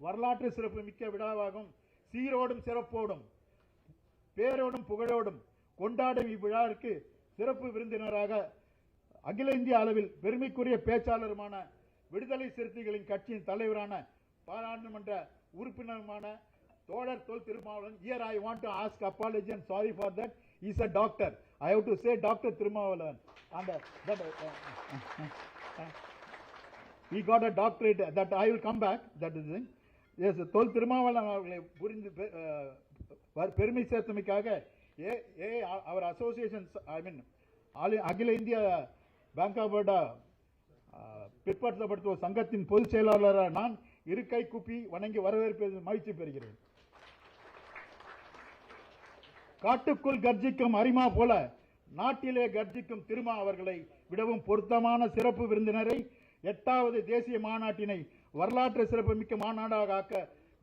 வரலாற்று சிறப்பு மிக்க விழாவாகும் சீரோடும் சிறப்போடும் பேரோடும் புகழோடும் கொண்டாடும் இவ்விழாவிற்கு சிறப்பு விருந்தினராக அகில இந்திய அளவில் பெருமைக்குரிய பேச்சாளருமான விடுதலை சிறுத்தைகளின் கட்சியின் தலைவரான பாராளுமன்ற உறுப்பினருமான தோழர் Thol Thirumavalavan. Here I want to ask apology and sorry for that. He is a doctor. I have to say Dr. Thirumavalavan. And he got a doctorate. That I will come back. That is it. Yes, Thol Thirumavalavan அவர்களை புரிந்து பெருமை சேர்த்தமைக்காக அவர் association அகில இந்திய bank of Baroda பிற்படுத்தப்பட்ட சங்கத்தின் பொதுச் செயலாளராக நான் இரு கை கூப்பி வணங்கி வரவேற்பது மகிழ்ச்சி பெறுகிறேன். காட்டுக்குள் கர்ஜிக்கும் அரிமா போல நாட்டிலே கர்ஜிக்கும் திருமா அவர்களை விடவும் பொருத்தமான சிறப்பு விருந்தினரை 8வது தேசிய மாநாட்டினை வரலாற்று சிறப்பு மிக்க மாநாடாக ஆக்க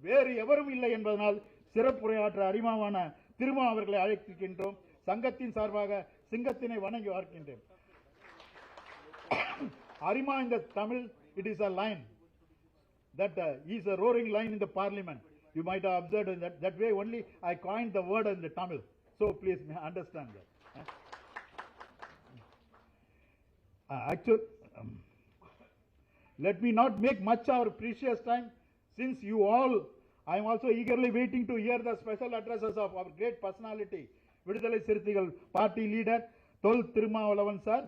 வேறு எவரும் இல்லை என்பதனால் சிறப்புரையாற்ற அரிமாவான திருமா அவர்களை அழைக்கின்றோம். சங்கத்தின் சார்பாக சிங்கத்தினை வணங்கி பார்க்கின்றேன். Arima in the Tamil, it is a line that is a roaring line in the parliament. You might have observed in that way only I coined the word in the Tamil. So please understand that. Actually, let me not make much our precious time since you all, I am also eagerly waiting to hear the special addresses of our great personality, Vidudalai Sirthigal party leader, Thol Thirumavalavan sir.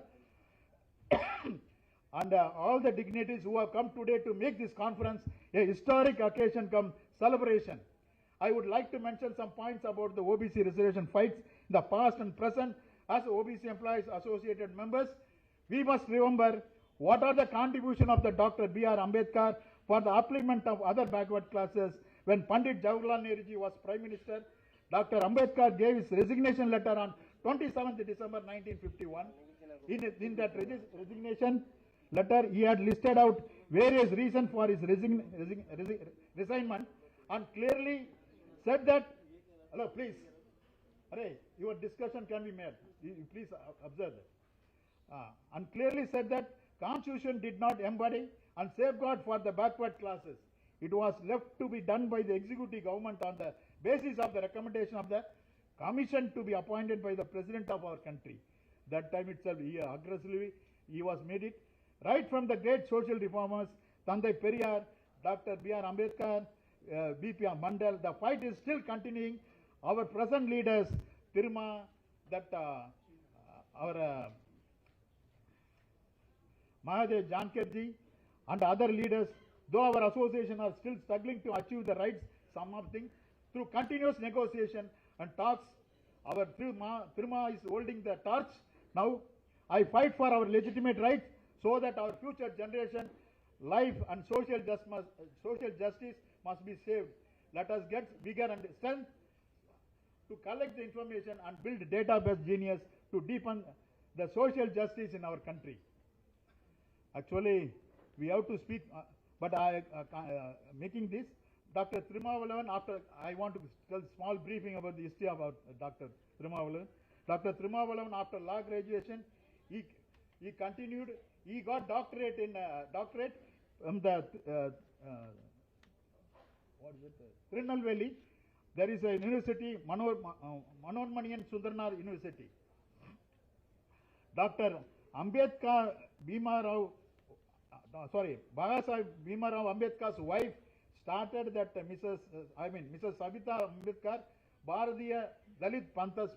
And all the dignitaries who have come today to make this conference a historic occasion come celebration. I would like to mention some points about the OBC reservation fights in the past and present. As OBC employees associated members, we must remember what are the contribution of the Dr. BR Ambedkar for the upliftment of other backward classes. When Pandit Jawaharlal Nehru was Prime Minister, Dr. Ambedkar gave his resignation letter on 27th December 1951. In that resignation letter, he had listed out various reasons for his resignation and clearly said that, hello, please, your discussion can be made. You please observe that. And clearly said that Constitution did not embody and safeguard for the backward classes. It was left to be done by the executive government on the basis of the recommendation of the commission to be appointed by the president of our country. That time itself, he was made it. Right from the great social reformers, Thandai Periyar, Dr. BR Ambedkar, BP Mandal, the fight is still continuing. Our present leaders, Thiruma, our Mahadev Jankarji and other leaders, though our association are still struggling to achieve the rights, some of things, through continuous negotiation and talks, our Thiruma is holding the torch. Now, I fight for our legitimate rights so that our future generation, life and social justice must be saved. Let us get bigger and strength to collect the information and build database genius to deepen the social justice in our country. Actually, we have to speak, but I making this. Dr. Thirumavalavan, after I want to tell small briefing about the history about Dr. Thirumavalavan. Dr. Thirumavalavan, after law graduation, he continued. He got doctorate from the Tirunelveli. There is a university, Manoormaniyan Sundarnar University. Dr. Ambedkar Bhabasaheb Bhimarao Ambedkar's wife started that Mrs. Savita Ambedkar Bharatiya Dalit Panthas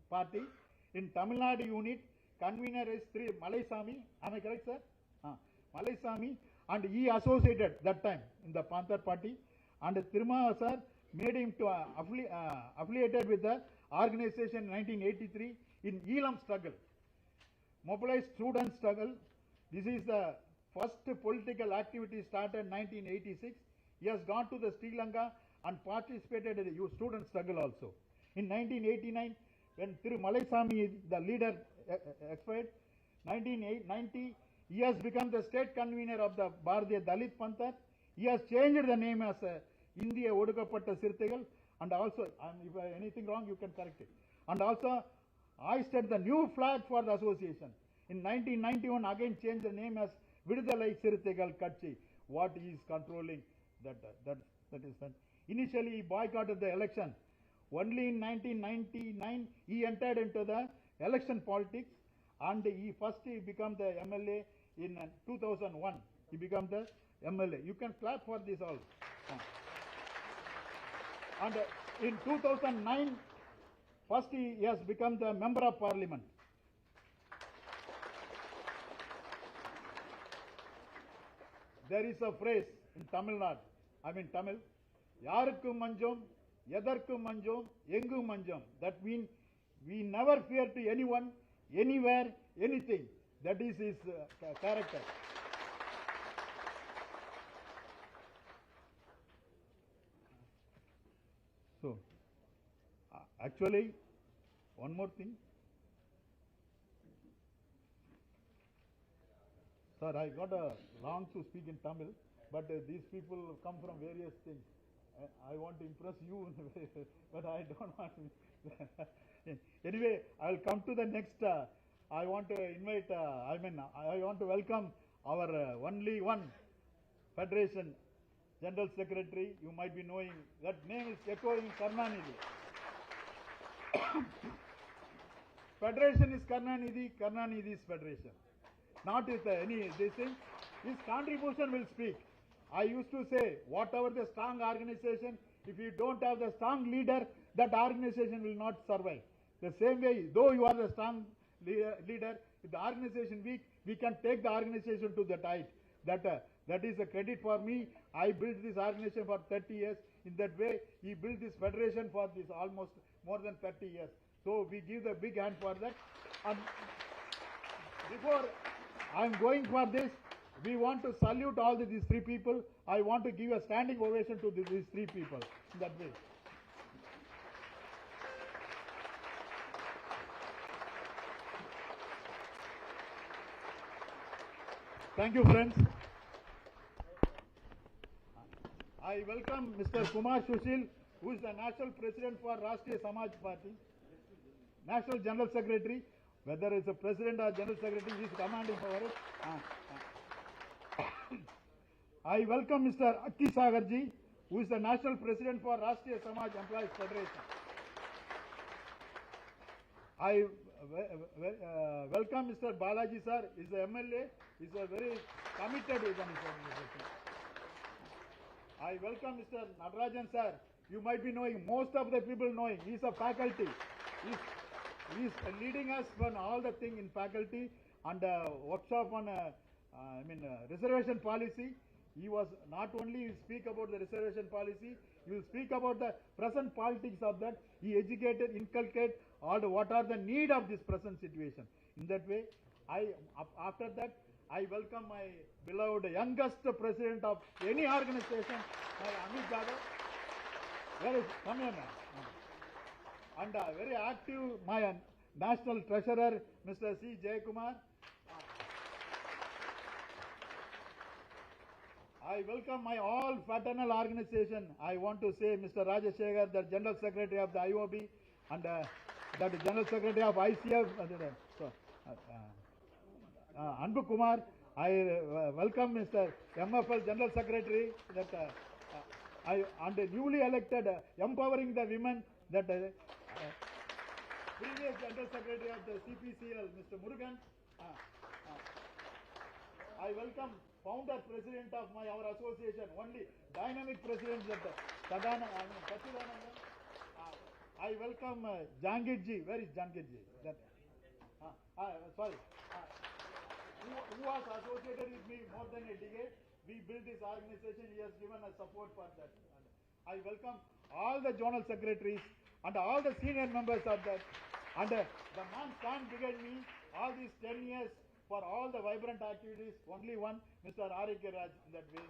party in Tamil Nadu unit. Convener is Sri Malaisamy. Am I correct, sir? Malaisamy, and he associated that time in the Panther party. And Thiruma sir made him to affiliated with the organization in 1983 in Elam struggle, mobilized student struggle. This is the first political activity started in 1986. He has gone to the Sri Lanka and participated in the student struggle also. In 1989, when Thiru Malaisamy, the leader, expired, 1990, he has become the state convener of the Bharatiya Dalit Panther. He has changed the name as India Odukapatta Sirthigal, and also, if anything wrong, you can correct it. And also, hoisted the new flag for the association. In 1991, again changed the name as Vidudalai Sirthigal Katchi. what he is controlling. That is that. Initially, he boycotted the election. Only in 1999 he entered into the election politics, and he became the MLA in 2001. He became the MLA. You can clap for this all. And in 2009, first he has become the member of parliament. There is a phrase in Tamil Nadu, Tamil, Yarukkum manjom, Yadarkum manjom, Engum manjom. That means we never fear to anyone, anywhere, anything. That is his character. So, actually, one more thing. Sir, I got a long to speak in Tamil, but these people come from various things. I want to impress you, but I don't want to. Anyway, I'll come to the next. I want to invite, I want to welcome our only one Federation General Secretary. You might be knowing, that name is echoing Karnanidhi. Federation is Karnanidhi, Karnanidhi is Federation. Not with any this thing. His contribution will speak. I used to say, whatever the strong organization, if you don't have the strong leader, that organization will not survive. The same way, though you are the strong leader, if the organization weak, we can take the organization to that height. That is a credit for me. I built this organization for 30 years. In that way, he built this federation for this almost more than 30 years. So we give the big hand for that. And before I am going for this, we want to salute all these three people. I want to give a standing ovation to these three people in that way. Thank you, friends. I welcome Mr. Kumar Sushil, who is the National President for Rashtriya Samaj Party, National General Secretary. Whether it's a President or General Secretary, he is commanding over it. I welcome Mr. Akki Sagarji, who is the National President for Rashtriya Samaj Employees Federation. I welcome Mr. Balaji sir. He is the MLA. He is a very committed organization. I welcome Mr. Natarajan sir. You might be knowing, most of the people knowing, he is a faculty. He is leading us on all the thing in faculty and workshop on reservation policy. He was not only speak about the reservation policy, he will speak about the present politics of that. He educated, inculcate all what are the need of this present situation. In that way, after that, I welcome my beloved youngest president of any organization, my Amit Jadhav. Where is, come here, man. And very active, my national treasurer, Mr. C. Jayakumar. I welcome my all fraternal organization. I want to say Mr. Rajashekhar, the General Secretary of the IOB, and the General Secretary of ICF, Anbu Kumar. I welcome Mr. MFL General Secretary, and newly elected empowering the women, that previous General Secretary of the CPCL, Mr. Murugan. I welcome founder president of our association, only dynamic president, Sachidananda. I welcome Jangirji. Where is Jangirji? Sorry. Who was associated with me more than a decade. We built this organization. He has given us support for that. And I welcome all the journal secretaries and all the senior members of that. And the man stand behind me all these 10 years for all the vibrant activities. Only one, Mr. R.K. Raj, in that way.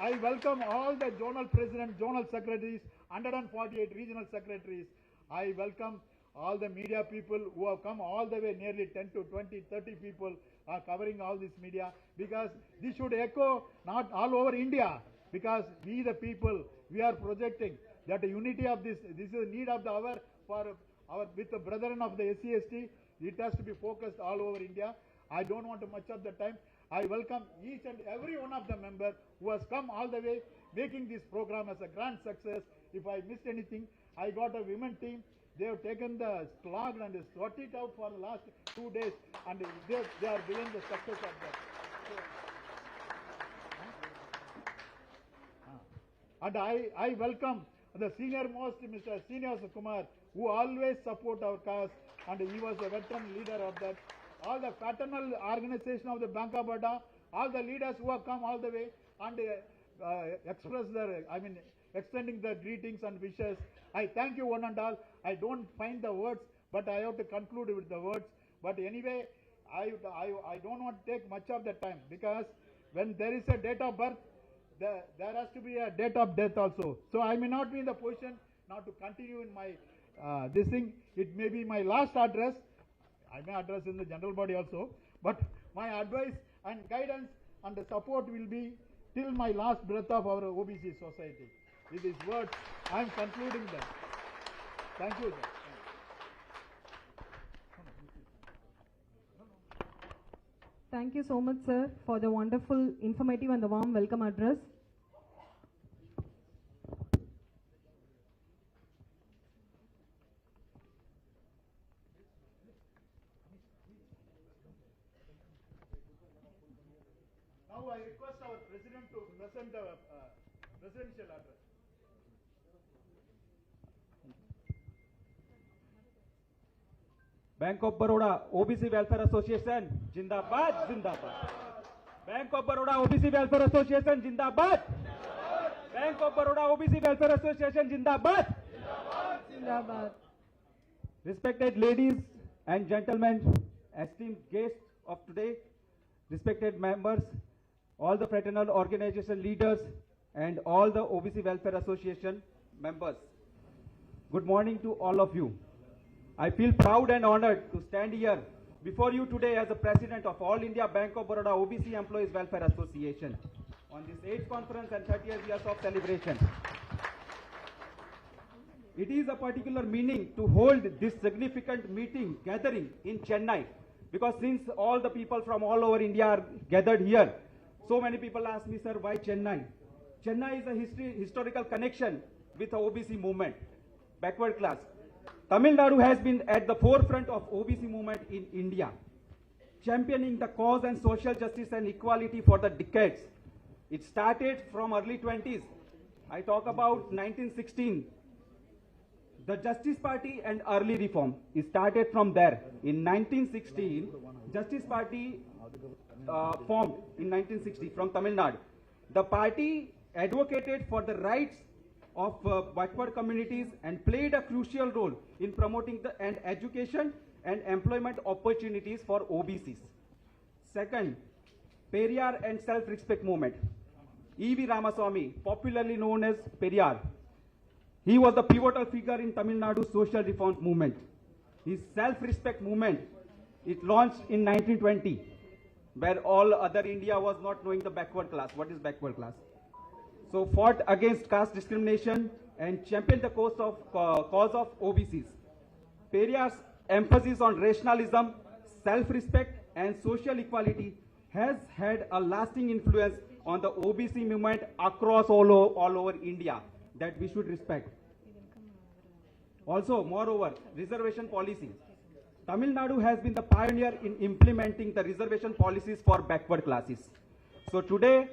I welcome all the journal presidents, journal secretaries, 148 regional secretaries. I welcome all the media people who have come all the way, nearly 10 to 20, 30 people are covering all this media, because this should echo not all over India, because we the people, we are projecting that the unity of this is a need of the hour for our, with the brethren of the SC/ST, it has to be focused all over India. I don't want to much of the time. I welcome each and every one of the members who has come all the way, making this program as a grand success. If I missed anything, I got a women team. They have taken the slog and sweat it out for the last 2 days, and they are doing the success of that. And I welcome the senior most, Mr. Srinivasa Kumar, who always support our cause, and he was a veteran leader of that. All the fraternal organization of the Bank of Baroda, all the leaders who have come all the way and express their, extending their greetings and wishes. I thank you one and all. I don't find the words, but I have to conclude with the words. But anyway, I don't want to take much of the time, because when there is a date of birth, there has to be a date of death also. So I may not be in the position now to continue in my this thing. It may be my last address. I may address in the general body also, but my advice and guidance and the support will be till my last breath of our OBC society. With these words, I am concluding that. Thank you, sir. Thank you so much, sir, for the wonderful, informative and the warm welcome address. Now I request our President to present the presidential address. Bank of Baroda OBC Welfare Association Jindabad, Jindabad. Bank of Baroda OBC Welfare Association Jindabad. Bank of Baroda OBC Welfare Association Jindabad. Jindabad. Respected ladies and gentlemen, esteemed guests of today, respected members, all the fraternal organization leaders and all the OBC Welfare Association members. Good morning to all of you. I feel proud and honored to stand here before you today as the President of All India Bank of Baroda OBC Employees Welfare Association on this 8th conference and 30th years of celebration. It is a particular meaning to hold this significant meeting gathering in Chennai, because since all the people from all over India are gathered here, so many people ask me, sir, why Chennai? Chennai is a historical connection with the OBC movement, backward class. Tamil Nadu has been at the forefront of OBC movement in India, championing the cause and social justice and equality for the decades. It started from early 20s. I talk about 1916. The Justice Party and early reform. It started from there. In 1916, Justice Party formed in 1960 from Tamil Nadu. The party advocated for the rights of backward communities and played a crucial role in promoting the education and employment opportunities for OBCs. Second, Periyar and self-respect movement. E.V. Ramaswamy, popularly known as Periyar. He was the pivotal figure in Tamil Nadu's social reform movement. His self-respect movement, it launched in 1920, where all other India was not knowing the backward class. What is backward class? So fought against caste discrimination and championed the cause of OBCs. Periyar's emphasis on rationalism, self-respect and social equality has had a lasting influence on the OBC movement across all over India that we should respect. Also, moreover, reservation policy. Tamil Nadu has been the pioneer in implementing the reservation policies for backward classes. So today,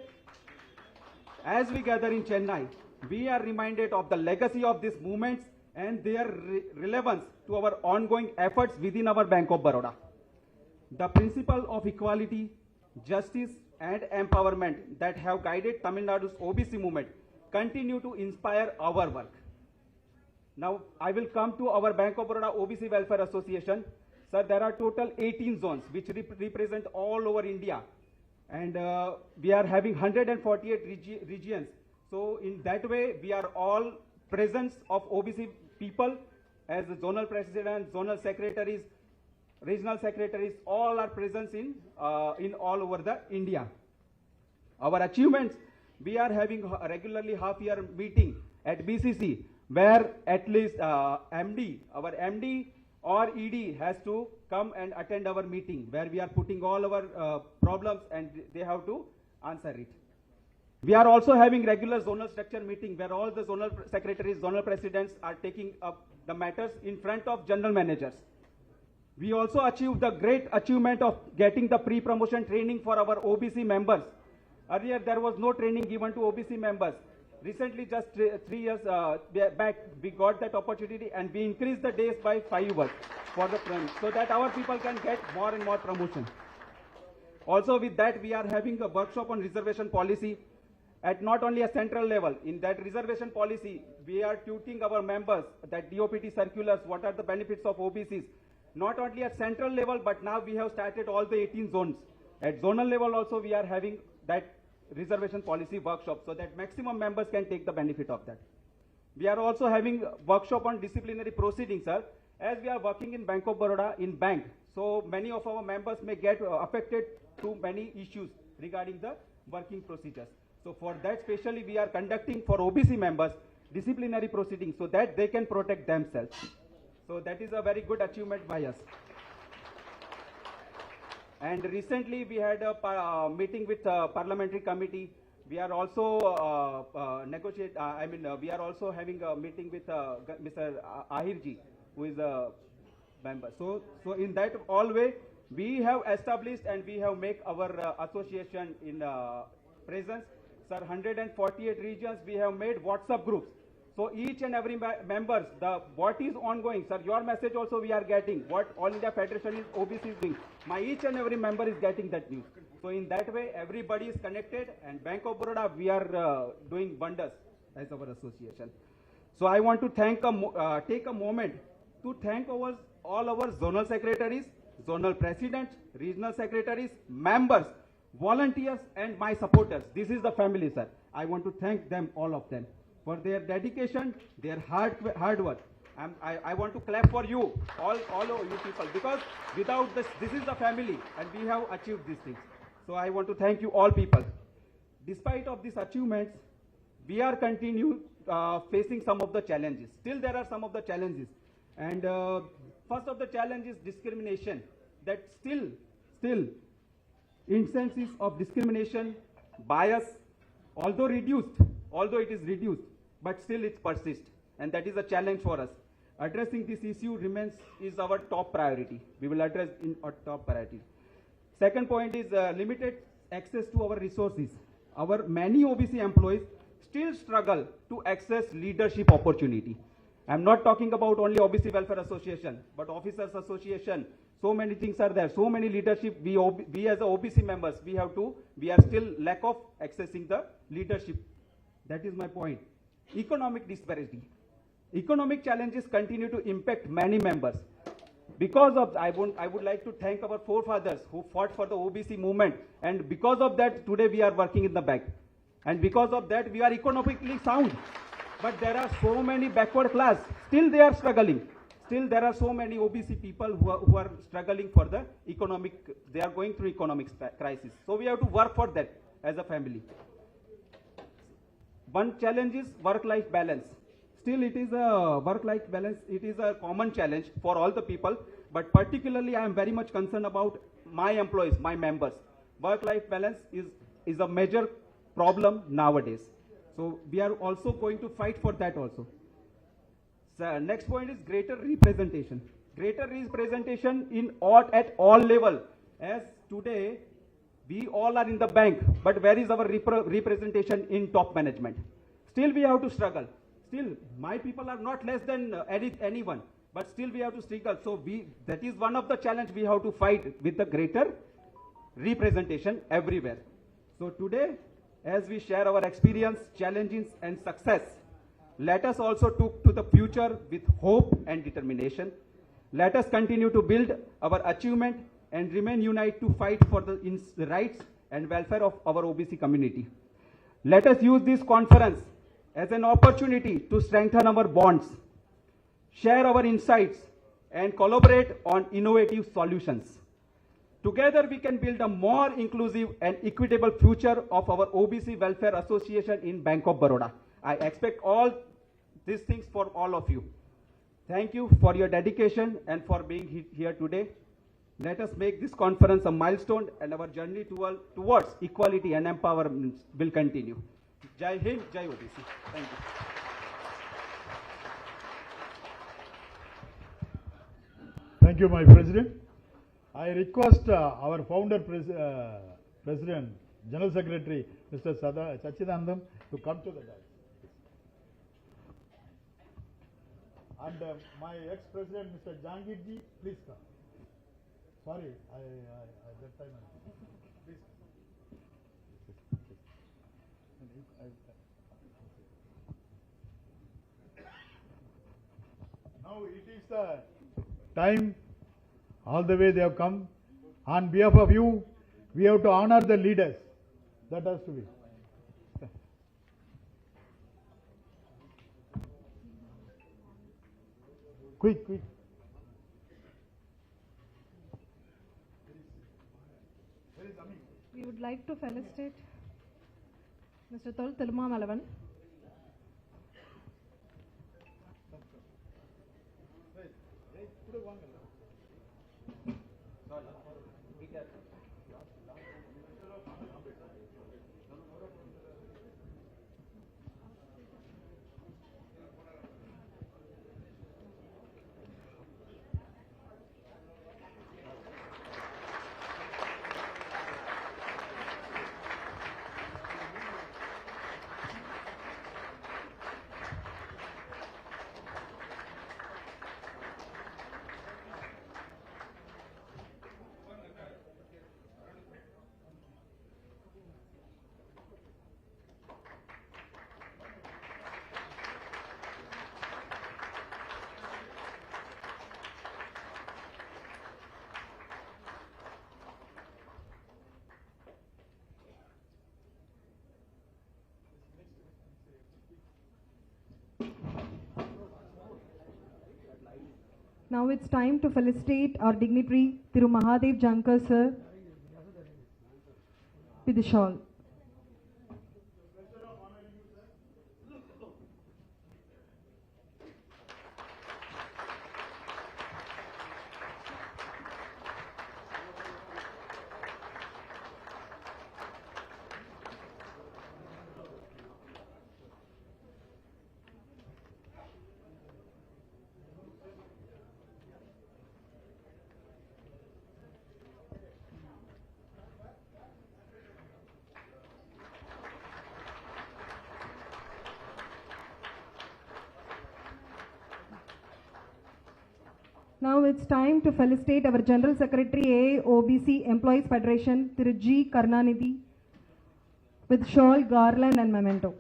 as we gather in Chennai, we are reminded of the legacy of these movements and their relevance to our ongoing efforts within our Bank of Baroda. The principle of equality, justice and empowerment that have guided Tamil Nadu's OBC movement continue to inspire our work. Now, I will come to our Bank of Baroda OBC Welfare Association. Sir, there are total 18 zones which represent all over India. And we are having 148 regions. So in that way, we are all presence of OBC people as the zonal president, zonal secretaries, regional secretaries, all are present in all over the India. Our achievements, we are having regularly half-year meeting at BCC, where at least our MD or ED has to come and attend our meeting where we are putting all our problems and they have to answer it. We are also having regular zonal structure meeting where all the zonal secretaries, zonal presidents are taking up the matters in front of general managers. We also achieved the great achievement of getting the pre-promotion training for our OBC members. Earlier there was no training given to OBC members. Recently, just 3 years back, we got that opportunity and we increased the days by 5 hours for the training so that our people can get more and more promotion. Also with that, we are having a workshop on reservation policy at not only a central level. In that reservation policy, we are tutoring our members that DOPT circulars, what are the benefits of OBCs, not only at central level, but now we have started all the 18 zones. At zonal level also, we are having that reservation policy workshop so that maximum members can take the benefit of that. We are also having workshop on disciplinary proceedings, sir. As we are working in Bank of Baroda in bank, so many of our members may get affected to many issues regarding the working procedures. So for that specially we are conducting for OBC members disciplinary proceedings so that they can protect themselves. So that is a very good achievement by us. And recently we had a meeting with parliamentary committee. We are also we are also having a meeting with Mr. Ahirji, who is a member. So in that all way, we have established and we have made our association in presence. Sir, 148 regions we have made WhatsApp groups. So each and every members, what is ongoing, sir, your message also we are getting, what All India Federation is OBC is doing. Each and every member is getting that news. So in that way, everybody is connected, and Bank of Baroda, we are doing wonders as our association. So I want to take a moment to thank all our zonal secretaries, zonal presidents, regional secretaries, members, volunteers, and my supporters. This is the family, sir. I want to thank them, all of them, for their dedication, their hard work. I want to clap for you, all of you people, because without this is the family, and we have achieved these things. So I want to thank you all people. Despite of these achievements, we are facing some of the challenges. Still there are some of the challenges. And first of the challenge is discrimination. That still instances of discrimination, bias, although it is reduced, but still it persists, and that is a challenge for us. Addressing this issue is our top priority. We will address in our top priority. Second point is limited access to our resources. Our many OBC employees still struggle to access leadership opportunity. I'm not talking about only OBC Welfare Association, but Officers Association. So many things are there. So many leadership. We as a OBC members, we are still lack of accessing the leadership. That is my point. Economic disparity. Economic challenges continue to impact many members. Because of, I would like to thank our forefathers who fought for the OBC movement, and because of that, today we are working in the bank. And because of that, we are economically sound. But there are so many backward class. Still they are struggling. Still there are so many OBC people who are struggling for the they are going through economic crisis. So we have to work for that as a family. One challenge is work-life balance. Still it is a work-life balance, it is a common challenge for all the people, but particularly I am very much concerned about my employees, my members. Work-life balance is a major problem nowadays. So we are also going to fight for that also. So next point is greater representation. Greater representation at all level. As today, we all are in the bank, but where is our representation in top management? Still we have to struggle. Still, my people are not less than anyone, but still we have to struggle. So that is one of the challenge we have to fight with the greater representation everywhere. So today, as we share our experience, challenges, and success, let us also look to the future with hope and determination. Let us continue to build our achievement and remain united to fight for the rights and welfare of our OBC community. Let us use this conference as an opportunity to strengthen our bonds, share our insights, and collaborate on innovative solutions. Together we can build a more inclusive and equitable future of our OBC Welfare Association in Bank of Baroda. I expect all these things for all of you. Thank you for your dedication and for being here today. Let us make this conference a milestone, and our journey towards equality and empowerment will continue. Jai Hind, Jai OBC. Thank you. Thank you, my President. I request our founder President, General Secretary, Mr. Sachidanandam, to come to the dais. And my ex-president, Mr. Jangirji, please come. Sorry, that time. Please. Now it is the time. All the way they have come. On behalf of you, we have to honor the leaders. That has to be. Quick. We would like to felicitate Mr. Dr Walavan. Now it's time to felicitate our dignitary Thiru Mahadev Jankar sir with the shawl. Now it's time to felicitate our General Secretary AOBC Employees Federation, Thiru G. Karnanidhi, with shawl, garland and memento.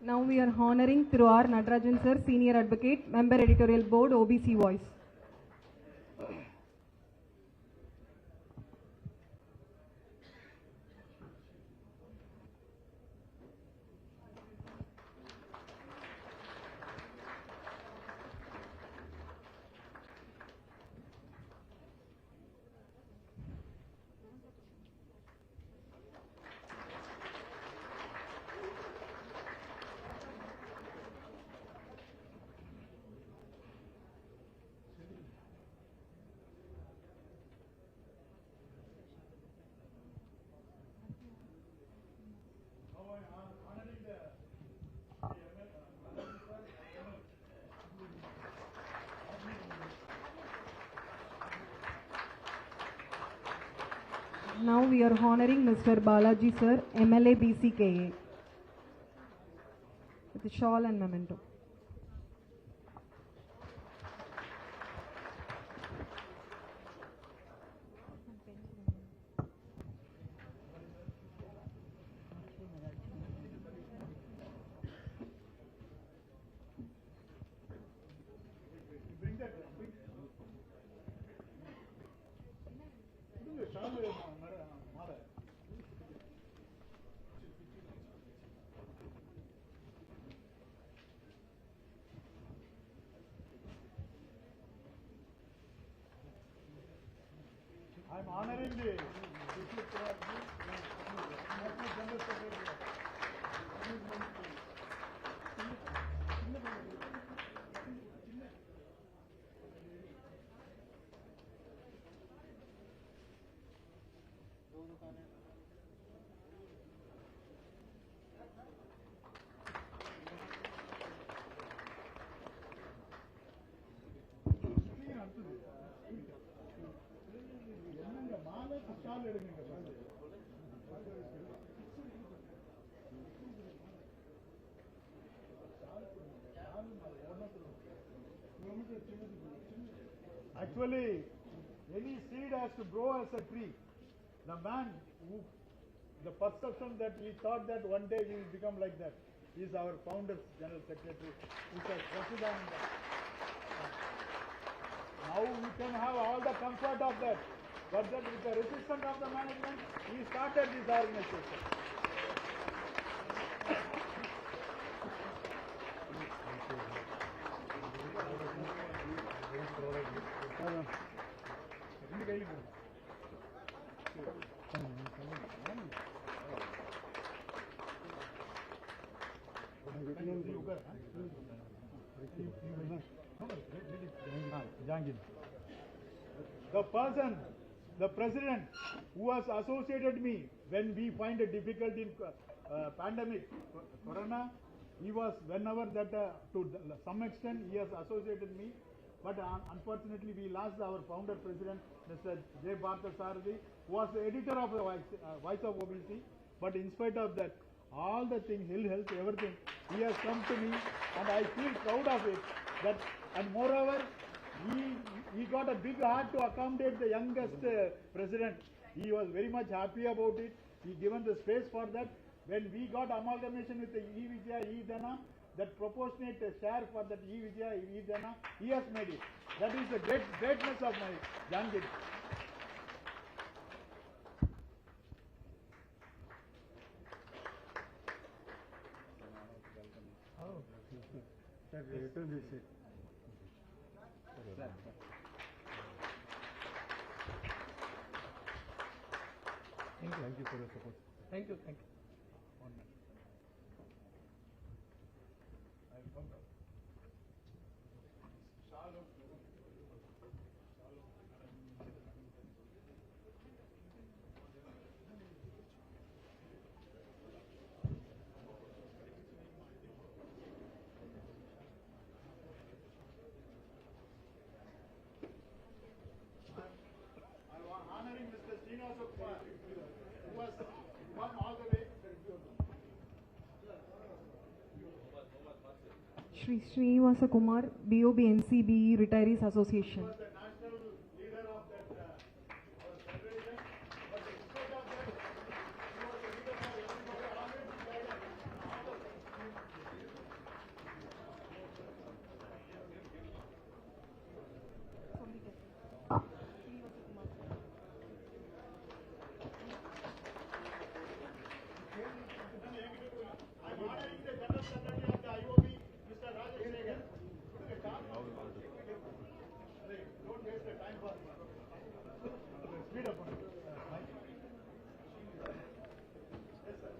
Now we are honoring Thiru R. Nadarajan sir, Senior Advocate, Member Editorial Board, OBC Voice. Now we are honoring Mr. Balaji sir, MLA BCKA, with the shawl and memento. I'm honoring the National General Secretary. Actually, any seed has to grow as a tree. The man who, the perception that he thought that one day he will become like that, is our founder's general secretary, Mr. President. Now we can have all the comfort of that. But that with the resistance of the management, he started this organization. The person, the president who has associated me when we find a difficulty in pandemic, corona, he was whenever that to some extent he has associated me. But unfortunately, we lost our founder president, Mr. J. Parthasarathy, who was the editor of the Voice of OBC. But in spite of that, all the things, ill health, everything, he has come to me, and I feel proud of it. That, and moreover, he got a big heart to accommodate the youngest president. He was very much happy about it. He given the space for that. When we got amalgamation with the E-Vijaya, E-Dana, that proportionate share for that E-Vijaya, E-Dana, he has made it. That is the greatness of my Jangid. Thank you for the support. Thank you. One minute. I will come down. I'm honoring Mr. Srinivasa Kumar, who was one all the way. Shri Srinivasa Kumar, BOB NCBE Retirees Association. He was the national leader of that our federation, but instead of that, he was the leader for everybody, always he guided all the I'm honoring the General Secretary of the IOB, Mr. Rajasekhar. Don't waste the time for speed up on it. Yes, sir.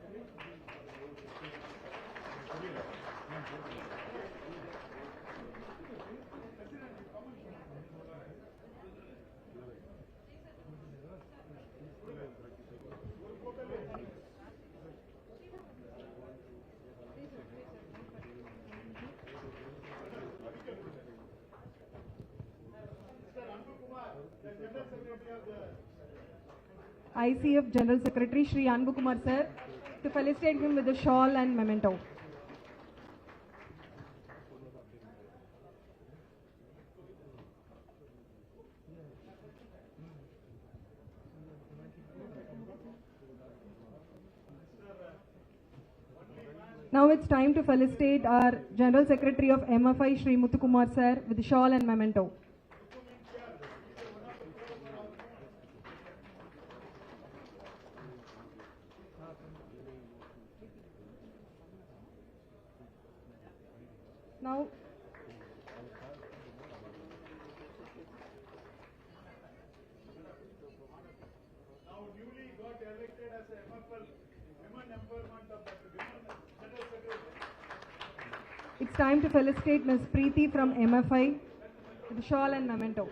ICF General Secretary Shri Anbu Kumar sir, to felicitate him with a shawl and memento. Now it's time to felicitate our General Secretary of MFI Shri Muthukumar sir with the shawl and memento. Now, elected as a MFL, Women Empowerment of the Women General Secretary. It's time to felicitate Ms. Preeti from MFI with shawl and memento.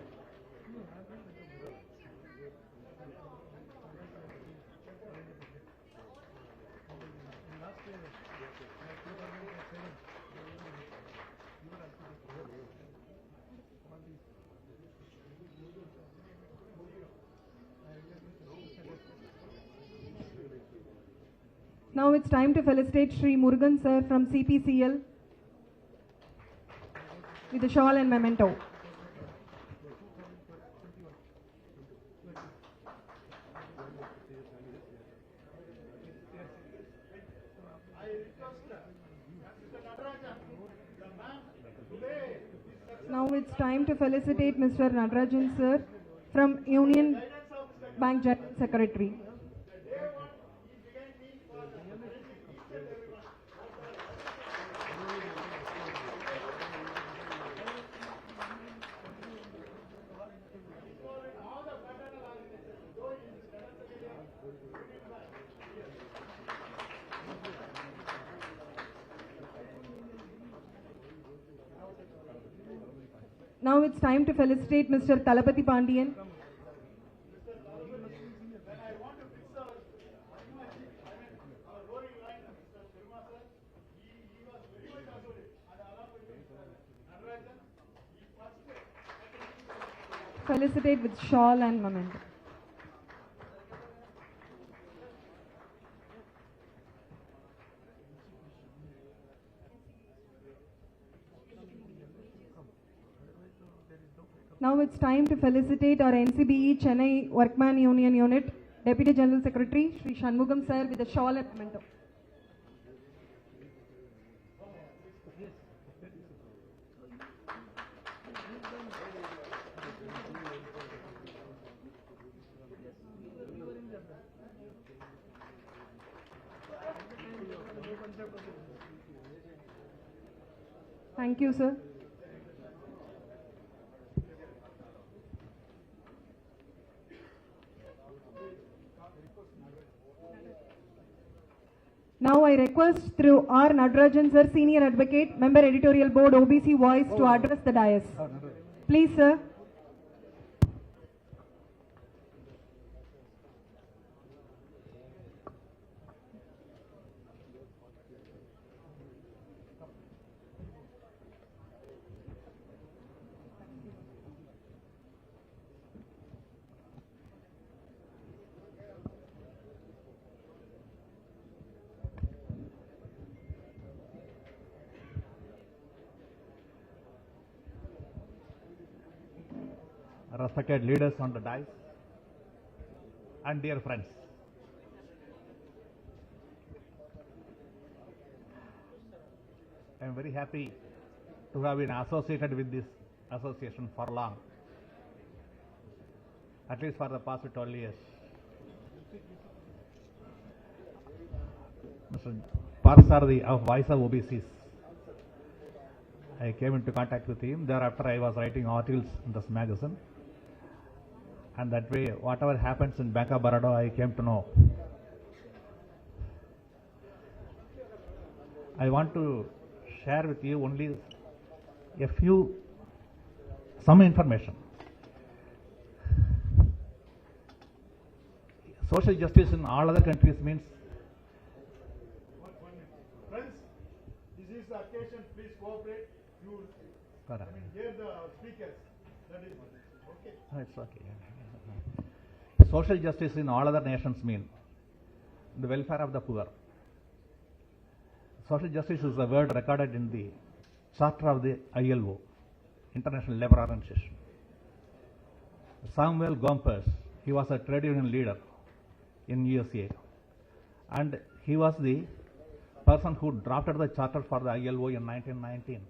Now it's time to felicitate Sri Murugan sir from CPCL with a shawl and memento. Now it's time to felicitate Mr. Natarajan sir from Union Bank General Secretary. Now it's time to felicitate Mr. Thalapathy Pandian. Felicitate with shawl and memento. Now it's time to felicitate our NCBE Chennai Workman Union Unit Deputy General Secretary Sri Shanmugam sir with a shawl and memento. Thank you, sir. Now I request through R. Natarajan sir, Senior Advocate, Member Editorial Board, OBC Voice, to address the dais. Please, sir. Respected leaders on the dais and dear friends, I am very happy to have been associated with this association for long, at least for the past 12 years. Mr. Parsardi of Voice of OBCs, I came into contact with him. Thereafter I was writing articles in this magazine. And that way, whatever happens in Bank of Baroda, I came to know. I want to share with you only some information. Social justice in all other countries means. Friends, this is the occasion. Please cooperate. You, hear the speakers. That is okay. Oh, it's okay. Social justice in all other nations mean the welfare of the poor. Social justice is a word recorded in the Charter of the ILO, International Labour Organization. Samuel Gompers, he was a trade union leader in USA, and he was the person who drafted the charter for the ILO in 1919.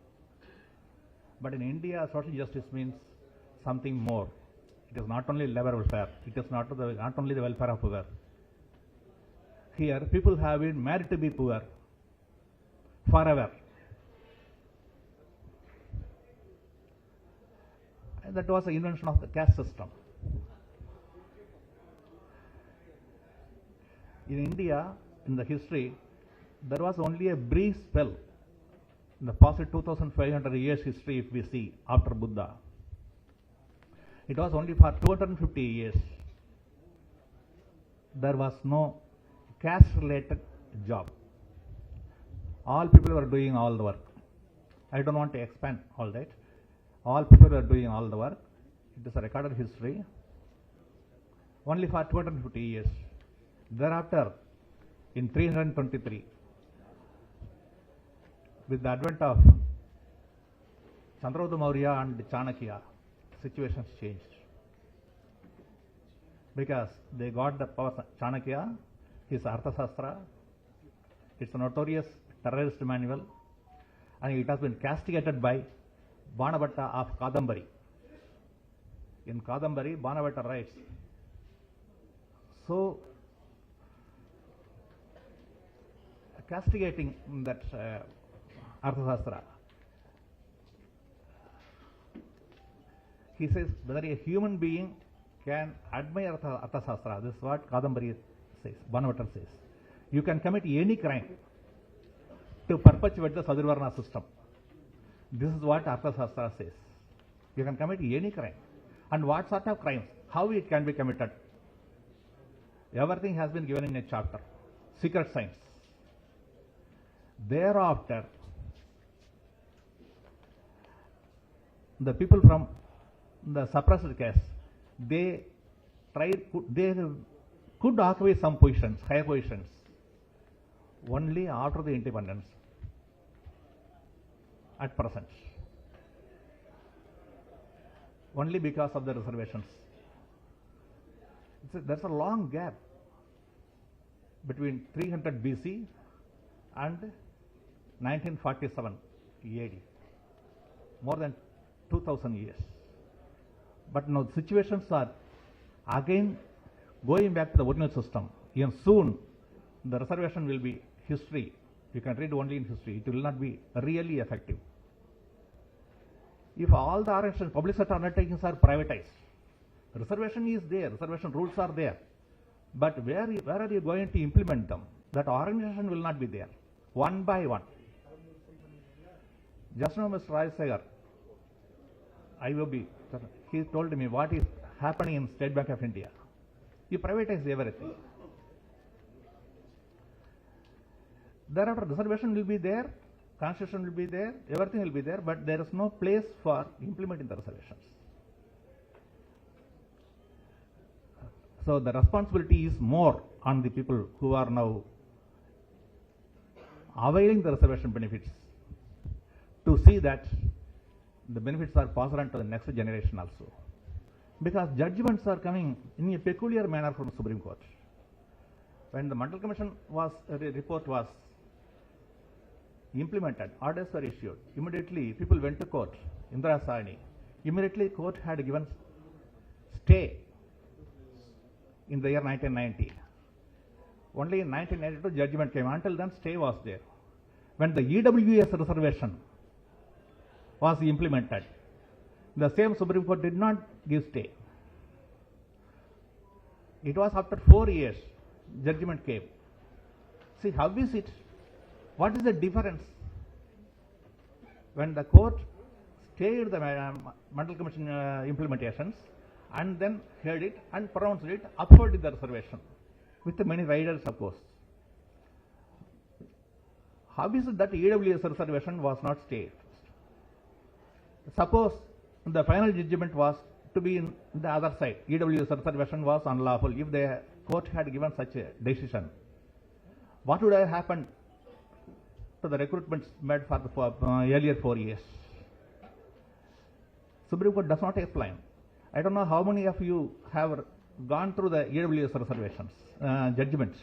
But in India, social justice means something more. It is not only labor welfare, it is not only the welfare of poor. Here, people have been made to be poor forever. And that was the invention of the caste system. In India, in the history, there was only a brief spell in the past 2500 years history, if we see, after Buddha. It was only for 250 years. There was no caste-related job. All people were doing all the work. I don't want to expand all that. All people were doing all the work. It is a recorded history. Only for 250 years. Thereafter, in 323, with the advent of Chandragupta Maurya and Chanakya, situations changed. Because they got the power. Chanakya, his Arthashastra, it's a notorious terrorist manual, and it has been castigated by Banabhatta of Kadambari. In Kadambari, Banabhatta writes, so castigating that Arthashastra, he says whether a human being can admire Arthashastra. This is what Kadambari says, Banabhatta says. You can commit any crime to perpetuate the Sadhurvarna system. This is what Arthashastra says. You can commit any crime. And what sort of crimes? How it can be committed? Everything has been given in a chapter. Secret science. Thereafter, the people from the suppressed caste, they could occupy some positions, higher positions, only after the independence. At present, only because of the reservations. There's a long gap between 300 BC and 1947 AD, more than 2000 years. But now the situations are again going back to the original system. Even soon, the reservation will be history. You can read only in history. It will not be really effective. If all the organizations, public sector undertakings are privatized, reservation is there, reservation rules are there, but where are you going to implement them? That organization will not be there, one by one. Just now Mr. Rajsekhar, IOB, he told me what is happening in State Bank of India. You privatize everything. Thereafter reservation will be there, constitution will be there, everything will be there, but there is no place for implementing the reservations. So the responsibility is more on the people who are now availing the reservation benefits to see that the benefits are passed on to the next generation also. Because judgments are coming in a peculiar manner from the Supreme Court. When the Mandal Commission report was implemented, orders were issued. Immediately people went to court, Indira Sahni. Immediately court had given stay in the year 1990. Only in 1992 judgment came. Until then stay was there. When the EWS reservation was implemented, the same Supreme Court did not give stay. It was after 4 years judgment came. See, how is it? What is the difference? When the court stayed the Mandal Commission implementations and then heard it and pronounced it, upholding the reservation with many riders, of course. How is it that EWS reservation was not stayed? Suppose the final judgment was to be in the other side, EWS reservation was unlawful. If the court had given such a decision, what would have happened to the recruitments made for the earlier 4 years? Supreme Court does not explain. I don't know how many of you have gone through the EWS reservations judgments.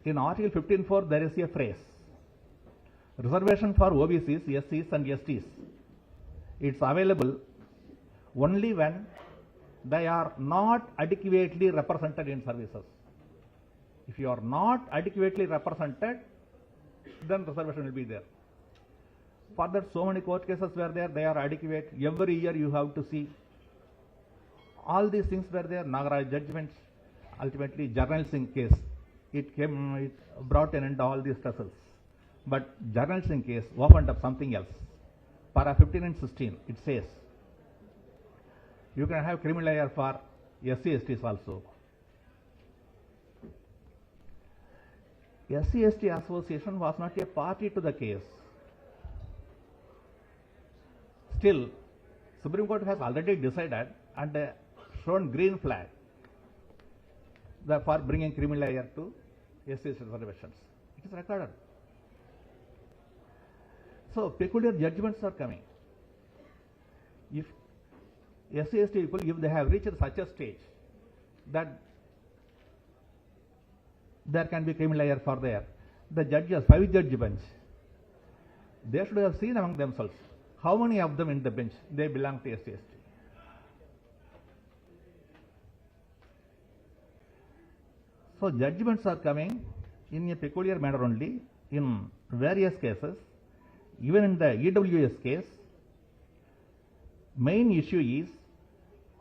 In Article 15.4 there is a phrase, reservation for OBCs, SCs and STs. It's available only when they are not adequately represented in services. If you are not adequately represented, then reservation will be there. For that, so many court cases were there, they are adequate. Every year you have to see. All these things were there, Nagaraj judgments, ultimately journalism case, it brought an end to all these stresses. But journalism case opened up something else. Para 15 and 16, it says, you can have criminal layer for SC/STs also. SC/ST association was not a party to the case. Still, Supreme Court has already decided and shown green flag for bringing criminal layer to SC/ST reservations. It is recorded. So peculiar judgments are coming. If SC/ST people, if they have reached such a stage that there can be criminal layer for there, the judges, 5-judge bench, they should have seen among themselves how many of them in the bench they belong to SC/ST. So judgments are coming in a peculiar manner only in various cases. Even in the EWS case, main issue is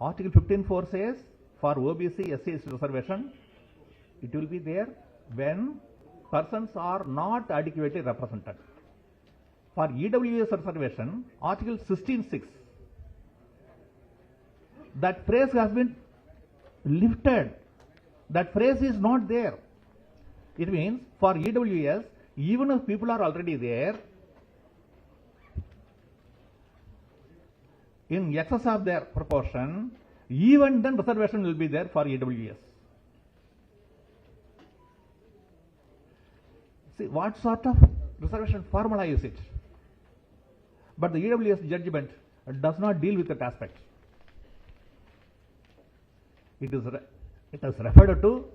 Article 15(4) says for OBC SC/ST reservation, it will be there when persons are not adequately represented. For EWS reservation, Article 16(6), that phrase has been lifted. That phrase is not there. It means for EWS, even if people are already there, in excess of their proportion, even then reservation will be there for EWS. See, what sort of reservation formula is it? But the EWS judgment does not deal with that aspect. It is referred to,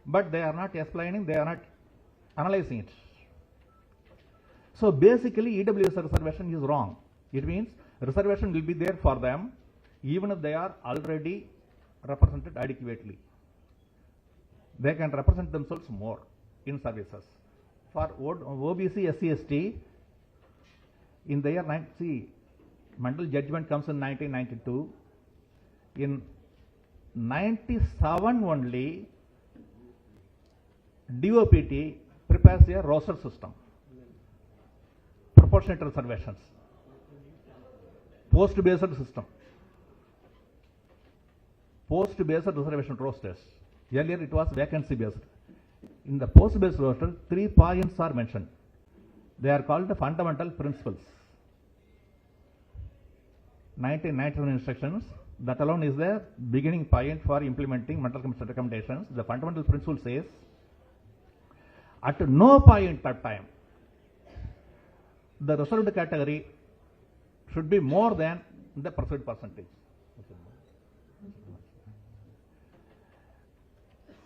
but they are not explaining, they are not analyzing it. So basically, EWS reservation is wrong. It means reservation will be there for them even if they are already represented adequately. They can represent themselves more in services. For OBC SC/ST, in the year Mandal judgment comes in 1992. In 97 only, DOPT prepares a roster system, proportionate reservations, post-based system, post-based reservation rosters. Earlier it was vacancy-based. In the post-based roster, 3 points are mentioned. They are called the fundamental principles. 1991 instructions, that alone is the beginning point for implementing mental commission recommendations. The fundamental principle says, at no point of time, the reserved category should be more than the percentage percentage.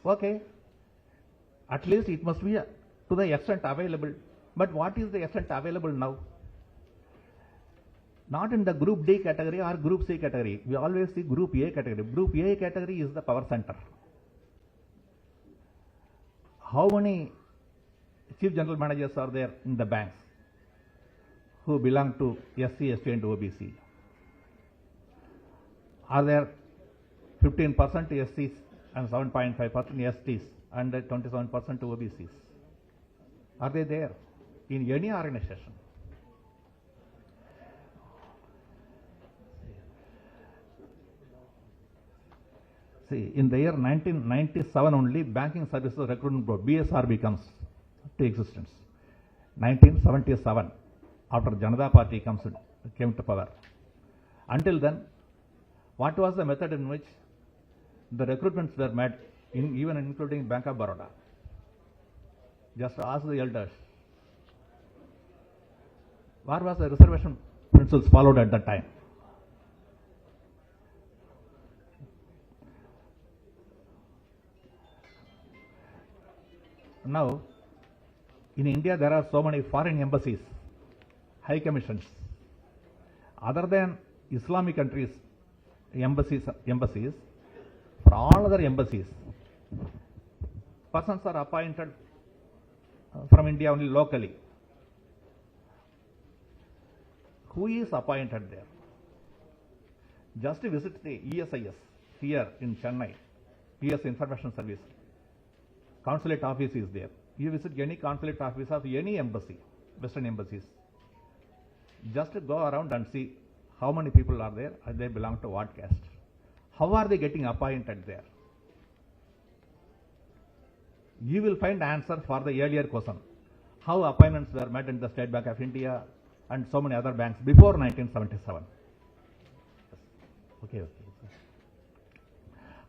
Okay, at least it must be to the extent available. But what is the extent available now? Not in the Group D category or Group C category. We always see Group A category. Group A category is the power center. How many chief general managers are there in the banks who belong to SC/ST and OBC? Are there 15% SCs and 7.5% STs and 27% OBCs? Are they there in any organization? See, in the year 1997 only, Banking Services Recruitment Board, BSRB, comes to existence. 1977, after Janata Party came to power. Until then, what was the method in which the recruitments were made, even including Bank of Baroda? Just ask the elders. What was the reservation principles followed at that time? Now, in India, there are so many foreign embassies, high commissions. Other than Islamic countries, embassies, for all other embassies, persons are appointed from India only locally. Who is appointed there? Just visit the ESIS here in Chennai. PS Information Service. Consulate office is there. You visit any consulate office of any embassy, Western embassies. Just go around and see how many people are there and they belong to what caste. How are they getting appointed there? You will find answer for the earlier question. How appointments were made in the State Bank of India and so many other banks before 1977. Okay.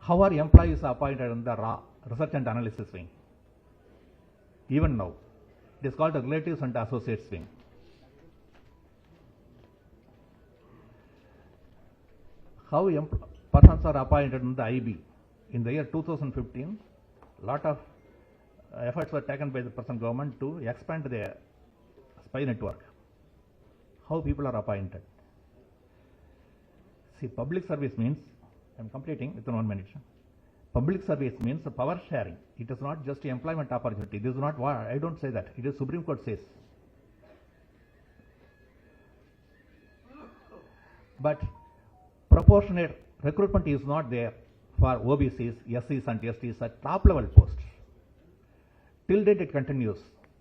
How are employees appointed in the research and analysis wing? Even now, it is called the relatives and associates wing. How persons are appointed in the IB? In the year 2015, lot of efforts were taken by the present government to expand their spy network. How people are appointed? See, public service means, I am completing within 1 minute. Public service means the power sharing. It is not just employment opportunity. This is not what I don't say that. It is Supreme Court says. But proportionate recruitment is not there for OBCs, SCs and STs at top level posts. Till date it continues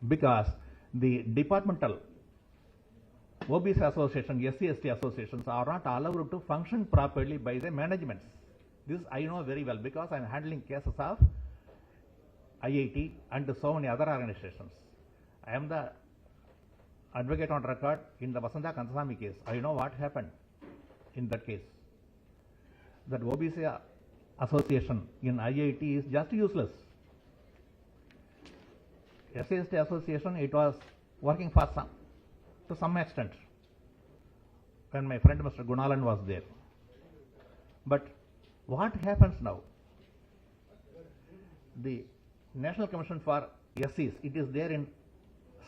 because the departmental OBC association, SC, ST associations are not allowed to function properly by the managements. This I know very well because I am handling cases of IIT and so many other organizations. I am the advocate on record in the Vasanta Kansasamy case. I know what happened in that case. That OBC association in IIT is just useless. SC association, it was working for to some extent when my friend Mr. Gunalan was there. But what happens now? The National Commission for SCs, it is there in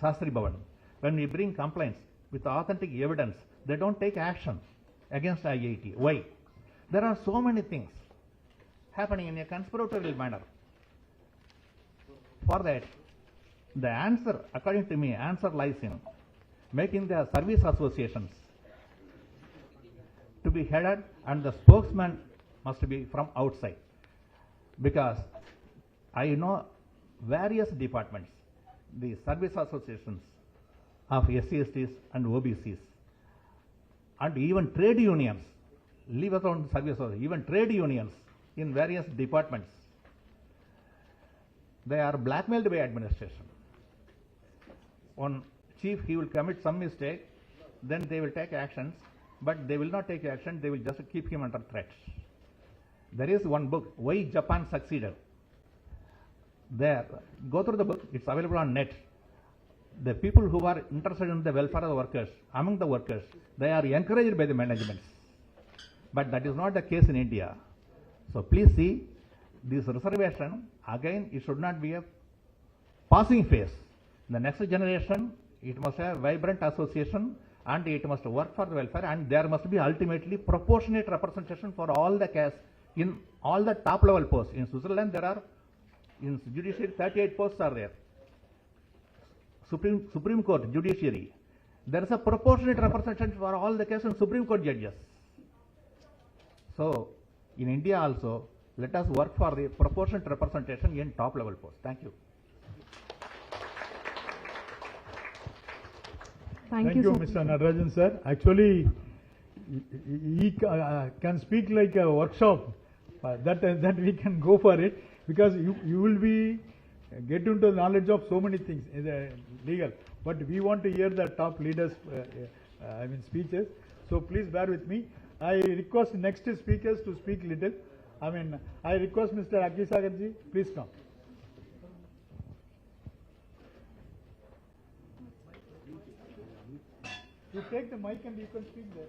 Shastri Bhavan. When we bring complaints with authentic evidence, they don't take action against IIT. Why? There are so many things happening in a conspiratorial manner. For that, the answer, according to me, answer lies in making the service associations to be headed and the spokesman must be from outside. Because I know various departments, the service associations of SC/STs and OBCs and even trade unions, leave alone service, even trade unions in various departments, they are blackmailed by administration. One chief, he will commit some mistake, then they will take actions, but they will not take action, they will just keep him under threat. There is one book, Why Japan Succeeded. There, go through the book, it's available on net. The people who are interested in the welfare of the workers, among the workers, they are encouraged by the managements. But that is not the case in India. So please see, this reservation, again, it should not be a passing phase. The next generation, it must have vibrant association and it must work for the welfare, and there must be ultimately proportionate representation for all the castes in all the top level posts. In Switzerland, there are, in judiciary, 38 posts are there. Supreme Court, judiciary, there is a proportionate representation for all the cases in Supreme Court judges. So, in India also, let us work for the proportionate representation in top level posts. Thank you. Thank you, Mr. Natarajan sir. Actually, he can speak like a workshop. That we can go for it, because you will be get into the knowledge of so many things in the legal. But we want to hear the top leaders, speeches. So please bear with me. I request next speakers to speak little. I request Mr. Agnisagarji, please come. You take the mic and you can speak there.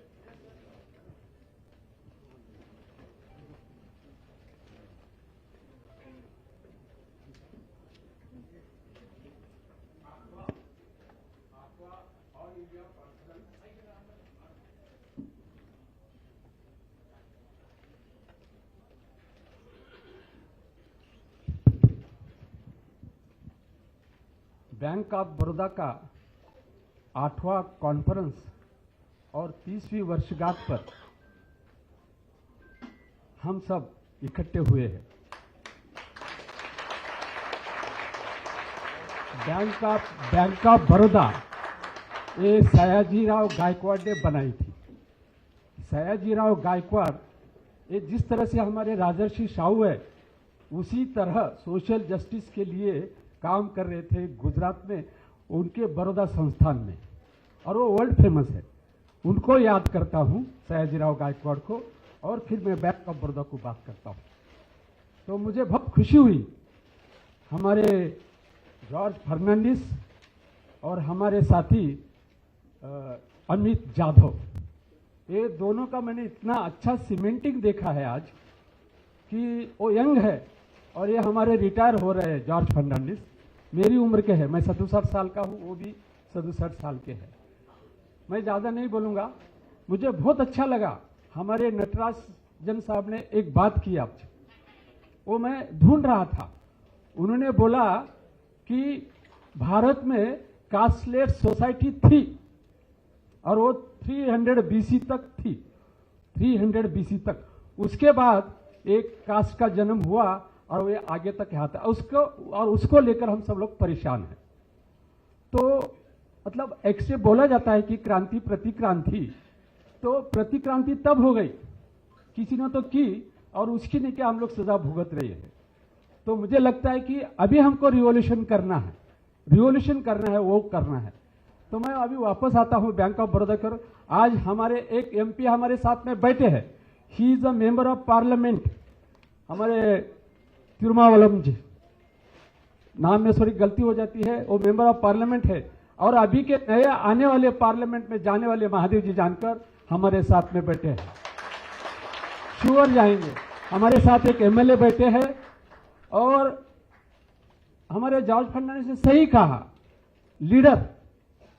Bank of Baroda का 8वां conference और 30वीं वर्षगांठ पर हम सब इकट्ठे हुए हैं। Bank of Baroda ये सयाजीराव गायकवाड़ ने बनाई थी। सयाजीराव गायकवाड़ ये जिस तरह से हमारे राजर्षि शाहू है उसी तरह सोशल जस्टिस के लिए काम कर रहे थे गुजरात में, उनके बड़ौदा संस्थान में, और वो वर्ल्ड फेमस है। उनको याद करता हूँ, सयाजीराव गायकवाड़ को, और फिर मैं बैंक ऑफ बड़ौदा को बात करता हूँ। तो मुझे बहुत खुशी हुई हमारे जॉर्ज फर्नांडिस और हमारे साथी अमित जाधव, ये दोनों का मैंने इतना अच्छा सीमेंटिंग देखा है आज कि वो यंग है और ये हमारे रिटायर हो रहे हैं। जॉर्ज फर्नांडिस मेरी उम्र के हैं, मैं 67 साल का हूँ, वो भी 67 साल के हैं। मैं ज़्यादा नहीं बोलूँगा। मुझे बहुत अच्छा लगा हमारे नटराजन साहब ने एक बात की आपसे, वो मैं ढूंढ रहा था। उन्होंने बोला कि भारत में कास्टलेस सोसाइटी थी और वो 300 बीसी तक थी, 300 बीसी तक। उसके बाद एक कास्ट का जन्म हुआ और वो आगे तक यहाँ था, उसको लेकर हम सब लोग परेशान हैं। तो मतलब एक से बोला जाता है कि क्रांति प्रतिक्रांति, तो प्रतिक्रांति तब हो गई, किसी ने तो की और उसकी ने क्या हम लोग सजा भुगत रहे हैं। तो मुझे लगता है कि अभी हमको रिवॉल्यूशन करना है, रिवॉल्यूशन करना है, वो करना है। तो मैं अभी वापस आता हूं बैंक ऑफ बड़ौदा कर। आज हमारे एक एमपी हमारे साथ में बैठे हैं, ही is a member of parliament, हमारे तिरुमावलम जी, नाम में थोड़ी गलती हो जाती है, वो मेंबर ऑफ पार्लियामेंट है। और अभी के नए आने वाले पार्लियामेंट में जाने वाले महादेव जी जानकर हमारे साथ में बैठे हैं, श्योर जाएंगे। हमारे साथ एक एमएलए बैठे हैं और हमारे जॉर्ज फर्नांडिस ने सही कहा,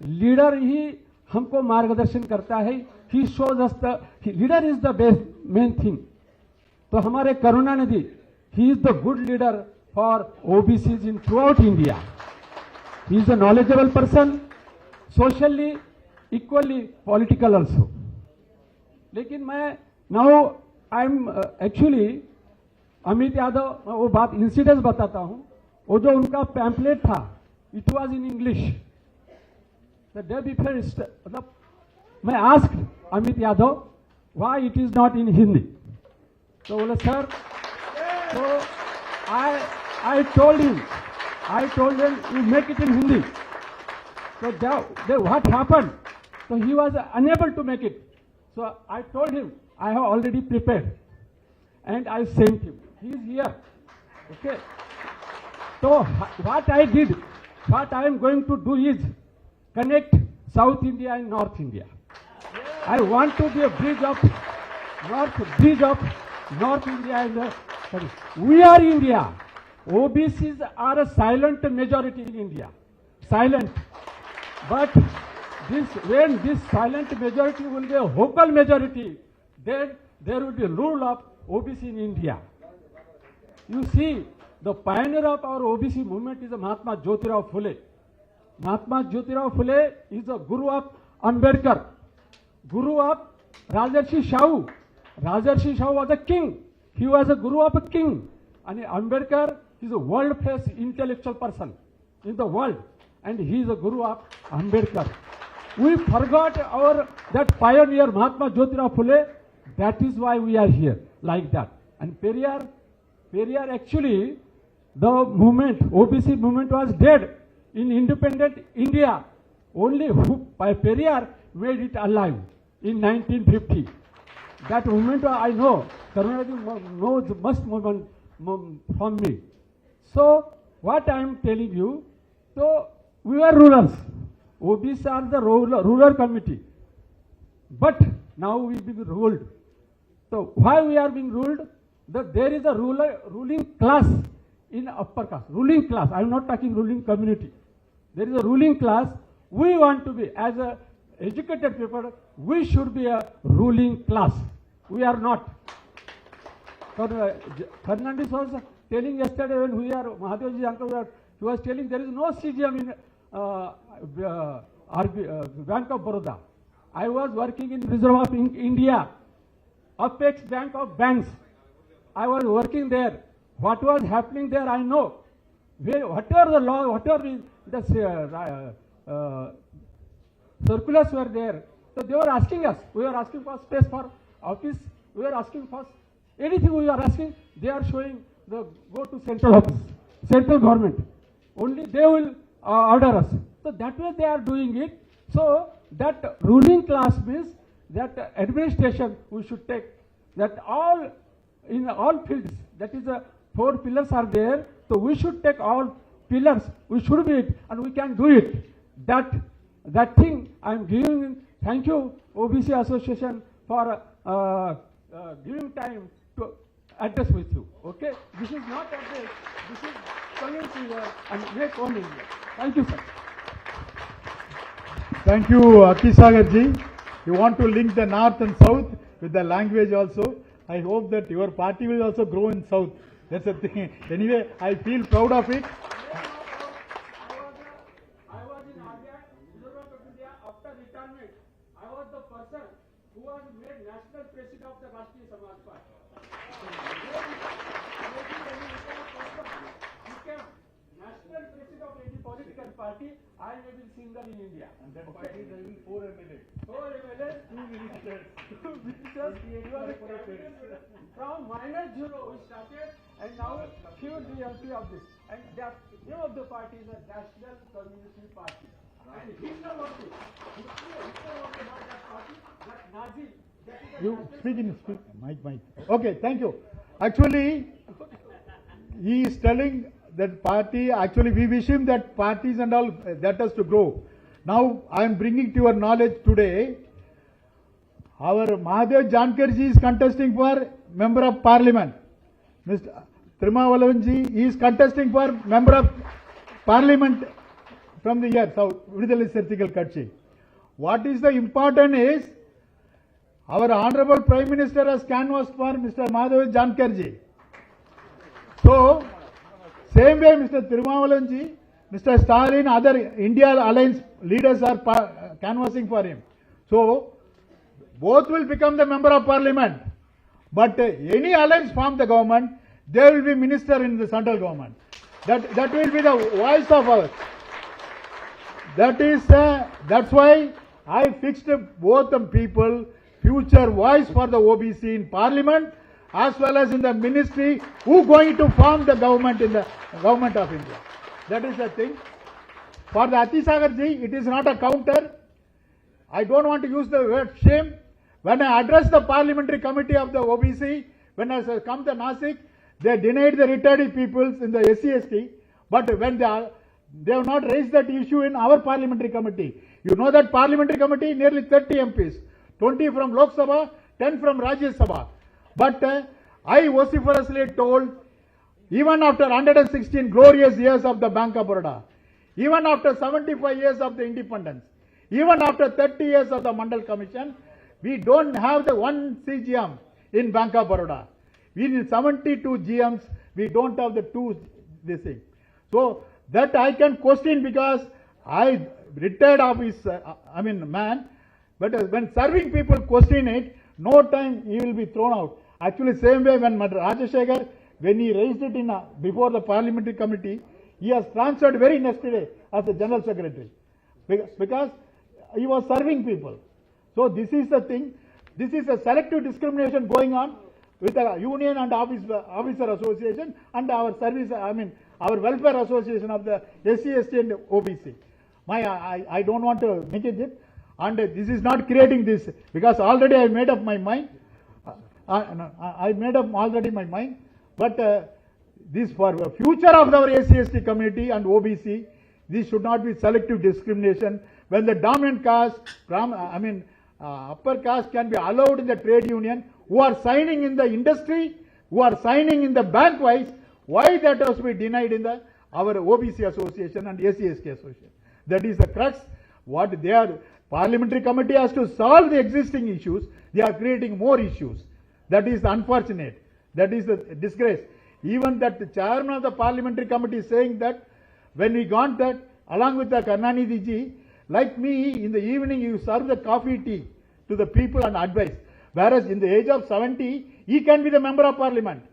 लीडर ही हमको मार्गदर्शन करता है। He shows us the leader is the best main thing. तो हमारे Karunanidhi, he is the good leader for OBCs in throughout India. He is a knowledgeable person, socially equally political also. लेकिन मैं now I am actually Amit Yadav, वो बात incidence बताता हूं। वो जो उनका पैम्पलेट था, it was in English. The day before, मतलब मैं asked Amit Yadav why it is not in Hindi. तो बोले सर, तो I told him you make it in Hindi. So what happened? So he was unable to make it. So I told him I have already prepared, and I sent him. He is here. Okay. So what I did, what I am going to do is connect South India and North India. I want to be a bridge of North India and we are India. OBCs are a silent majority in India, silent. But when this silent majority will be a vocal majority, then there will be a rule of OBC in India. You see, the pioneer of our OBC movement is Mahatma Jyotirao Phule. Mahatma Jyotirao Phule is the guru of Ambedkar, guru of Rajarshi Shahu. Rajarshi Shahu was a king. He was a guru of a king. And Ambedkar is a world-famous intellectual person in the world. And he is a guru of Ambedkar. We forgot that pioneer Mahatma Jyotirao Phule. That is why we are here like that. And Periyar actually, the movement, OBC movement was dead in independent India. Only Periyar made it alive in 1950. That movement I know, Karunanidhi knows much more from me. So what I am telling you, so we were rulers. OBC are the ruler committee. But now we are being ruled. So why we are being ruled? That there is a ruling class in upper caste. Ruling class, I am not talking ruling community. There is a ruling class. We want to be, as a educated people, we should be a ruling class. We are not. Fernandez was telling yesterday when we are, Mahadevji uncle, he was telling there is no CGM in Bank of Baroda. I was working in Reserve of India, Apex Bank of Banks. I was working there. What was happening there, I know. whatever the law, whatever the circulars were there, so they were asking us. We were asking for space for office. We were asking for anything we are asking. They are showing the go to central office, central government. Only they will order us. So that way they are doing it. So that ruling class means that administration we should take, that all in all fields, that is the 4 pillars are there. So we should take all pillars. We should be it, and we can do it. That thing I am giving. Thank you OBC Association for giving time to address with you. Okay, this is not address. This is convince India and make one India. Thank you, sir. Thank you, Akisagar ji. You want to link the north and south with the language also. I hope that your party will also grow in south. That's the thing. Anyway, I feel proud of it. I was in Reservation of India after retirement. I was the person who was made national president of the Rashtriya Samaj Party. Became national president of any political party. I am a single in India. And that party is having 4 MLAs. 4 MLAs, 2 ministers. 2 ministers. From -0 we started, and now he will be MP of this. And that name of the party is a National Communist Party. And Hitler was it. Hitler was about that party, that Nazi. That is You speak. Mike. Okay, thank you. Actually, he is telling that party, actually we wish him that parties and all that has to grow. Now I am bringing to your knowledge today, our Mahadev Jankarji is contesting for Member of Parliament. Mr. Trimavalavanji is contesting for Member of Parliament from the year, South Vidali Sertical Kachi. What is the important is, our Honorable Prime Minister has canvassed for Mr. Mahadev Jankarji. So, same way Mr. Tirumavalanji, Mr. Stalin, other India Alliance leaders are canvassing for him. So, both will become the Member of Parliament. But any alliance form the government, they will be minister in the central government. That will be the voice of ours. That's why I fixed both the people future voice for the OBC in Parliament as well as in the ministry who going to form the government in the government of India. That is the thing. For the Atisagar ji, it is not a counter. I don't want to use the word shame. When I addressed the parliamentary committee of the OBC, when I come to Nasik, they denied the retired peoples in the SC/ST, but when they have not raised that issue in our parliamentary committee. You know that parliamentary committee, nearly 30 MPs, 20 from Lok Sabha, 10 from Rajya Sabha. But I vociferously told, even after 116 glorious years of the Bank of Baroda, even after 75 years of the independence, even after 30 years of the Mandal Commission, we don't have the one CGM in Bank of Baroda. We need 72 GMs, we don't have the 2 this thing. So that I can question because I retired office, man, but when serving people question it, no time he will be thrown out. Actually, same way when Rajashekhar, when he raised it in before the parliamentary committee, he has transferred very next day as the general secretary because he was serving people. So this is the thing. This is a selective discrimination going on with the union and officer association and our service. Our welfare association of the SC/ST and OBC. I don't want to make it, and this is not creating this because already I made up my mind. I made up already my mind, but this for the future of our SC/ST community and OBC, this should not be selective discrimination. When the dominant caste, upper caste can be allowed in the trade union, who are signing in the industry, who are signing in the bank wise, why that has to be denied in our OBC association and SC/ST association? That is the crux. What they are, parliamentary committee has to solve the existing issues. They are creating more issues. That is unfortunate. That is the disgrace. Even that the chairman of the parliamentary committee is saying that when we got that, along with the Karnanidhi ji, like me, in the evening you serve the coffee tea to the people and advice. Whereas in the age of 70, he can be the member of parliament.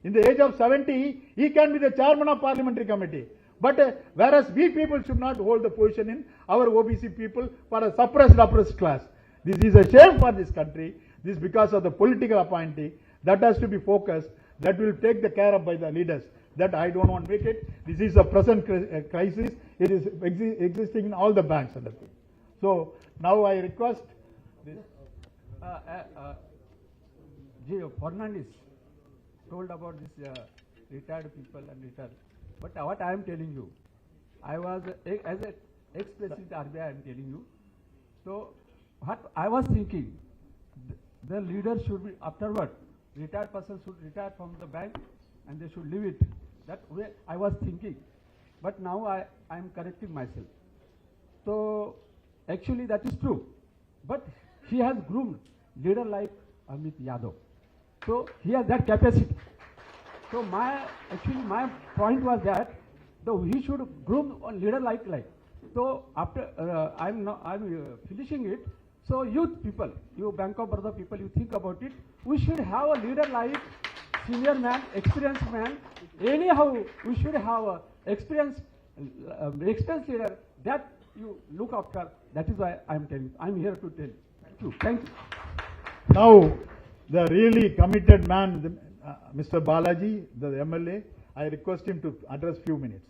In the age of 70, he can be the chairman of parliamentary committee. But whereas we people should not hold the position in our OBC people for a oppressed class. This is a shame for this country. This is because of the political appointee. That has to be focused. That will take the care of by the leaders. That I don't want to make it. This is a present crisis. It is existing in all the banks. So now I request this. Fernandez told about this retired people and retired. But what I am telling you, I was as an ex-president RBI, I am telling you. So what I was thinking, the leader should be afterward, retired person should retire from the bank and they should leave it. That way I was thinking. But now I am correcting myself. So actually that is true. But he has groomed leader like Amit Yadav. So he has that capacity. So my point was that he should groom a leader like. So after I'm finishing it. So youth people, you Bank of Baroda people, you think about it. We should have a leader like senior man, experienced man. Anyhow, we should have a experienced leader that you look after. That is why I'm telling. I'm here to tell. Thank you. Thank you. Now, the really committed man, Mr. Balaji, the MLA, I request him to address few minutes.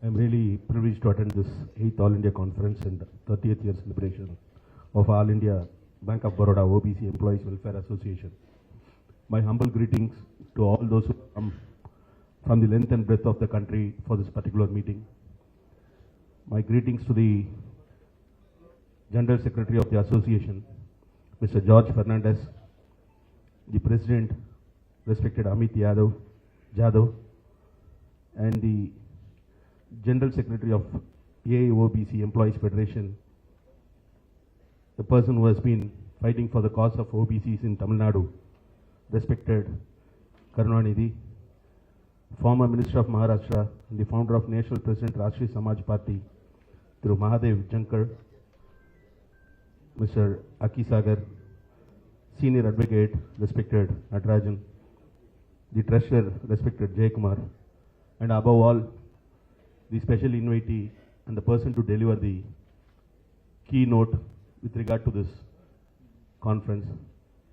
I'm really privileged to attend this 8th All India Conference and 30th year celebration of All India Bank of Baroda OBC Employees Welfare Association. My humble greetings to all those who come from the length and breadth of the country for this particular meeting. My greetings to the General Secretary of the Association, Mr. George Fernandez, the President, respected Amit Yadav, and the General Secretary of AIOBC Employees Federation, the person who has been fighting for the cause of OBCs in Tamil Nadu, respected Karunanidhi, former Minister of Maharashtra, and the founder of National President Rashtriya Samaj Party, through Mahadev Jankar, Mr. Aki Sagar, Senior Advocate, respected Natarajan, the Treasurer, respected Jay Kumar, and above all, the special invitee and the person to deliver the keynote with regard to this conference,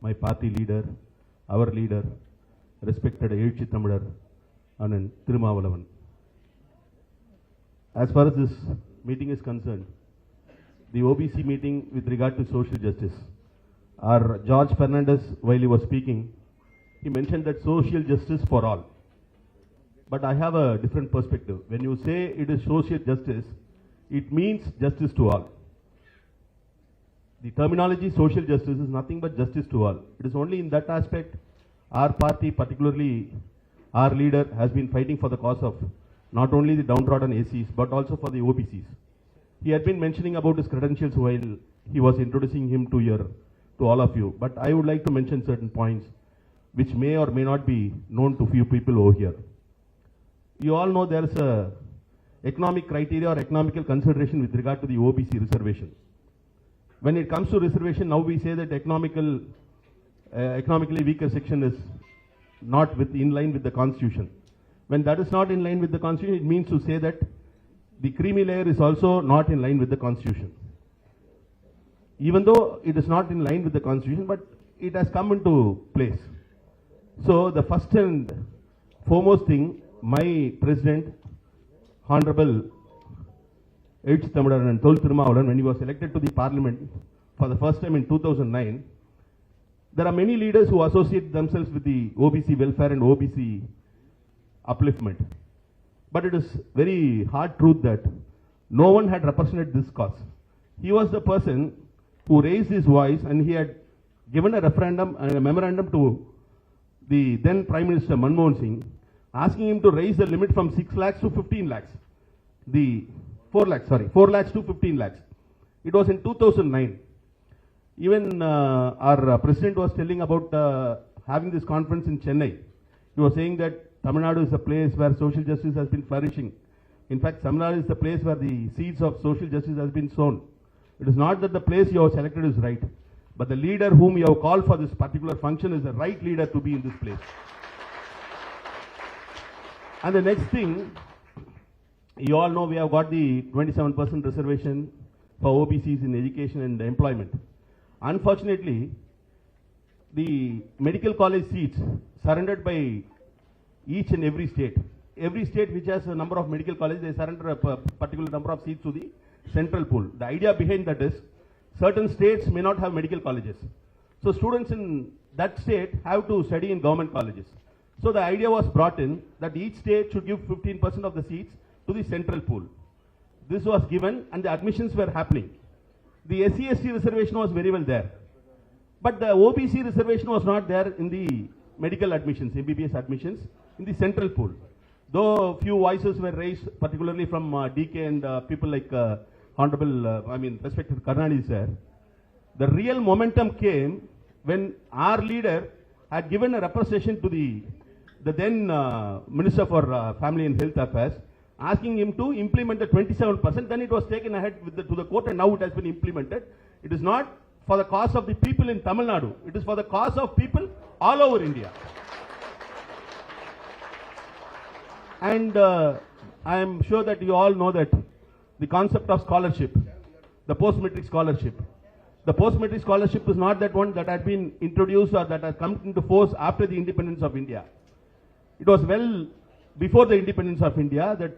my party leader, our leader, respected Ezhuchi Tamilar, and Thirumavalavan. As far as this meeting is concerned, the OBC meeting with regard to social justice, our George Fernandez, while he was speaking, he mentioned that social justice for all. But I have a different perspective. When you say it is social justice, it means justice to all. The terminology social justice is nothing but justice to all. It is only in that aspect our party, particularly our leader, has been fighting for the cause of not only the downtrodden ACs but also for the OBCs. He had been mentioning about his credentials while he was introducing him to all of you. But I would like to mention certain points which may or may not be known to few people over here. You all know there is a economic criteria or economical consideration with regard to the OBC reservation. When it comes to reservation, now we say that economically weaker section is not in line with the Constitution. When that is not in line with the Constitution, it means to say that the creamy layer is also not in line with the Constitution. Even though it is not in line with the Constitution, but it has come into place. So the first and foremost thing, my President, Honorable Ezhuchi Tamilar and Thol Thirumavalavan, when he was elected to the Parliament for the first time in 2009, there are many leaders who associate themselves with the OBC welfare and OBC upliftment. But it is very hard truth that no one had represented this cause. He was the person who raised his voice, and he had given a referendum and a memorandum to the then Prime Minister Manmohan Singh, asking him to raise the limit from 6 lakhs to 15 lakhs. 4 lakhs to 15 lakhs. It was in 2009. Even our President was telling about having this conference in Chennai. He was saying that Tamil Nadu is a place where social justice has been flourishing. In fact, Tamil Nadu is the place where the seeds of social justice has been sown. It is not that the place you have selected is right, but the leader whom you have called for this particular function is the right leader to be in this place. And the next thing, you all know we have got the 27% reservation for OBCs in education and employment. Unfortunately, the medical college seats surrendered by each and every state. Every state which has a number of medical colleges, they surrender a particular number of seats to the central pool. The idea behind that is, certain states may not have medical colleges. So students in that state have to study in government colleges. So the idea was brought in that each state should give 15% of the seats to the central pool. This was given and the admissions were happening. The SC/ST reservation was very well there. But the OBC reservation was not there in the medical admissions, MBBS admissions, in the central pool. Though few voices were raised, particularly from DK and people like respected Karnani sir, the real momentum came when our leader had given a representation to the then Minister for Family and Health Affairs, asking him to implement the 27%. Then it was taken ahead with to the court, and now it has been implemented. It is not for the cause of the people in Tamil Nadu. It is for the cause of people all over India. And I am sure that you all know that the concept of scholarship, the post-matric scholarship. The post-matric scholarship is not that one that had been introduced or that had come into force after the independence of India. It was well before the independence of India that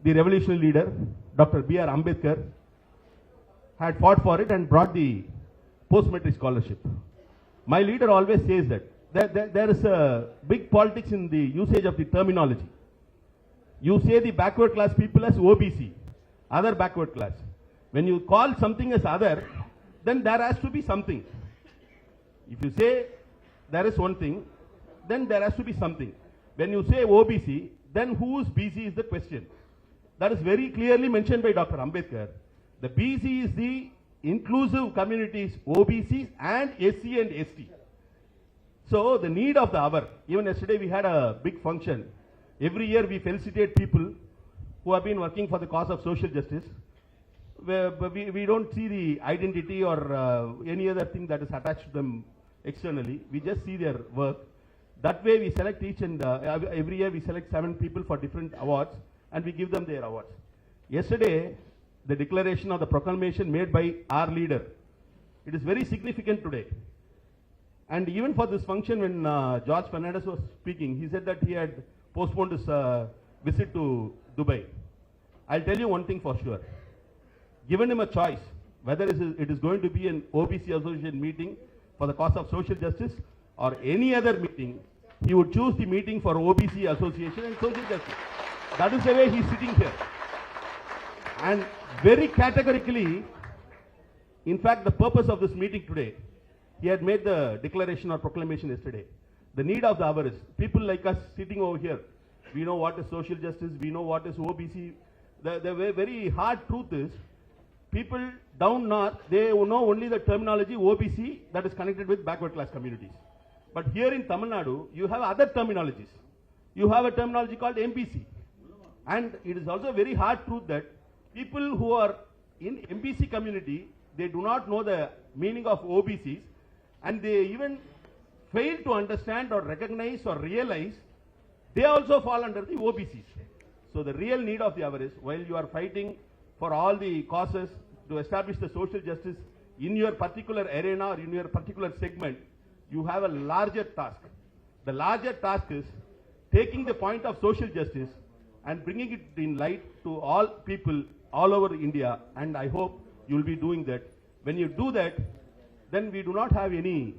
the revolutionary leader, Dr. BR Ambedkar, had fought for it and brought the post-matric scholarship. My leader always says that there is a big politics in the usage of the terminology. You say the backward class people as OBC, other backward class. When you call something as other, then there has to be something. If you say there is one thing, then there has to be something. When you say OBC, then whose BC is the question. That is very clearly mentioned by Dr. Ambedkar. The BC is the inclusive communities, OBCs and SC and ST. So the need of the hour, even yesterday we had a big function. Every year we felicitate people who have been working for the cause of social justice. We don't see the identity or any other thing that is attached to them externally. We just see their work. That way we select each and every year we select 7 people for different awards and we give them their awards. Yesterday, the declaration of the proclamation made by our leader, it is very significant today. And even for this function, when George Fernandez was speaking, he said that he had postponed his visit to Dubai. I'll tell you one thing for sure. Given him a choice, whether it is going to be an OBC association meeting for the cause of social justice or any other meeting, he would choose the meeting for OBC association and social justice. That is the way he's sitting here. And very categorically, in fact, the purpose of this meeting today, he had made the declaration or proclamation yesterday. The need of the hour is people like us sitting over here. We know what is social justice, we know what is OBC. The very hard truth is, people down north, they know only the terminology OBC that is connected with backward class communities. But here in Tamil Nadu, you have other terminologies. You have a terminology called MBC. And it is also a very hard truth that people who are in MBC community, they do not know the meaning of OBCs, and they even fail to understand or recognize or realize they also fall under the OBCs. So the real need of the hour is, while you are fighting for all the causes to establish the social justice in your particular arena or in your particular segment, you have a larger task. The larger task is taking the point of social justice and bringing it in light to all people all over India, and I hope you will be doing that. When you do that, then we do not have any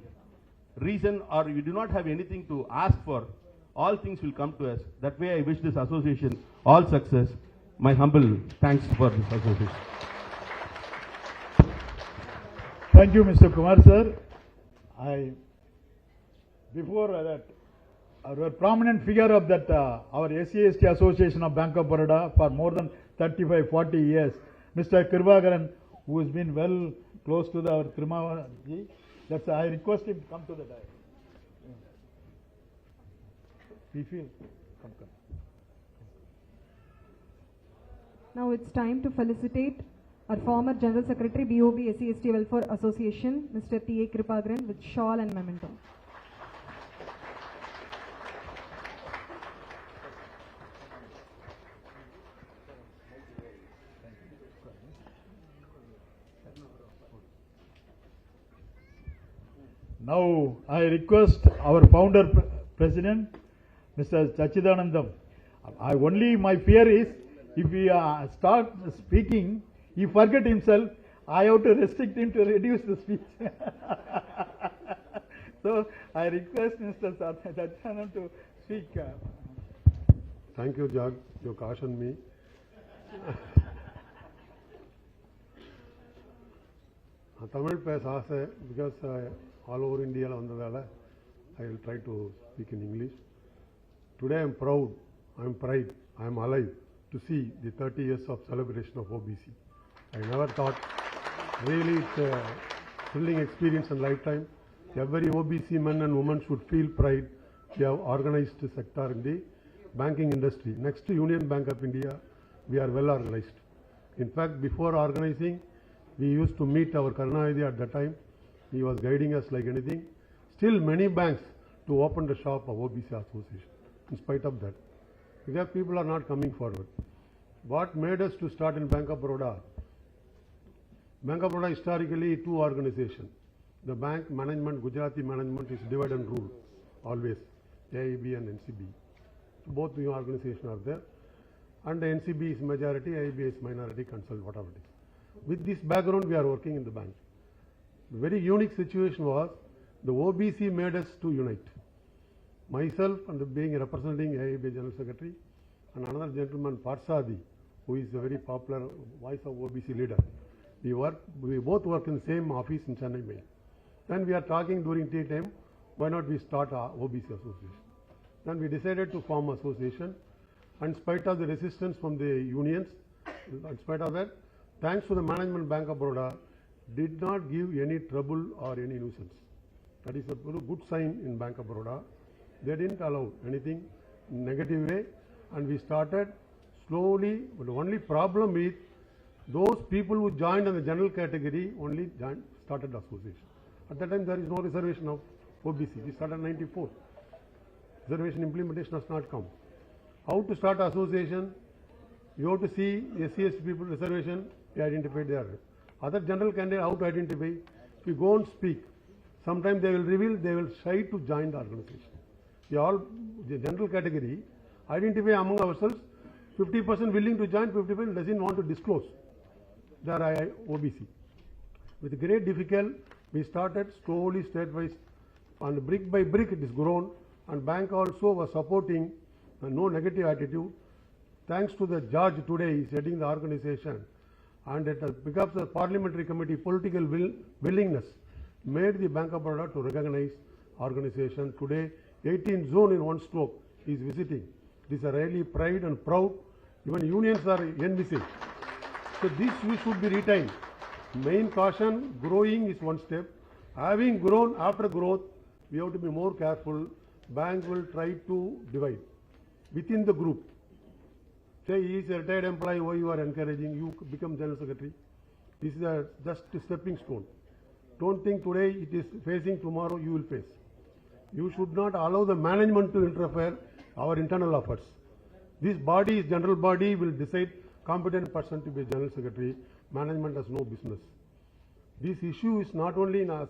reason or we do not have anything to ask for. All things will come to us. That way I wish this association all success. My humble thanks for this association. Thank you, Mr. Kumar sir. Before that, our prominent figure of that, our SC/ST Association of Bank of Baroda for more than 35-40 years, Mr. Kirvagaran, who has been well close to our Trimavaji, that's I request him to come to the dais. We feel. Now it's time to felicitate Our former General Secretary, BOB SC/ST Welfare Association, Mr. T.A. Kripagran, with shawl and memento. Now I request our founder president, Mr. Chachidanandam. My fear is if we start speaking, he forget himself. I have to restrict him to reduce the speech. So I request Mr. Chachidanandam to speak. Thank you, Judge. You cautioned me. Tamil பேச because all over India I will try to speak in English. Today I am proud, I am pride, I am alive to see the 30 years of celebration of OBC. I never thought, really it's a thrilling experience and lifetime. Every OBC man and woman should feel pride. We have organized sector in the banking industry. Next to Union Bank of India, we are well organized. In fact, before organizing, we used to meet our Karunanidhi at that time. He was guiding us like anything. Still many banks to open the shop of OBC association. In spite of that, because people are not coming forward. What made us to start in Bank of Baroda? Bank of Baroda historically two organizations. The bank management, Gujarati management is divide and rule always. AIB and NCB. Both new organizations are there. And the NCB is majority, AIB is minority, consult, whatever it is. With this background, we are working in the bank. The very unique situation was the OBC made us to unite. Myself and being representing AIB General Secretary and another gentleman, Parsadi, who is a very popular voice of OBC leader. We both work in the same office in Chennai Mail. Then we are talking during tea time, why not we start our OBC association? Then we decided to form association. And in spite of the resistance from the unions, in spite of that, thanks to the management Bank of Baroda, did not give any trouble or any nuisance. That is a good sign in Bank of Baroda. They didn't allow anything negative way, and we started slowly. But the only problem is those people who joined in the general category only started the association. At that time, there is no reservation of OBC. We started in 94. Reservation implementation has not come. How to start association? You have to see SC/ST people reservation. We identified there. Other general candidate, how to identify? If you go and speak, sometimes they will reveal they will shy to join the organization. We all, the general category, identify among ourselves, 50% willing to join, 50% doesn't want to disclose their OBC. With great difficulty, we started slowly, state-wise, and brick by brick it is grown, and bank also was supporting, no negative attitude. Thanks to the judge today, he is heading the organization, and it has become the parliamentary committee political willingness made the Bank of Baroda to recognize organization. Today, 18 zone in one stroke is visiting. This is a really pride and proud. Even unions are envisaged. So this we should be retained. Main caution, growing is one step. Having grown, after growth, we have to be more careful. Bank will try to divide within the group. Say he is a retired employee, why you are encouraging, you become General Secretary. This is just a stepping stone. Don't think today it is facing, tomorrow you will face. You should not allow the management to interfere our internal affairs. This body is general body, will decide competent person to be General Secretary. Management has no business. This issue is not only in our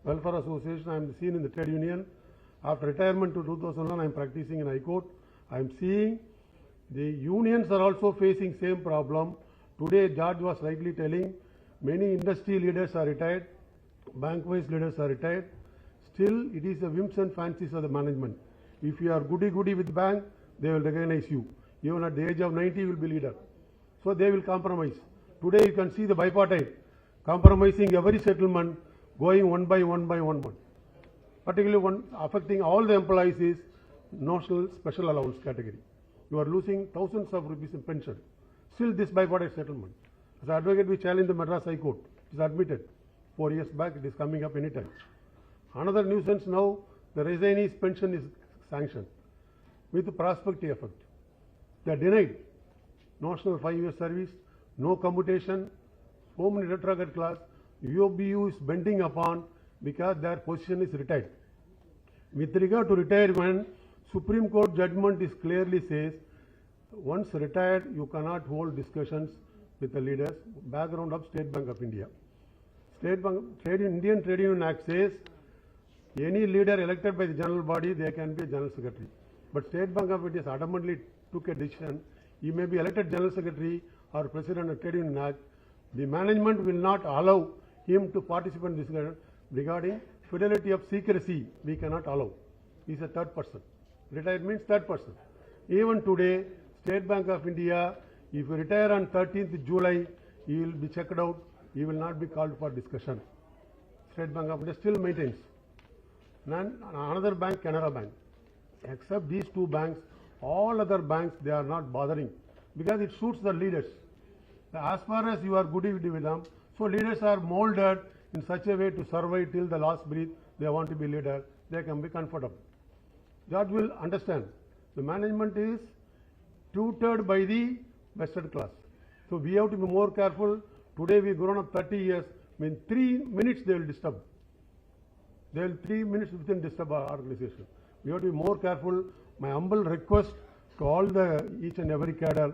welfare association, I am seen in the trade union. After retirement to 2001, I am practicing in High Court. I am seeing the unions are also facing same problem. Today, Judge was rightly telling, many industry leaders are retired, bank-wise leaders are retired. Still, it is the whims and fancies of the management. If you are goody-goody with bank, they will recognize you. Even at the age of 90, you will be leader. So they will compromise. Today, you can see the bipartite compromising every settlement, going one by one. Particularly one affecting all the employees is national special allowance category. You are losing thousands of rupees in pension. Still this bipartite settlement. As an advocate, we challenge the Madras High Court. It is admitted. 4 years back, it is coming up anytime. Another nuisance now, the resignees' pension is sanctioned with the prospective effect. They are denied national 5-year service, no commutation, so many retrograde clause UOBU is bending upon because their position is retired. With regard to retirement, Supreme Court judgment is clearly says once retired you cannot hold discussions with the leaders. Background of State Bank of India. State Bank Indian Trade Union Act says any leader elected by the general body they can be a general secretary. But State Bank of India adamantly took a decision. He may be elected general secretary or president of Trade Union Act. The management will not allow him to participate in discussion regarding fidelity of secrecy. We cannot allow. He is a third person. Retired means third person. Even today, State Bank of India, if you retire on 13th July, he will be checked out. He will not be called for discussion. State Bank of India still maintains. Another bank, Canara Bank. Except these two banks, all other banks, they are not bothering because it suits the leaders. As far as you are good with them, so leaders are molded in such a way to survive till the last breath. They want to be leader. They can be comfortable. That will understand. The management is tutored by the vested class. So we have to be more careful. Today we grown up 30 years. In 3 minutes they will disturb. They will 3 minutes within disturb our organization. We have to be more careful. My humble request to all the each and every cadre,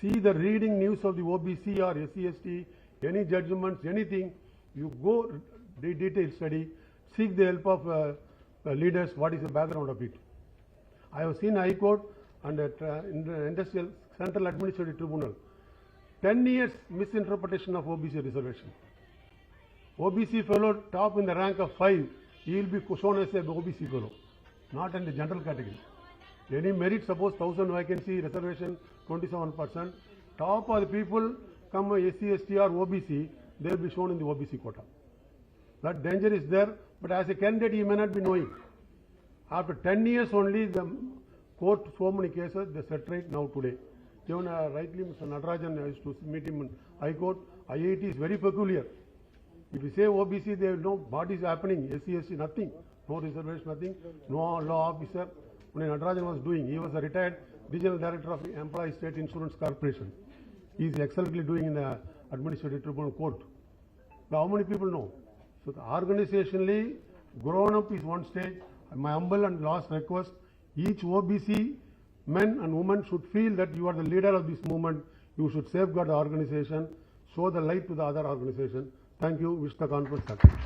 see the reading news of the OBC or SC/ST, any judgments, anything, you go detailed study, seek the help of leaders, what is the background of it. I have seen High Court and in the Industrial Central Administrative Tribunal, 10 years misinterpretation of OBC reservation. OBC fellow top in the rank of 5, he will be shown as a OBC fellow, not in the general category. Any merit, suppose 1000 vacancy, reservation 27%, top of the people come SC/ST or OBC, they will be shown in the OBC quota. That danger is there, but as a candidate he may not be knowing. After 10 years only the court, so many cases, they set right now today. Even rightly Mr. Natarajan, I used to meet him in High Court. IIT is very peculiar. If you say OBC, they will know what is happening. SC/ST, nothing. No reservation, nothing. No law officer. When Natarajan was doing, he was a retired regional director of Employee State Insurance Corporation. He is excellently doing in the Administrative Tribunal Court. Now, how many people know? So, the organizationally, grown up is one stage. My humble and last request, each OBC men and women should feel that you are the leader of this movement. You should safeguard the organization, show the light to the other organization. Thank you. Wish the conference success.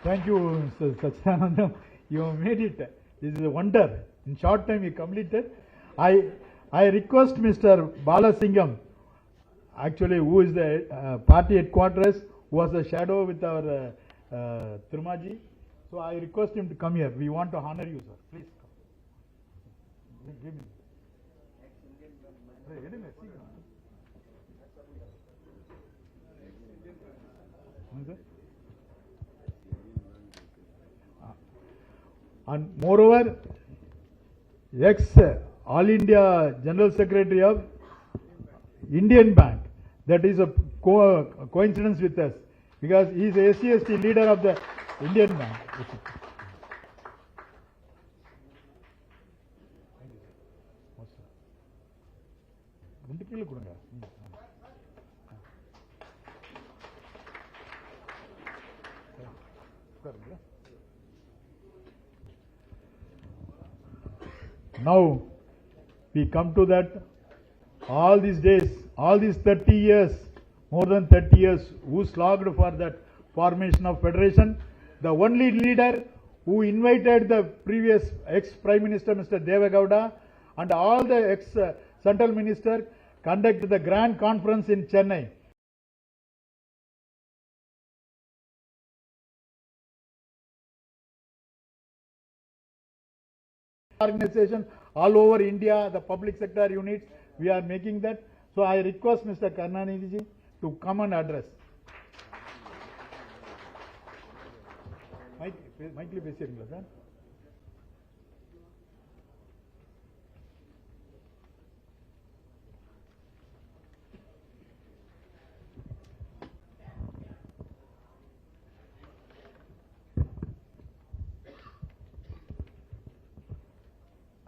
Thank you, Mr. Satyanandam. You made it. This is a wonder. In short time you completed. I request Mr. Balasingham, actually who is the party headquarters, who was a shadow with our Thirumaji. So I request him to come here. We want to honor you, sir. Please come. Give me. And moreover, All India General Secretary of Indian Bank, that is a coincidence with us, because he is a SC/ST leader of the Indian Bank. Now we come to that, all these days, all these 30 years, more than 30 years, who slogged for that formation of federation, the only leader who invited the previous ex-Prime Minister Mr. Devagowda and all the ex-Central Minister conducted the grand conference in Chennai. Organization all over India, the public sector units, we are making that. So I request Mr. Karnanidhi to come and address. Mike, sir.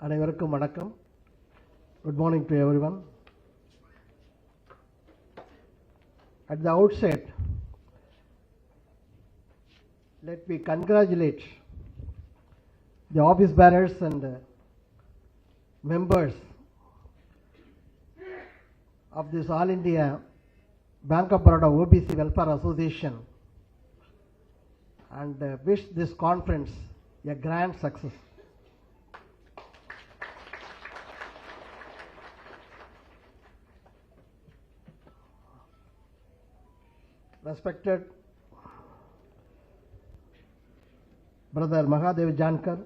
அனைவருக்கும் வணக்கம். Good morning to everyone. At the outset, let me congratulate the office bearers and members of this All India Bank of Baroda OBC Welfare Association and wish this conference a grand success. Respected Brother Mahadev Jankar,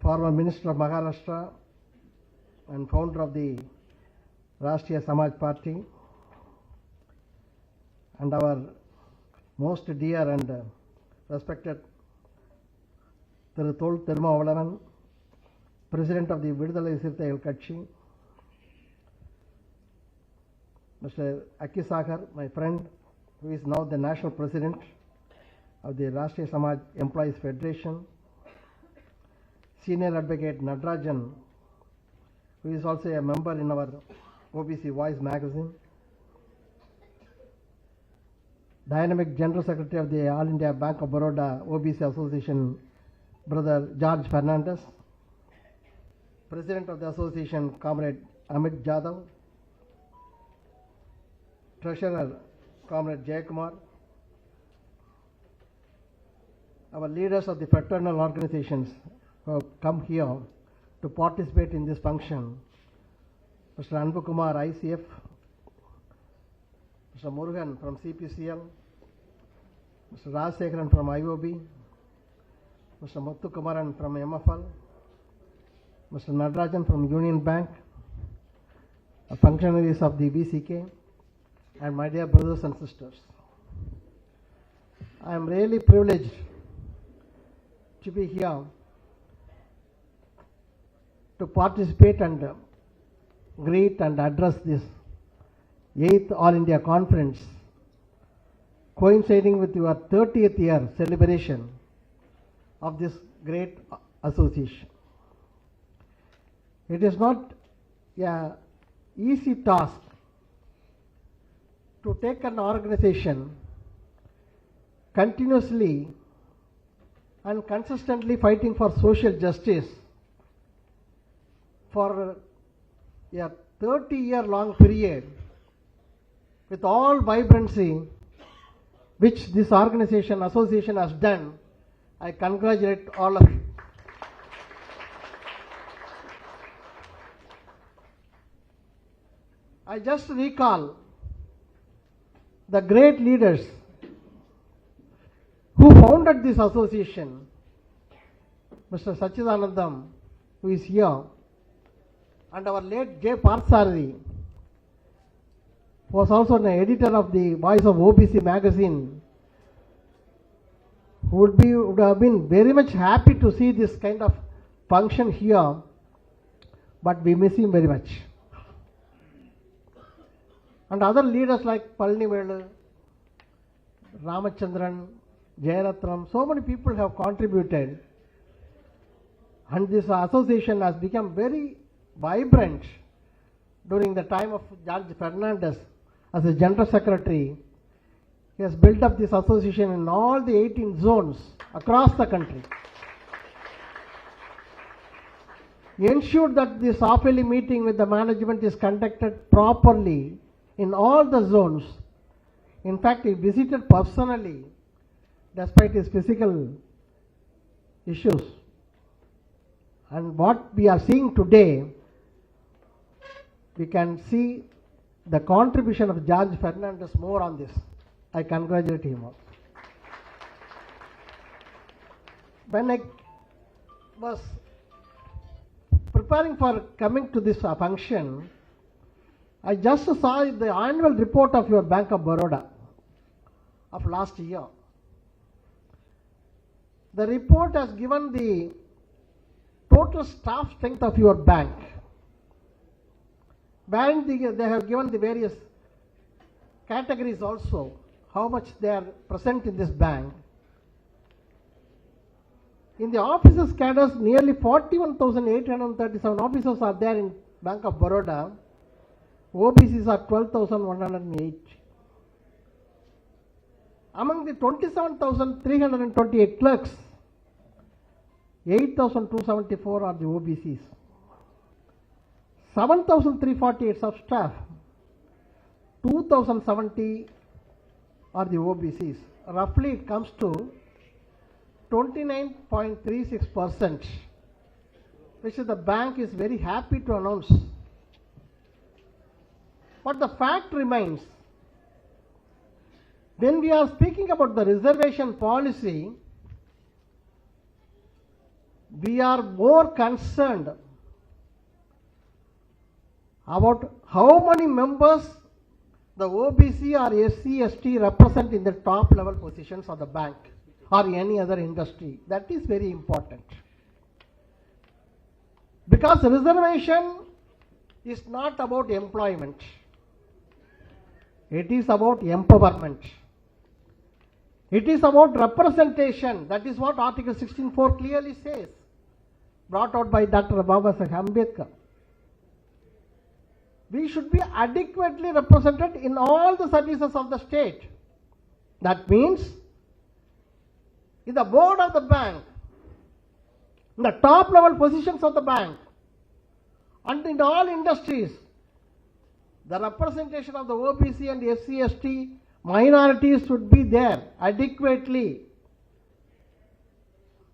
former Minister of Maharashtra and founder of the Rashtriya Samaj Party, and our most dear and respected Thol Vளவன, President of the Vidudalai Sirthaikal Katchi, Mr. Akisagar, my friend, who is now the National President of the Rashtriya Samaj Employees Federation, Senior Advocate Natarajan, who is also a member in our OBC Voice magazine, Dynamic General Secretary of the All India Bank of Baroda OBC Association, Brother George Fernandez, President of the Association, Comrade Amit Jadhav, Treasurer, Comrade Jayakumar, our leaders of the fraternal organizations who have come here to participate in this function, Mr. Anbu Kumar, ICF, Mr. Murugan from CPCL, Mr. Rajsekharan from IOB, Mr. Muthu Kumaran from MFL, Mr. Natarajan from Union Bank, functionaries of the VCK, and my dear brothers and sisters. I am really privileged to be here to participate and greet and address this 8th All India Conference, coinciding with your 30th year celebration of this great association. It is not an easy task to take an organization continuously and consistently fighting for social justice for a 30-year-long period with all vibrancy which this association has done. I congratulate all of you. I just recall the great leaders who founded this association. Mr. Sachidanandam, who is here, and our late J. Parthasarathi, was also an editor of the Voice of OBC magazine, who would have been very much happy to see this kind of function here, but we miss him very much. And other leaders like Palni Velu, Ramachandran, Jayaratnam, so many people have contributed, and this association has become very vibrant during the time of George Fernandez as a General Secretary. He has built up this association in all the 18 zones across the country. He ensured that this half-yearly meeting with the management is conducted properly in all the zones. In fact, he visited personally despite his physical issues. And what we are seeing today, we can see the contribution of George Fernandez more on this. I congratulate him also. When I was preparing for coming to this function, I just saw the annual report of your Bank of Baroda of last year. The report has given the total staff strength of your bank, wherein they have given the various categories also, how much they are present in this bank. In the officers cadres, nearly 41,837 officers are there in Bank of Baroda, OBCs are 12,108. Among the 27,328 clerks, 8,274 are the OBCs. 7,348 sub-staff, 2,070 are the OBCs. Roughly it comes to 29.36%, which the bank is very happy to announce. But the fact remains, when we are speaking about the reservation policy, we are more concerned about how many members the OBC or SC, ST represent in the top level positions of the bank or any other industry. That is very important. Because reservation is not about employment. It is about empowerment. It is about representation. That is what Article 16(4) clearly says, brought out by Dr. BR Ambedkar. We should be adequately represented in all the services of the state. That means, in the board of the bank, in the top level positions of the bank, and in all industries, the representation of the OBC and SC, ST minorities should be there adequately.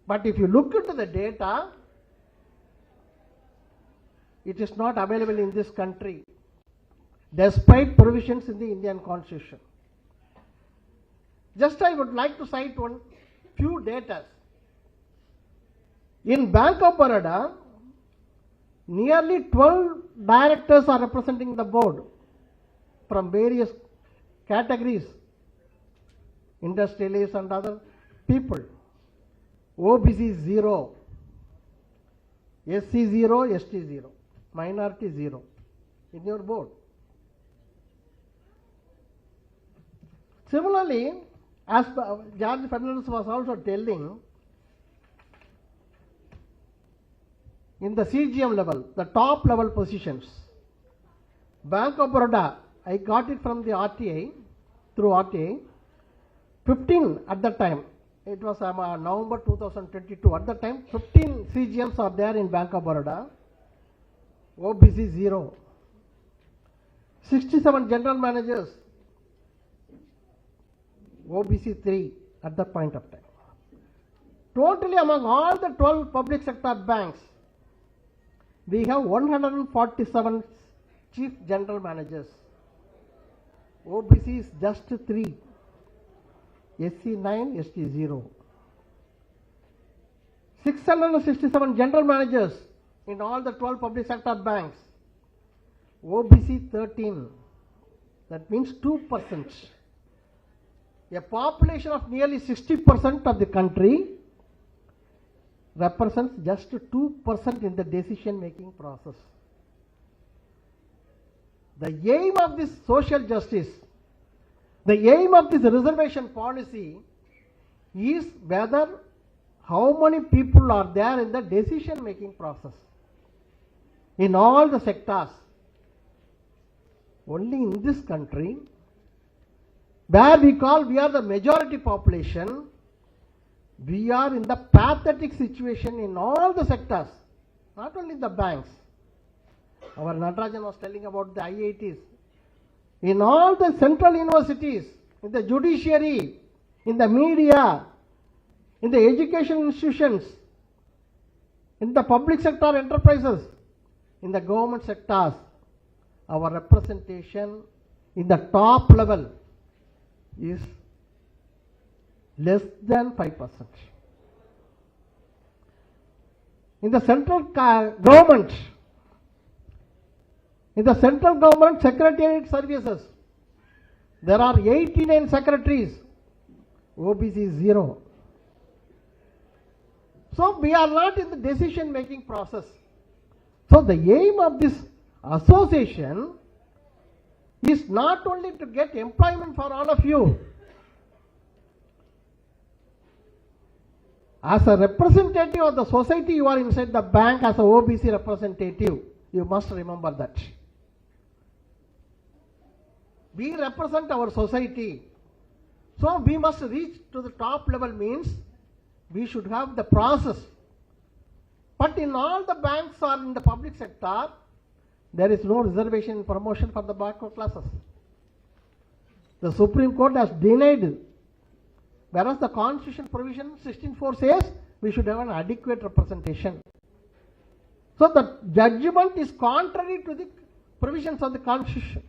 But if you look into the data, it is not available in this country, despite provisions in the Indian Constitution. Just I would like to cite one few data. In Bank of Baroda, nearly 12 directors are representing the board from various categories, industrialists and other people. OBC 0, SC 0, ST 0, minority 0 in your board. Similarly, as George Fernandez was also telling, in the CGM level, the top level positions, Bank of Baroda, I got it from the RTA, through RTA, 15 at the time, it was November 2022, at the time 15 CGMs are there in Bank of Baroda, OBC 0, 67 general managers, OBC 3 at that point of time. Totally among all the 12 public sector banks, we have 147 chief general managers. OBC is just 3, SC 9, ST 0. 667 general managers in all the 12 public sector banks. OBC 13. That means 2%. A population of nearly 60% of the country represents just 2% in the decision making process. The aim of this social justice, the aim of this reservation policy is whether how many people are there in the decision making process in all the sectors. Only in this country, where we are the majority population, we are in the pathetic situation in all the sectors, not only the banks. Our Natarajan was telling about the IITs. In all the central universities, in the judiciary, in the media, in the education institutions, in the public sector enterprises, in the government sectors, our representation in the top level is less than 5%. In the central government, secretariat services, there are 89 secretaries, OBC 0. So we are not in the decision making process. So the aim of this association is not only to get employment for all of you. As a representative of the society, you are inside the bank as a OBC representative. You must remember that. We represent our society. So we must reach to the top level means we should have the process. But in all the banks or in the public sector, there is no reservation in promotion for the backward classes. The Supreme Court has denied, whereas the Constitution provision 16.4 says we should have an adequate representation. So the judgment is contrary to the provisions of the Constitution.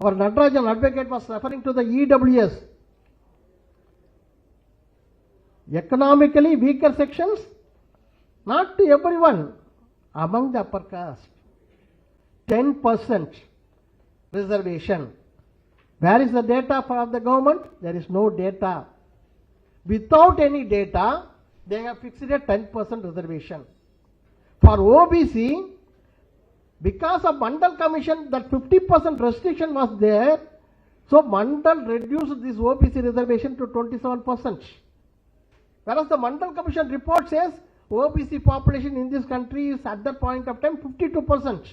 Our Natarajan advocate was referring to the EWS. Economically weaker sections, not to everyone, among the upper caste. 10% reservation. Where is the data for the government? There is no data. Without any data, they have fixed a 10% reservation. For OBC, because of Mandal Commission, that 50% restriction was there, so Mandal reduced this OBC reservation to 27%. Whereas the Mandal Commission report says OBC population in this country is at that point of time 52%.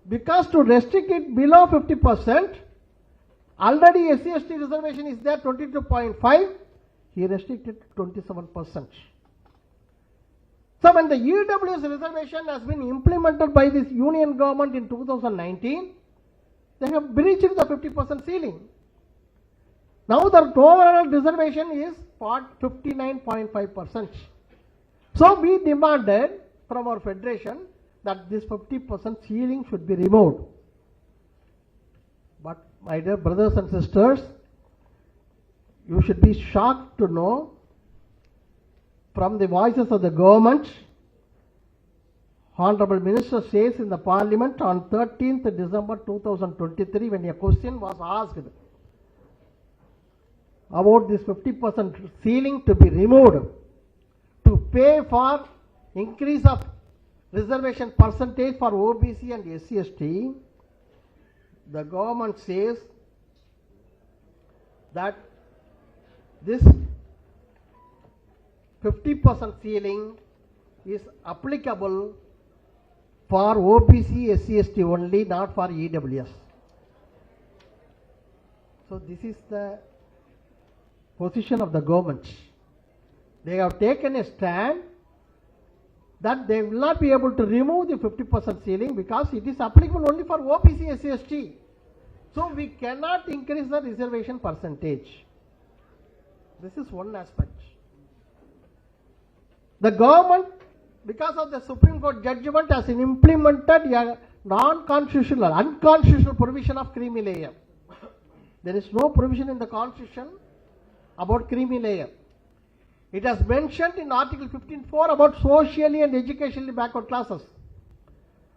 Because to restrict it below 50%, already SC/ST reservation is there 22.5, he restricted to 27%. So when the EWS reservation has been implemented by this union government in 2019, they have breached the 50% ceiling. Now the overall reservation is 59.5%. So we demanded from our federation that this 50% ceiling should be removed. But my dear brothers and sisters, you should be shocked to know from the voices of the government, Honorable Minister says in the Parliament on 13th December 2023 when a question was asked about this 50% ceiling to be removed to pay for increase of reservation percentage for OBC and SC/ST, the government says that this 50% ceiling is applicable for OBC, SC/ST only, not for EWS. So this is the position of the government. They have taken a stand that they will not be able to remove the 50% ceiling because it is applicable only for OBC, SC/ST. So we cannot increase the reservation percentage. This is one aspect. The government, because of the Supreme Court judgment, has implemented a non-constitutional, unconstitutional provision of creamy layer. There is no provision in the Constitution about creamy layer. It has mentioned in Article 15.4 about socially and educationally backward classes.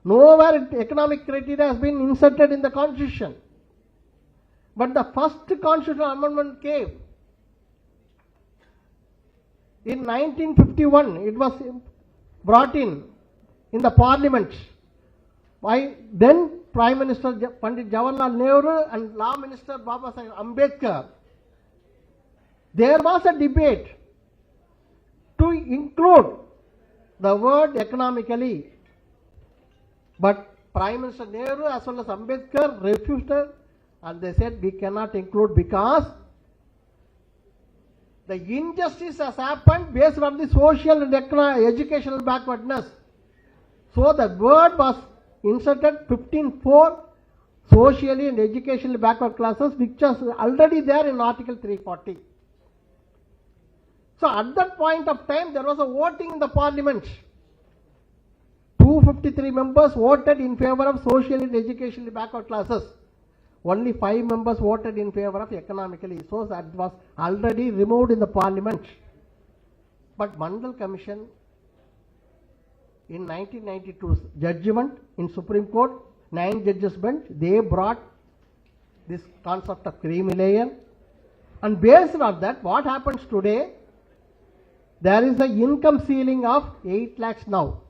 Nowhere economic criteria has been inserted in the Constitution. But the first constitutional amendment came in 1951. It was brought in the Parliament by then Prime Minister Pandit Jawaharlal Nehru and Law Minister Dr Ambedkar. There was a debate to include the word economically, but Prime Minister Nehru as well as Ambedkar refused it, and they said we cannot include because the injustice has happened based on the social and educational backwardness. So the word was inserted 15.4, socially and educationally backward classes, which was already there in Article 340. So at that point of time, there was a voting in the Parliament. 253 members voted in favor of socially and educationally backward classes. Only 5 members voted in favor of economically. So that was already removed in the Parliament. But Mandal Commission in 1992's judgment in Supreme Court, 9 judges bench, they brought this concept of creamy layer. And based on that, what happens today? There is an income ceiling of 8 lakhs now.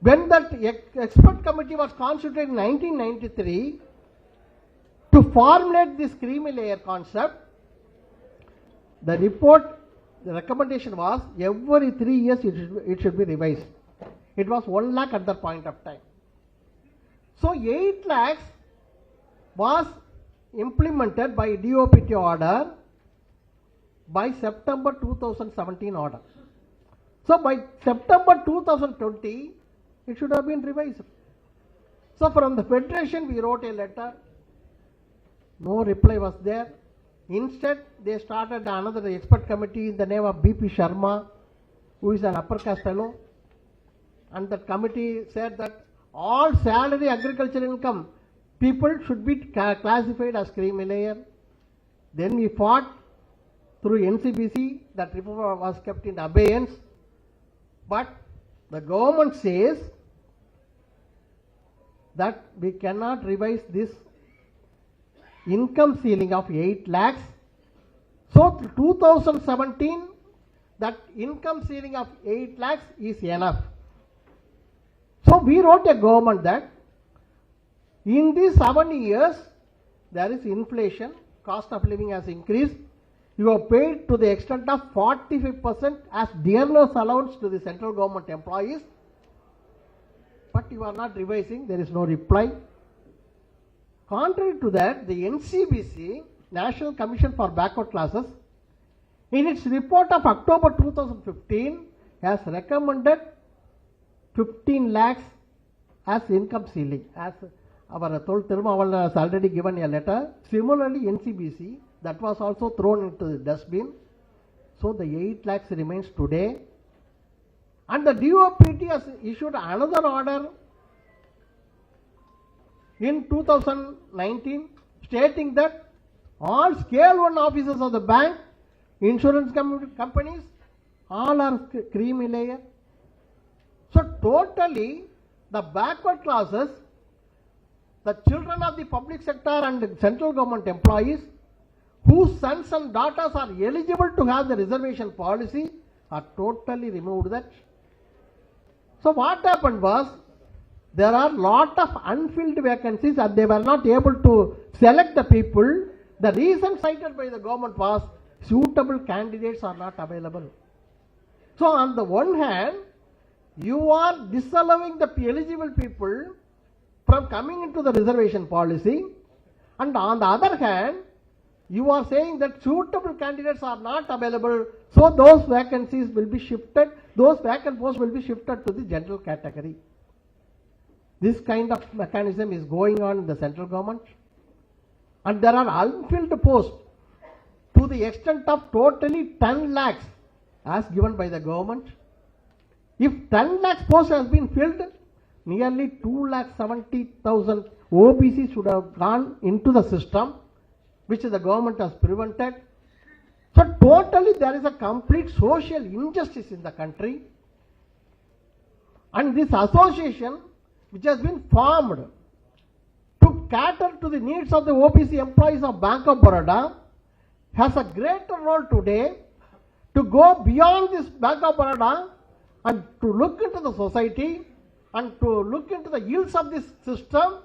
When that expert committee was constituted in 1993 to formulate this creamy layer concept, the report the recommendation was every 3 years it should be revised. It was 1 lakh at that point of time. So 8 lakhs was implemented by DOPT order by September 2017 order. So by September 2020, it should have been revised. So from the Federation, we wrote a letter. No reply was there. Instead, they started another expert committee in the name of BP Sharma, who is an upper caste fellow. And that committee said that all salary agricultural income people should be classified as creamy layer. Then we fought through NCBC, that reform was kept in abeyance. But the government says that we cannot revise this income ceiling of 8 lakhs. So 2017, that income ceiling of 8 lakhs is enough. So we wrote a government that in these 7 years, there is inflation, cost of living has increased. You are paid to the extent of 45% as dearness allowance to the central government employees. But you are not revising, there is no reply. Contrary to that, the NCBC, National Commission for Backward Classes, in its report of October 2015, has recommended 15 lakhs as income ceiling. As our Tol Thirumaval has already given a letter. Similarly, NCBC, that was also thrown into the dustbin. So the 8 lakhs remains today. And the DOPT has issued another order in 2019 stating that all scale 1 officers of the bank, insurance companies, all are creamy layer. So totally the backward classes, the children of the public sector and central government employees whose sons and daughters are eligible to have the reservation policy are totally removed that. So what happened was, there are lot of unfilled vacancies and they were not able to select the people. The reason cited by the government was suitable candidates are not available. So on the one hand, you are disallowing the eligible people from coming into the reservation policy, and on the other hand, you are saying that suitable candidates are not available, so those vacancies will be shifted, those vacant posts will be shifted to the general category. This kind of mechanism is going on in the central government, and there are unfilled posts to the extent of totally 10 lakhs as given by the government. If 10 lakhs posts has been filled, nearly 2,70,000 OBCs should have gone into the system, which the government has prevented. So totally there is a complete social injustice in the country. And this association, which has been formed to cater to the needs of the OBC employees of Bank of Baroda, has a greater role today to go beyond this Bank of Baroda and to look into the society and to look into the ills of this system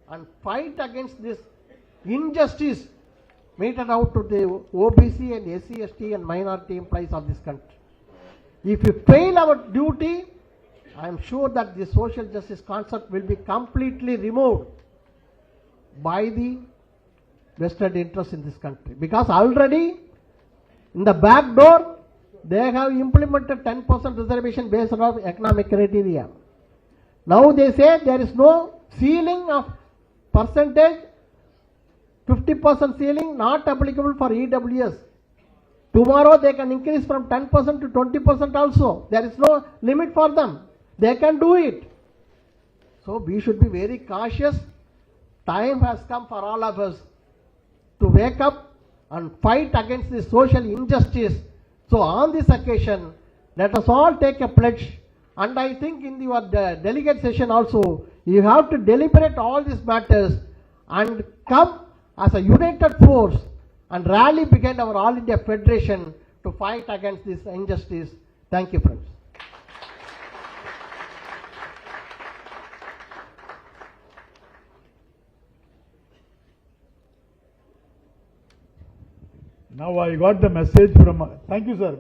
and fight against this injustice meted out to the OBC and SC, ST and minority employees of this country. If we fail our duty, I am sure that the social justice concept will be completely removed by the vested interests in this country. Because already in the back door, they have implemented 10% reservation based on economic criteria. Now they say there is no ceiling of percentage, 50% ceiling not applicable for EWS. Tomorrow they can increase from 10% to 20% also. There is no limit for them. They can do it. So we should be very cautious. Time has come for all of us to wake up and fight against this social injustice. So on this occasion, let us all take a pledge, and I think in your delegate session also, you have to deliberate all these matters and come as a united force and rally behind our All India Federation to fight against this injustice. Thank you, friends. Now I got the message from, thank you sir,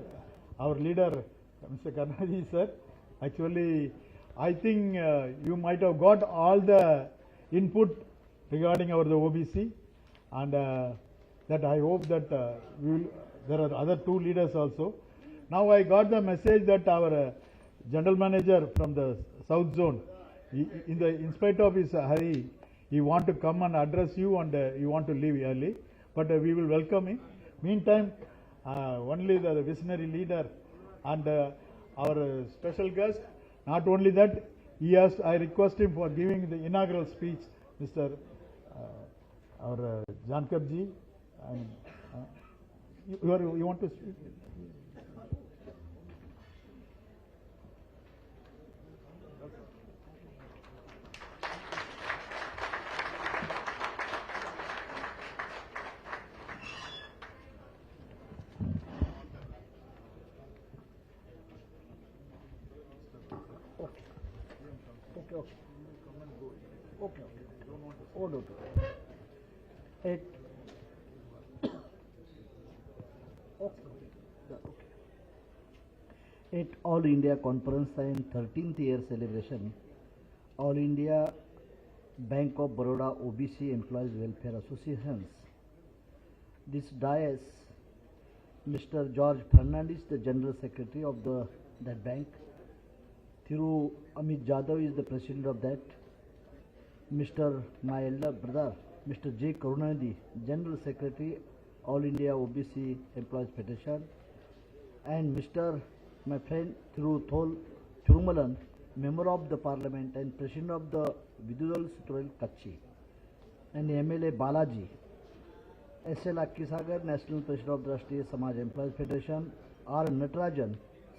our leader, Mr. Karnadi sir. Actually, I think you might have got all the input regarding the OBC, and that I hope that there are other two leaders also. Now I got the message that our general manager from the South Zone, in spite of his hurry, he want to come and address you, and he want to leave early, but we will welcome him. Meantime, only the visionary leader and our special guest. Not only that, I request him for giving the inaugural speech, Mr. Our Jankabji. And you want to speak? At All India Conference and 13th year celebration, All India Bank of Baroda OBC Employees Welfare Associations. This dais, Mr. George Fernandez, the General Secretary of that bank, Thiru Amit Jadhav is the President of that, Mr. my elder brother, Mr. J. Karunanidhi, General Secretary, All India OBC Employees Federation, and Mr. my friend Thiru Thol Thirumalan, Member of the Parliament and President of the Vidudal Sutural Kachi, and MLA Balaji, S.L. Akkisagar, National President of the Rashtriya Samaj Employees Federation, R. Natarajan,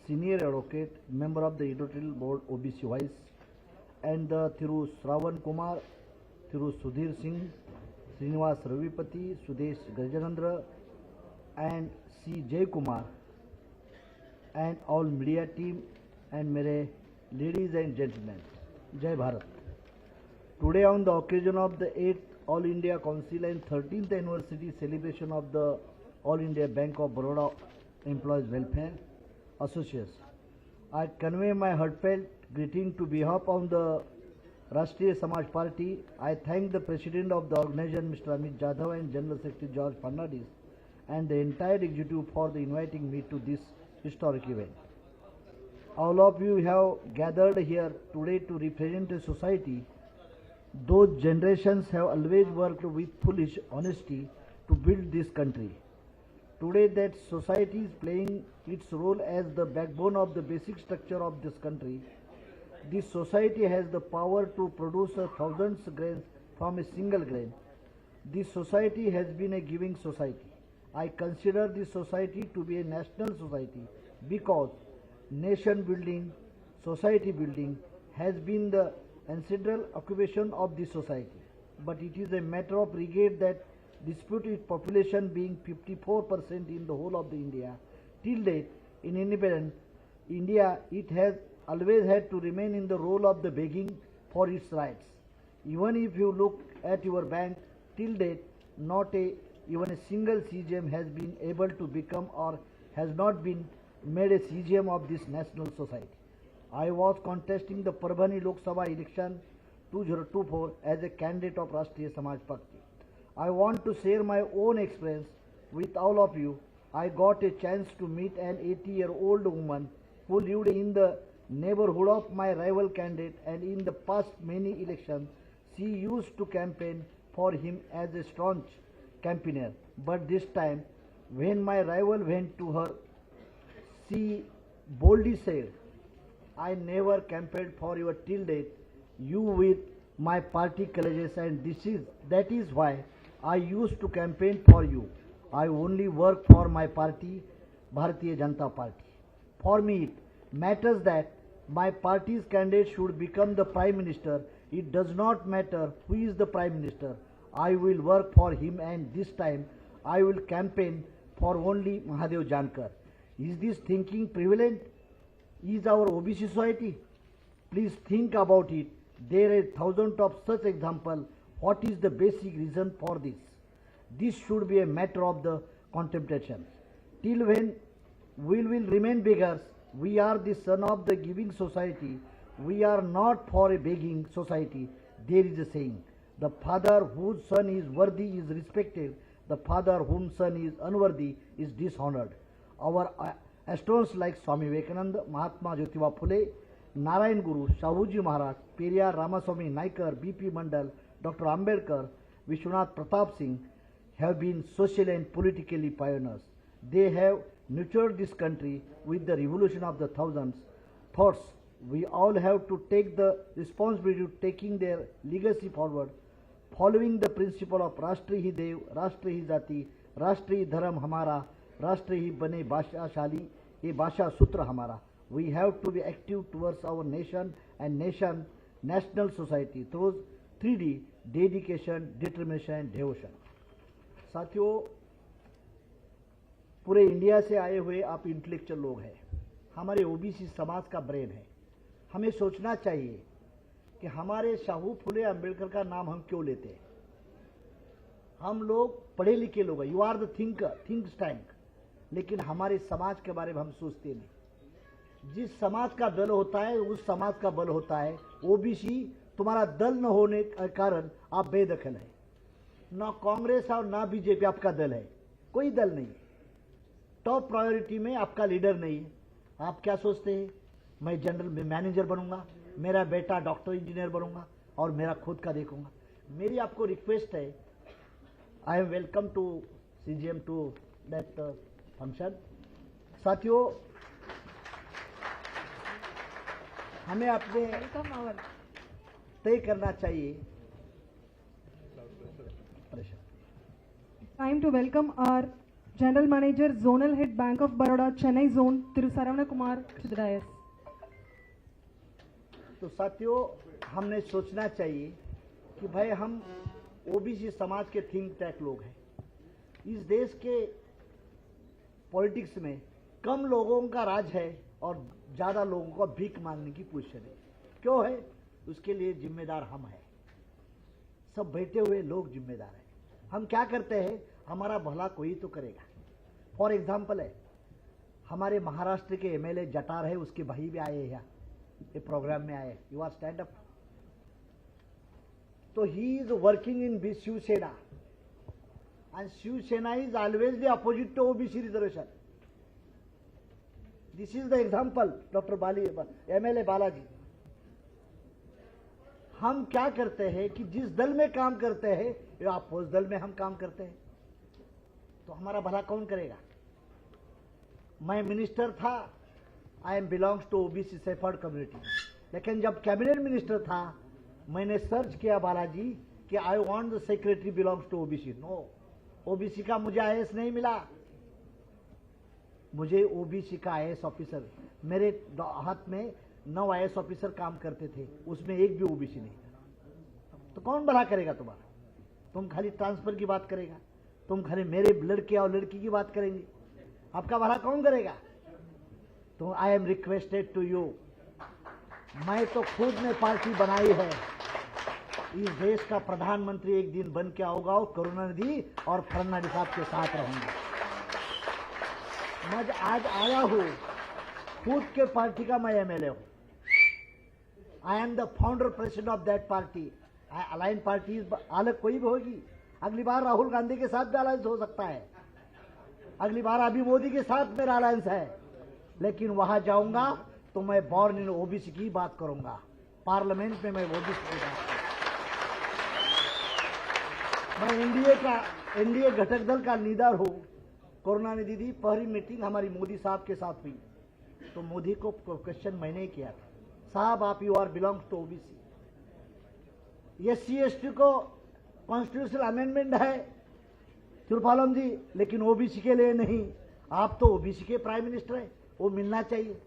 Senior Advocate, Member of the Editorial Board OBC Vice, and Thiru Sravan Kumar, Thiru Sudhir Singh, Srinivas Ravipati, Sudesh Gajanandra, and C. Jay Kumar, and all media team, and mere ladies and gentlemen, Jai Bharat. Today on the occasion of the 8th All India Council and 13th anniversary celebration of the All India Bank of Baroda Employees Welfare Association, I convey my heartfelt greeting to behalf of the Rashtriya Samaj Party. I thank the President of the organization, Mr. Amit Jadhav, and General Secretary George Fernandez, and the entire executive for the inviting me to this historic event. All of you have gathered here today to represent a society. Those generations have always worked with foolish honesty to build this country. Today that society is playing its role as the backbone of the basic structure of this country. This society has the power to produce thousands of grains from a single grain. This society has been a giving society. I consider this society to be a national society because nation building, society building has been the ancestral occupation of this society. But it is a matter of regret that despite its population being 54% in the whole of the India, till date in independent India, it has always had to remain in the role of the begging for its rights. Even if you look at your bank, till date, not even a single CGM has been able to become or has not been made a CGM of this national society. I was contesting the Parbhani Lok Sabha election 2024 as a candidate of Rashtriya Samaj Party. I want to share my own experience with all of you. I got a chance to meet an 80-year-old woman who lived in the neighborhood of my rival candidate, and in the past many elections she used to campaign for him as a staunch campaigner. But this time, when my rival went to her, she boldly said, "I never campaigned for you till date, you with my party colleges, and that is why I used to campaign for you. I only work for my party, Bharatiya Janata Party. For me, it matters that my party's candidate should become the Prime Minister. It does not matter who is the Prime Minister. I will work for him, and this time I will campaign for only Mahadev Jankar." Is this thinking prevalent? Is our OBC society? Please think about it. There are thousands of such examples. What is the basic reason for this? This should be a matter of the contemplation. Till when We will remain beggars. We are the son of the giving society. We are not for a begging society. There is a saying, the father whose son is worthy is respected. The father whom son is unworthy is dishonored. Our astronauts like Swami Vivekananda, Mahatma Jyotiba Phule, Narayan Guru, Shahuji Maharaj, Periyar Ramaswamy Naikar, BP Mandal, Dr. Ambedkar, Vishwanath Pratap Singh have been socially and politically pioneers. They have nurtured this country with the revolution of the thousands. Thoughts, we all have to take the responsibility of taking their legacy forward, following the principle of Rashtra hi Dev, Rashtra hi Jati, Rashtra hi Dharam hamara, Rashtra hi bane Bhashashali, ye Bhasha Sutra hamara. We have to be active towards our nation and national society through 3D, dedication, determination and devotion. साथियों, पूरे India से आए हुए आप intellectual लोग हैं, हमारे OBC समाज का ब्रेन है। हमें सोचना चाहिए कि हमारे शाहू फुले अंबेडकर का नाम हम क्यों लेते हैं। हम लोग पढ़े लिखे लोग हैं, you are the thinker, think tank, लेकिन हमारे समाज के बारे में हम सोचते नहीं। जिस समाज का दल होता है उस समाज का बल होता है। ओबीसी तुम्हारा दल न होने के कारण आप बेदखल है। ना कांग्रेस और ना बीजेपी आपका दल है, कोई दल नहीं है। टॉप प्रायोरिटी में आपका लीडर नहीं है। आप क्या सोचते हैं, मैं जनरल मैनेजर बनूंगा, मेरा बेटा डॉक्टर इंजीनियर बनूंगा और मेरा खुद का देखूंगा। मेरी आपको रिक्वेस्ट है, I am welcome to CGM to that function. साथियों, हमें अपने तय करना चाहिए। Time to welcome our General Manager, Zonal Head, Bank of Baroda, Chennai Zone, Thiru Saravana Kumar to the dais. तो साथियों, हमने सोचना चाहिए कि भाई हम ओबीसी समाज के थिंक टैंक लोग हैं। इस देश के पॉलिटिक्स में कम लोगों का राज है और ज्यादा लोगों को भीख मांगने की पोजीशन है। क्यों है? उसके लिए जिम्मेदार हम हैं। सब बैठे हुए लोग जिम्मेदार हैं। हम क्या करते हैं, हमारा भला कोई तो करेगा। फॉर एग्जाम्पल है, हमारे महाराष्ट्र के एमएलए जटार है, उसके भाई भी आए हैं ये प्रोग्राम में आए। You are stand up. तो he is working in Shiv Sena and Shiv Sena is always the opposite to OBC reservation. This is the example doctor MLA Balaji. हम क्या करते हैं कि जिस दल में काम करते हैं या अपोज दल में हम काम करते हैं, तो हमारा भला कौन करेगा। मैं मिनिस्टर था, I am belongs to OBC shepherd community, लेकिन जब कैबिनेट मिनिस्टर था मैंने सर्च किया बालाजी कि I want the secretary belongs to OBC. No, OBC का मुझे आईएएस नहीं मिला, मुझे ओबीसी का आईएएस ऑफिसर। मेरे हाथ में 9 आईएएस ऑफिसर काम करते थे, उसमें एक भी ओबीसी नहीं था। तो कौन भला करेगा तुम्हारा? तुम खाली ट्रांसफर की बात करेगा, तुम खाली मेरे लड़के और लड़की की बात करेंगे, आपका भला कौन करेगा? तो I am requested to you, मैं तो खुद ने पार्टी बनाई है। इस देश का प्रधानमंत्री एक दिन बन के आऊंगा और करुणानिधि और फडणवीस साहब के साथ रहूंगा। मैं आज आया हूं, खुद के पार्टी का मैं एमएलए हूं। I am the founder president of that party. Align party अलग कोई भी होगी। अगली बार राहुल गांधी के साथ भी अलायंस हो सकता है, अगली बार अभी मोदी के साथ मेरा अलायंस है, लेकिन वहां जाऊंगा तो मैं बॉर्न इन ओबीसी की बात करूंगा। पार्लियामेंट में मैं ओबीसी की बात करूंगा। मैं एनडीए घटक दल का लीडर हूं। करुणानिधि दी पहली मीटिंग हमारी मोदी साहब के साथ हुई, तो मोदी को क्वेश्चन मैंने ही किया था, साहब आप you are belongs to OBC, SC/ST को कॉन्स्टिट्यूशनल अमेंडमेंट है तिरुपालम जी, लेकिन ओबीसी के लिए नहीं। आप तो ओबीसी के प्राइम मिनिस्टर है, वो मिलना चाहिए।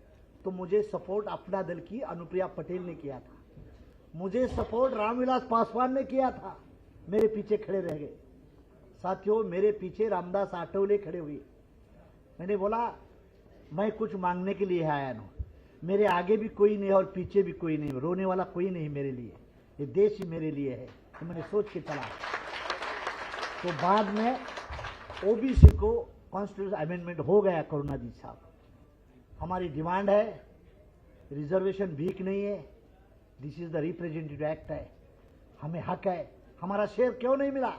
तो मुझे सपोर्ट अपना दल की अनुप्रिया पटेल ने किया था, मुझे सपोर्ट रामविलास पासवान ने किया था, मेरे पीछे खड़े रह गए। साथियों, मेरे पीछे रामदास आठवले खड़े हुए। मैंने बोला मैं कुछ मांगने के लिए आया हूं, मेरे आगे भी कोई नहीं और पीछे भी कोई नहीं, रोने वाला कोई नहीं मेरे लिए, ये देश ही मेरे लिए है। तो मैंने सोच के चला। तो बाद में ओबीसी को कॉन्स्टिट्यूशन अमेंडमेंट हो गया करुणानिधि साहब, हमारी डिमांड है, रिजर्वेशन भीख नहीं है, this is the representative act है, हमें हक है। हमारा शेयर क्यों नहीं मिला?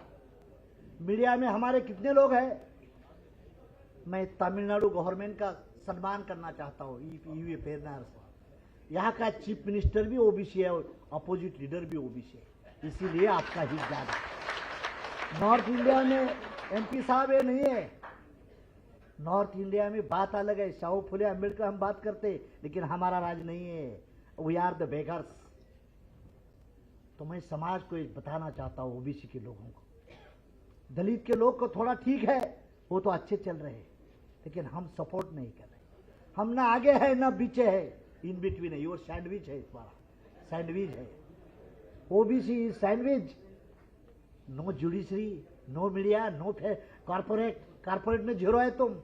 मीडिया में हमारे कितने लोग हैं? मैं तमिलनाडु गवर्नमेंट का सम्मान करना चाहता हूँ, यहाँ का चीफ मिनिस्टर भी ओबीसी है और अपोजिट लीडर भी ओबीसी है, इसीलिए आपका हित ज्यादा। नॉर्थ इंडिया में एमपी साहब ये नहीं है, नॉर्थ इंडिया में बात अलग है, शाहू फुले अम्बेडकर हम बात करते, लेकिन हमारा राज नहीं है, वी आर द बेगर्स। तो मैं समाज को एक बताना चाहता हूँ, ओबीसी के लोगों को, दलित के लोग को थोड़ा ठीक है, वो तो अच्छे चल रहे हैं, लेकिन हम सपोर्ट नहीं कर रहे। हम ना आगे है ना पीछे है, इन बिटवीन है, योर सैंडविच है, इस बार सैंडविच है। OBC sandwich, no judiciary, no media, no corporate, corporate में जीरो है तुम।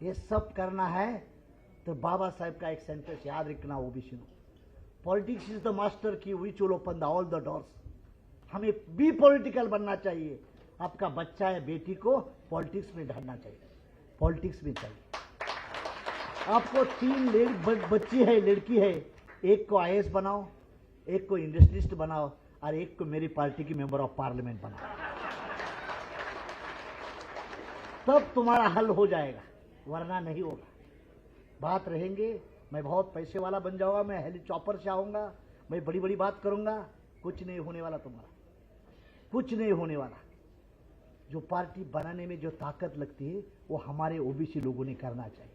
ये सब करना है तो बाबा साहेब का एक सेंटेंस याद रखना, OBC no, politics is the master key which will open the all the doors. हमें भी पॉलिटिकल बनना चाहिए। आपका बच्चा है, बेटी को पॉलिटिक्स में ढालना चाहिए, पॉलिटिक्स में चाहिए। आपको 3 बच्ची है, लड़की है, एक को आईएएस बनाओ, एक को इंडस्ट्रियलिस्ट बनाओ और एक को मेरी पार्टी की मेंबर ऑफ पार्लियामेंट बनाओ, तब तुम्हारा हल हो जाएगा, वरना नहीं होगा। बात रहेंगे, मैं बहुत पैसे वाला बन जाऊंगा, मैं हेलीकॉप्टर से आऊंगा, मैं बड़ी बड़ी बात करूंगा, कुछ नहीं होने वाला तुम्हारा, कुछ नहीं होने वाला। जो पार्टी बनाने में जो ताकत लगती है वो हमारे ओबीसी लोगों ने करना चाहिए।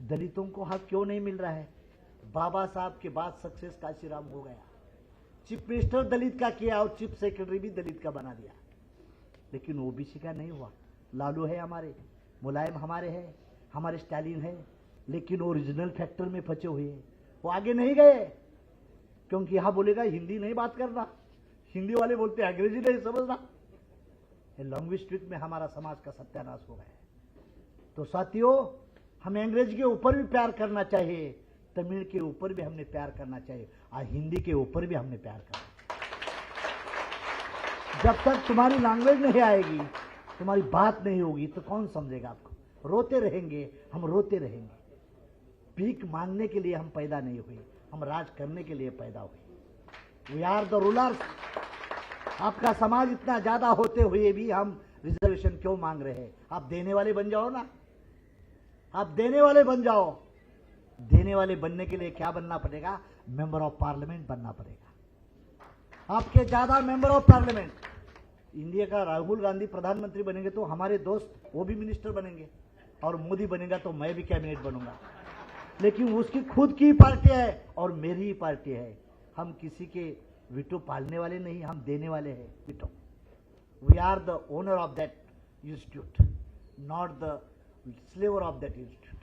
दलितों को हक क्यों नहीं मिल रहा है? बाबा साहब के बाद सक्सेस काशीराम हो गया, चीफ मिनिस्टर दलित का किया और चीफ सेक्रेटरी भी दलित का बना दिया, लेकिन ओबीसी का नहीं हुआ। लालू है हमारे, मुलायम हमारे है, हमारे स्टालिन है, लेकिन वो रीजनल फैक्टर में फंसे हुए हैं, वो आगे नहीं गए, क्योंकि यहां बोलेगा हिंदी नहीं बात करना, हिंदी वाले बोलते अंग्रेजी नहीं समझना। लैंग्वेज में हमारा समाज का सत्यानाश हो गया है। तो साथियों, हमें अंग्रेजी के ऊपर भी प्यार करना चाहिए, तमिल के ऊपर भी हमने प्यार करना चाहिए, और हिंदी के ऊपर भी हमने प्यार करना चाहिए। जब तक तुम्हारी लैंग्वेज नहीं आएगी, तुम्हारी बात नहीं होगी, तो कौन समझेगा आपको? रोते रहेंगे, हम रोते रहेंगे। भीख मांगने के लिए हम पैदा नहीं हुए, हम राज करने के लिए पैदा हुए। We are the rulers. आपका समाज इतना ज्यादा होते हुए भी हम रिजर्वेशन क्यों मांग रहे हैं? आप देने वाले बन जाओ ना, आप देने वाले बन जाओ। देने वाले बनने के लिए क्या बनना पड़ेगा? मेंबर ऑफ पार्लियामेंट बनना पड़ेगा। आपके ज्यादा मेंबर ऑफ पार्लियामेंट, इंडिया का राहुल गांधी प्रधानमंत्री बनेंगे तो हमारे दोस्त वो भी मिनिस्टर बनेंगे, और मोदी बनेगा तो मैं भी कैबिनेट बनूंगा, लेकिन उसकी खुद की पार्टी है और मेरी ही पार्टी है। हम किसी के विटो पालने वाले नहीं, हम देने वाले हैं veto. We are the owner of that institute, not the slaver of that institute.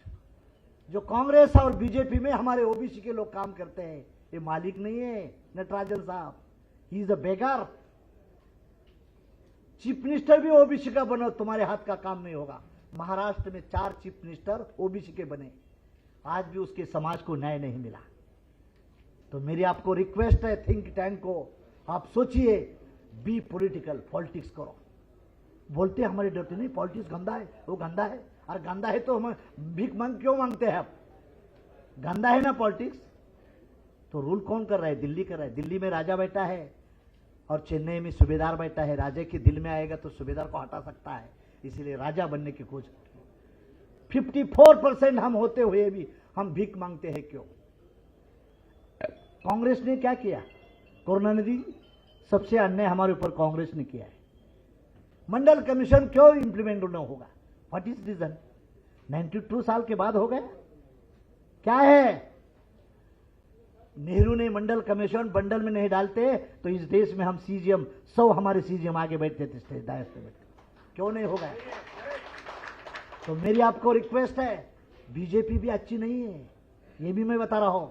जो कांग्रेस और बीजेपी में हमारे ओबीसी के लोग काम करते हैं, ये मालिक नहीं है नटराजन साहब, ही is a beggar. Chief minister भी ओबीसी का बनो, तुम्हारे हाथ का काम नहीं होगा। महाराष्ट्र में 4 चीफ मिनिस्टर ओबीसी के बने, आज भी उसके समाज को न्याय नहीं मिला। तो मेरी आपको रिक्वेस्ट है, थिंक टैंक को आप सोचिए, बी पॉलिटिकल, पॉलिटिक्स करो। बोलते हैं हमारे डरते नहीं, पॉलिटिक्स गंदा है, वो गंदा है, और गंदा है तो हम भीख मांग क्यों मांगते हैं? आप गंदा है ना पॉलिटिक्स, तो रूल कौन कर रहा है? दिल्ली कर रहा है। दिल्ली में राजा बैठा है और चेन्नई में सूबेदार बैठा है। राजा के दिल में आएगा तो सूबेदार को हटा सकता है, इसीलिए राजा बनने की कोशिश। 54% हम होते हुए भी हम भीख मांगते हैं क्यों? कांग्रेस ने क्या किया? करुणानिधि, सबसे अन्याय हमारे ऊपर कांग्रेस ने किया है। मंडल कमीशन क्यों इंप्लीमेंट न होगा? What is reason? 92 साल के बाद हो गया, क्या है? नेहरू ने मंडल कमीशन बंडल में नहीं डालते तो इस देश में हम सीजीएम 100 हमारे सीजीएम आगे बैठते थे, स्टेज दायरे पे बैठते, क्यों नहीं हो गया? तो मेरी आपको रिक्वेस्ट है, बीजेपी भी अच्छी नहीं है, ये भी मैं बता रहा हूं,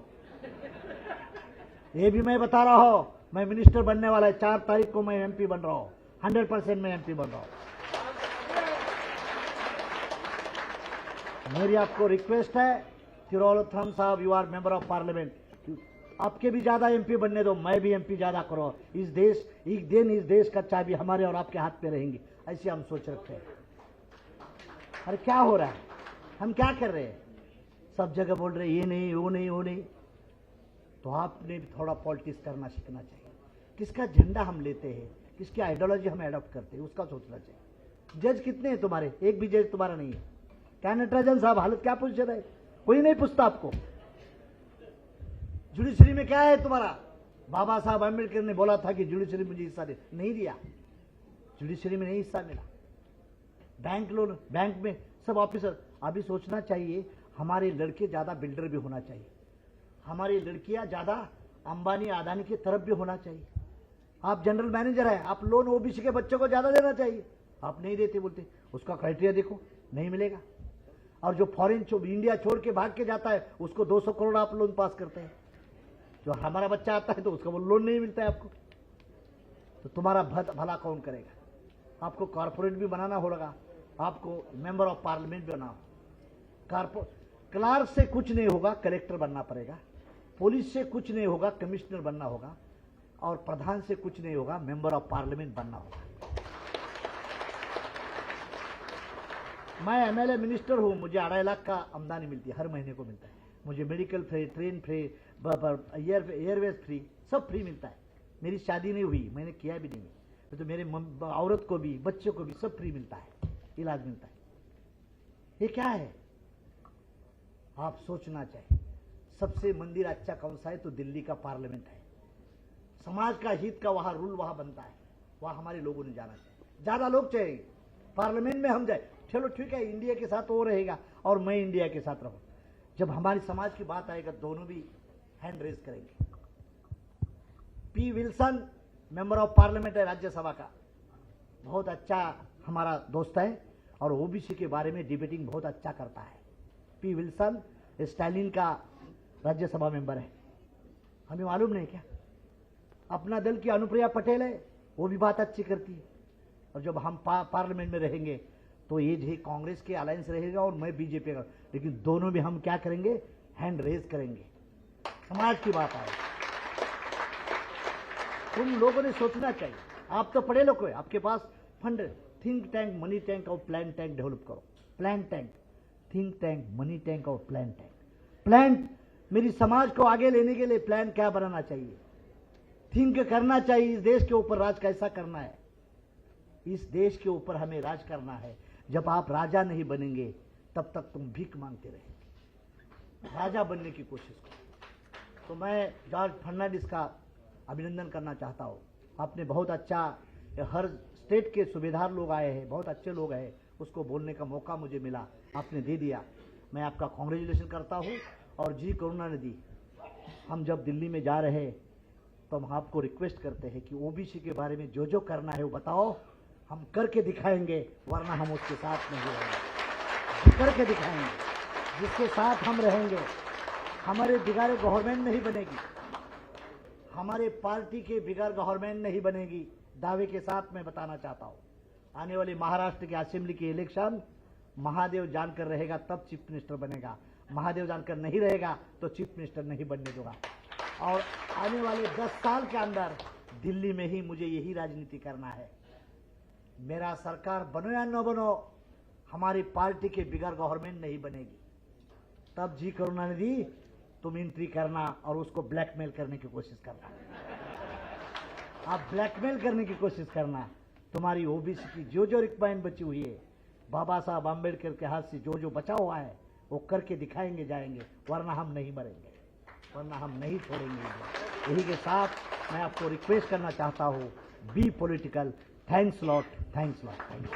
ये भी मैं बता रहा हूं। मैं मिनिस्टर बनने वाला है, 4 तारीख को मैं एमपी बन रहा हूं, 100% मैं एमपी बन रहा हूं। मेरी आपको रिक्वेस्ट है, तिरोलथम साहब, you are member of parliament, आपके भी ज्यादा एमपी बनने दो, मैं भी एमपी ज्यादा करो। इस देश, एक दिन इस देश का चाबी हमारे और आपके हाथ पे रहेंगी, ऐसे हम सोच रखते हैं। अरे क्या हो रहा है? हम क्या कर रहे हैं? सब जगह बोल रहे ये नहीं वो नहीं वो नहीं। तो आपने भी थोड़ा पॉलिटिक्स करना सीखना चाहिए। किसका झंडा हम लेते हैं, किसकी आइडियोलॉजी हम अडॉप्ट करते हैं, उसका सोचना चाहिए। जज कितने हैं तुम्हारे? एक भी जज तुम्हारा नहीं है। क्या नटराजन साहब हालत क्या पूछ रहे? कोई नहीं पूछता आपको। जुडिशरी में क्या है तुम्हारा? बाबा साहब अम्बेडकर ने बोला था कि जुडिशरी मुझे हिस्सा दे, नहीं दिया। जुडिशरी में नहीं हिस्सा मिला। बैंक लोन, बैंक में सब ऑफिसर। अभी सोचना चाहिए हमारे लड़के ज्यादा बिल्डर भी होना चाहिए, हमारी लड़कियां ज्यादा अंबानी अदानी की तरफ भी होना चाहिए। आप जनरल मैनेजर है, आप लोन ओबीसी के बच्चों को ज्यादा देना चाहिए, आप नहीं देते, बोलते उसका क्राइटेरिया देखो, नहीं मिलेगा। और जो फॉरेन इंडिया छोड़ के भाग के जाता है उसको 200 करोड़ आप लोन पास करते हैं। जो हमारा बच्चा आता है तो उसका वो लोन नहीं मिलता है आपको। तो तुम्हारा भला कौन करेगा? आपको कॉर्पोरेट भी बनाना होगा, आपको मेंबर ऑफ पार्लियामेंट भी बनाओ। क्लार्क से कुछ नहीं होगा, कलेक्टर बनना पड़ेगा। पुलिस से कुछ नहीं होगा, कमिश्नर बनना होगा। और प्रधान से कुछ नहीं होगा, मेंबर ऑफ पार्लियामेंट बनना होगा। मैं एमएलए मिनिस्टर हूं, मुझे 2.5 लाख का आमदनी मिलती है, हर महीने को मिलता है। मुझे medical free, train free, Airways free, सब फ्री मिलता है। मेरी शादी नहीं हुई, मैंने किया भी नहीं, तो मेरे औरत को भी, बच्चे को भी सब फ्री मिलता है, इलाज मिलता है। ये क्या है? आप सोचना चाहिए। सबसे मंदिर अच्छा कौन सा है? तो दिल्ली का पार्लियामेंट है। समाज का हित का वहां रूल वहां बनता है, वहां हमारे लोगों ने जाना चाहिए। ज्यादा लोग चाहिए पार्लियामेंट में, हम जाए। चलो ठीक है, इंडिया के साथ वो रहेगा और मैं इंडिया के साथ रहूं। जब हमारी समाज की बात आएगा दोनों भी हैंड रेज करेंगे। P Wilson member of parliament है राज्यसभा का, बहुत अच्छा हमारा दोस्त है और ओबीसी के बारे में डिबेटिंग बहुत अच्छा करता है। पी विल्सन स्टालिन का राज्यसभा मेंबर है, हमें मालूम नहीं क्या? अपना दल की अनुप्रिया पटेल है, वो भी बात अच्छी करती है। और जब हम पार्लियामेंट में रहेंगे तो ये जो कांग्रेस के अलायंस रहेगा और मैं बीजेपी का, लेकिन दोनों भी हम क्या करेंगे? हैंड रेज करेंगे। समाज की बात आए, उन लोगों ने सोचना चाहिए। आप तो पढ़े लोग हो, आपके पास fund, think tank, money tank और प्लान टैंक डेवलप करो। Plan tank, think tank, money tank और प्लान टैंक। प्लान मेरी समाज को आगे लेने के लिए प्लान क्या बनाना चाहिए? थिंक करना चाहिए, इस देश के ऊपर राज कैसा करना है। इस देश के ऊपर हमें राज करना है। जब आप राजा नहीं बनेंगे तब तक तुम भीख मांगते रहेंगे। राजा बनने की कोशिश करो। तो मैं जॉर्ज फर्नांडिस का अभिनंदन करना चाहता हूँ। आपने बहुत अच्छा, हर स्टेट के सूबेदार लोग आए हैं, बहुत अच्छे लोग हैं, उसको बोलने का मौका मुझे मिला, आपने दे दिया। मैं आपका कांग्रेचुलेशन करता हूँ। और जी करुणानिधि, हम जब दिल्ली में जा रहे हैं तो हम आपको रिक्वेस्ट करते हैं कि ओबीसी के बारे में जो जो करना है वो बताओ, हम करके दिखाएंगे, वरना हम उसके साथ नहीं रहेंगे। करके दिखाएंगे, जिसके साथ हम रहेंगे। हमारे बिगाड़ गवर्नमेंट नहीं बनेगी, हमारे पार्टी के बिगाड़ गवर्नमेंट नहीं बनेगी। दावे के साथ मैं बताना चाहता हूँ, आने वाले महाराष्ट्र के असेंबली के इलेक्शन महादेव जानकर रहेगा तब चीफ मिनिस्टर बनेगा। महादेव जानकर नहीं रहेगा तो चीफ मिनिस्टर नहीं बनने दूंगा। और आने वाले 10 साल के अंदर दिल्ली में ही मुझे यही राजनीति करना है। मेरा सरकार बनो या न बनो, हमारी पार्टी के बिगड़ गवर्नमेंट नहीं बनेगी। तब जी करुणानिधि तुम एंट्री करना और उसको ब्लैकमेल करने की कोशिश करना। आप ब्लैकमेल करने की कोशिश करना। तुम्हारी ओबीसी की जो जो रिक्वायरमेंट बची हुई है, बाबा साहब आम्बेडकर के हाथ से जो जो बचा हुआ है वो करके दिखाएंगे, जाएंगे, वरना हम नहीं मरेंगे, वरना हम नहीं छोड़ेंगे। यही के साथ मैं आपको रिक्वेस्ट करना चाहता हूँ, be political. Thanks lot, thanks lot, thanks.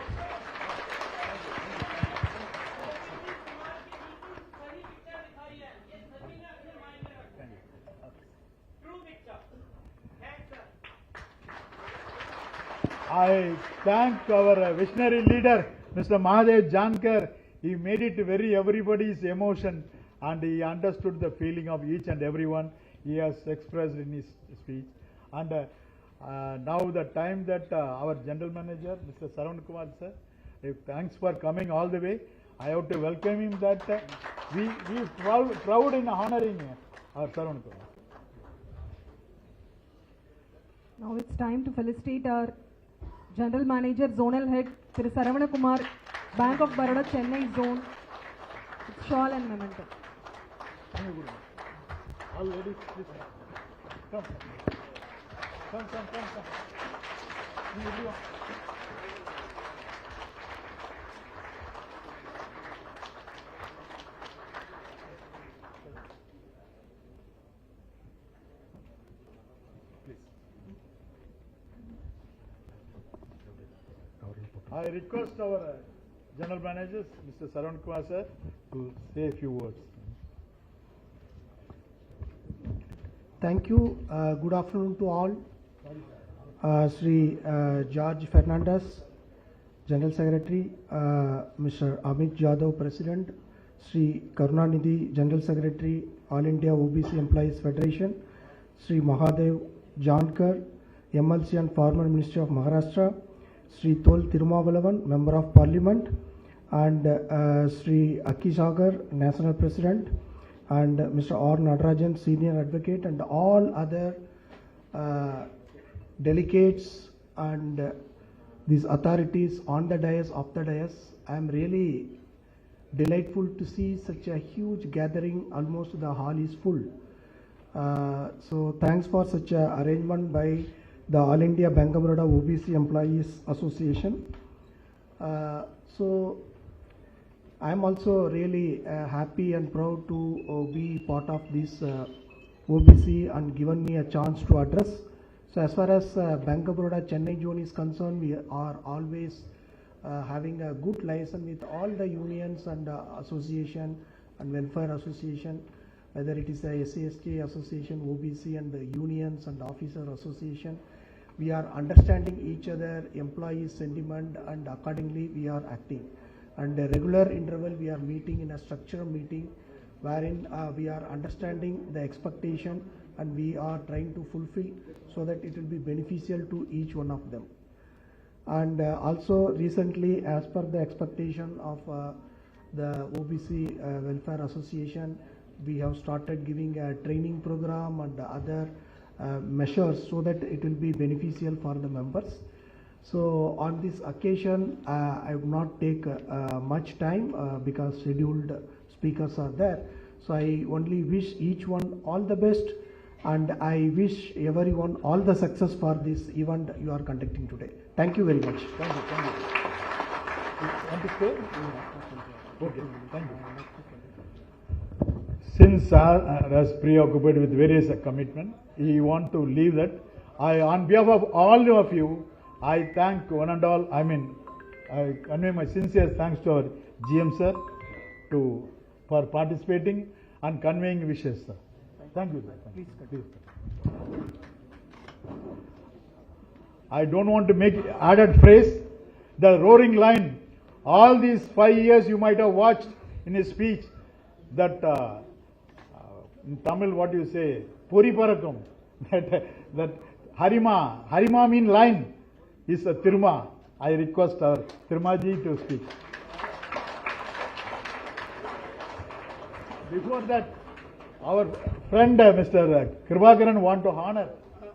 I thank our visionary leader, Mr. Mahadev Jankar. He made it very everybody's emotion and he understood the feeling of each and everyone he has expressed in his speech. And now the time that our General Manager, Mr. Saran Kumar sir, thanks for coming all the way. I have to welcome him that we proud in honoring our Saran Kumar. Now it's time to felicitate our General Manager, Zonal Head, Sri Saravana Kumar, Bank of Baroda, Chennai Zone. shawl and memento. All ladies, please come. Come. Everyone. I request our General Managers, Mr. Saran Kumar sir, to say a few words. Thank you. Good afternoon to all. Sri George Fernandez, General Secretary, Mr. Amit Jadhav, President, Sri Karunanidhi, General Secretary, All India OBC Employees Federation, Sri Mahadev Jankar, MLC and former Minister of Maharashtra, Sri Tol Tirumavalavan, Member of Parliament, and Sri Akisagar, National President, and Mr. R. Natarajan, Senior Advocate, and all other delegates and these authorities on the dais, off the dais. I am really delightful to see such a huge gathering. Almost the hall is full. So thanks for such a arrangement by the All India Bank of Baroda OBC Employees Association. So I am also really happy and proud to be part of this OBC and given me a chance to address. So as far as Bank of Baroda Chennai zone is concerned, we are always having a good liaison with all the unions and association and welfare association, whether it is a SCST association, OBC and the unions and officer association. We are understanding each other, employees' sentiment, and accordingly we are acting. And a regular interval we are meeting in a structured meeting wherein we are understanding the expectation and we are trying to fulfill so that it will be beneficial to each one of them. And also recently, as per the expectation of the OBC Welfare Association, we have started giving a training program and other measures so that it will be beneficial for the members. So on this occasion, I will not take much time because scheduled speakers are there. So I only wish each one all the best, and I wish everyone all the success for this event you are conducting today. Thank you very much. Thank you. Want to stay? Okay, thank you. Since Sir is preoccupied with various commitments, he want to leave that. On behalf of all of you, I thank one and all. I convey my sincere thanks to our GM sir for participating and conveying wishes, sir. Thank you, sir. Please. I don't want to make added phrase. The roaring lion. All these 5 years you might have watched in his speech that in Tamil what do you say? Puri Parakum. That Harima mean lion is a Tiruma. I request our Tirumaji to speak. Before that, our friend Mr. Kribakaran want to honor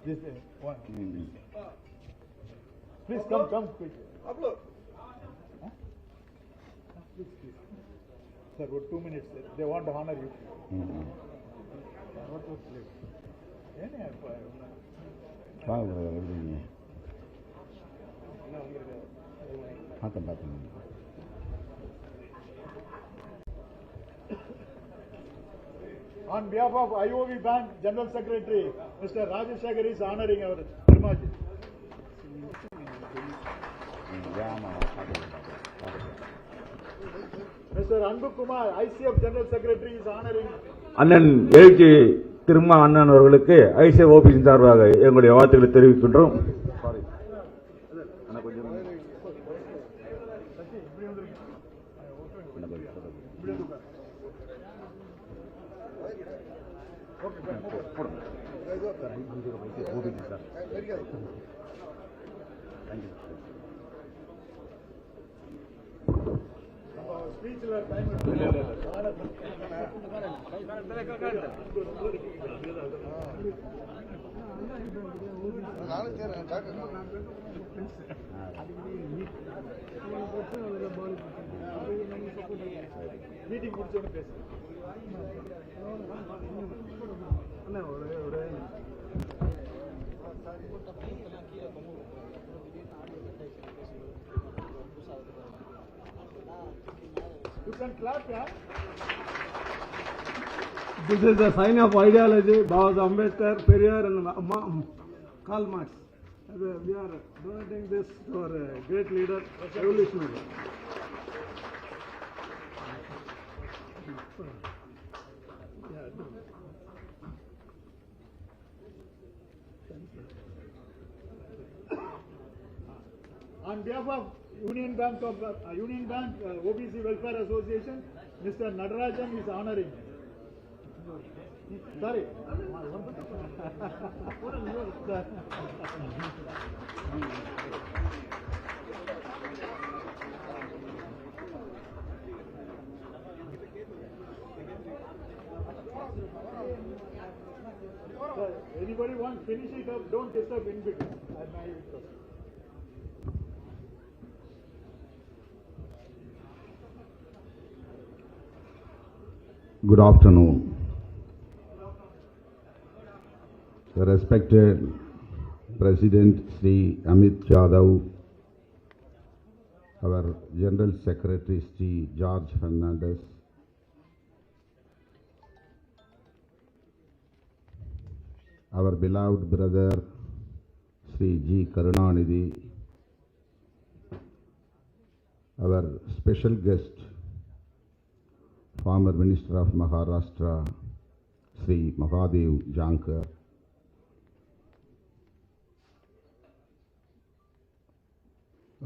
this one. Please come quick. Please. Sir, about 2 minutes. They want to honor you. What was late? On behalf of IOB Bank General Secretary, Mr. Rajashekar is honoring our Tirumaji. Mr. Anbu Kumar, ICF General Secretary is honoring. அண்ணன் எழுச்சி திருமா அண்ணன் அவர்களுக்கு ICF OPS சார்பாக எங்களுடைய வாழ்த்துக்களை தெரிவிக்கின்றோம். Meeting முடிச்சோன்னு பேசு. You can clap, yeah? This is a sign of ideology. Dr Ambedkar, Periyar, and Karl Marx. We are donating this to our great leader, revolutionary. On behalf of Union Bank OBC Welfare Association, Mr. Nadarajan is honoring. Sorry. Anybody want to finish it up? Don't disturb in between. Good afternoon. The respected President Sri Amit Yadav, our General Secretary Sri George Fernandez, our beloved brother Sri G. Karunanidhi, our special guest, former Minister of Maharashtra, Sri Mahadev Jankar,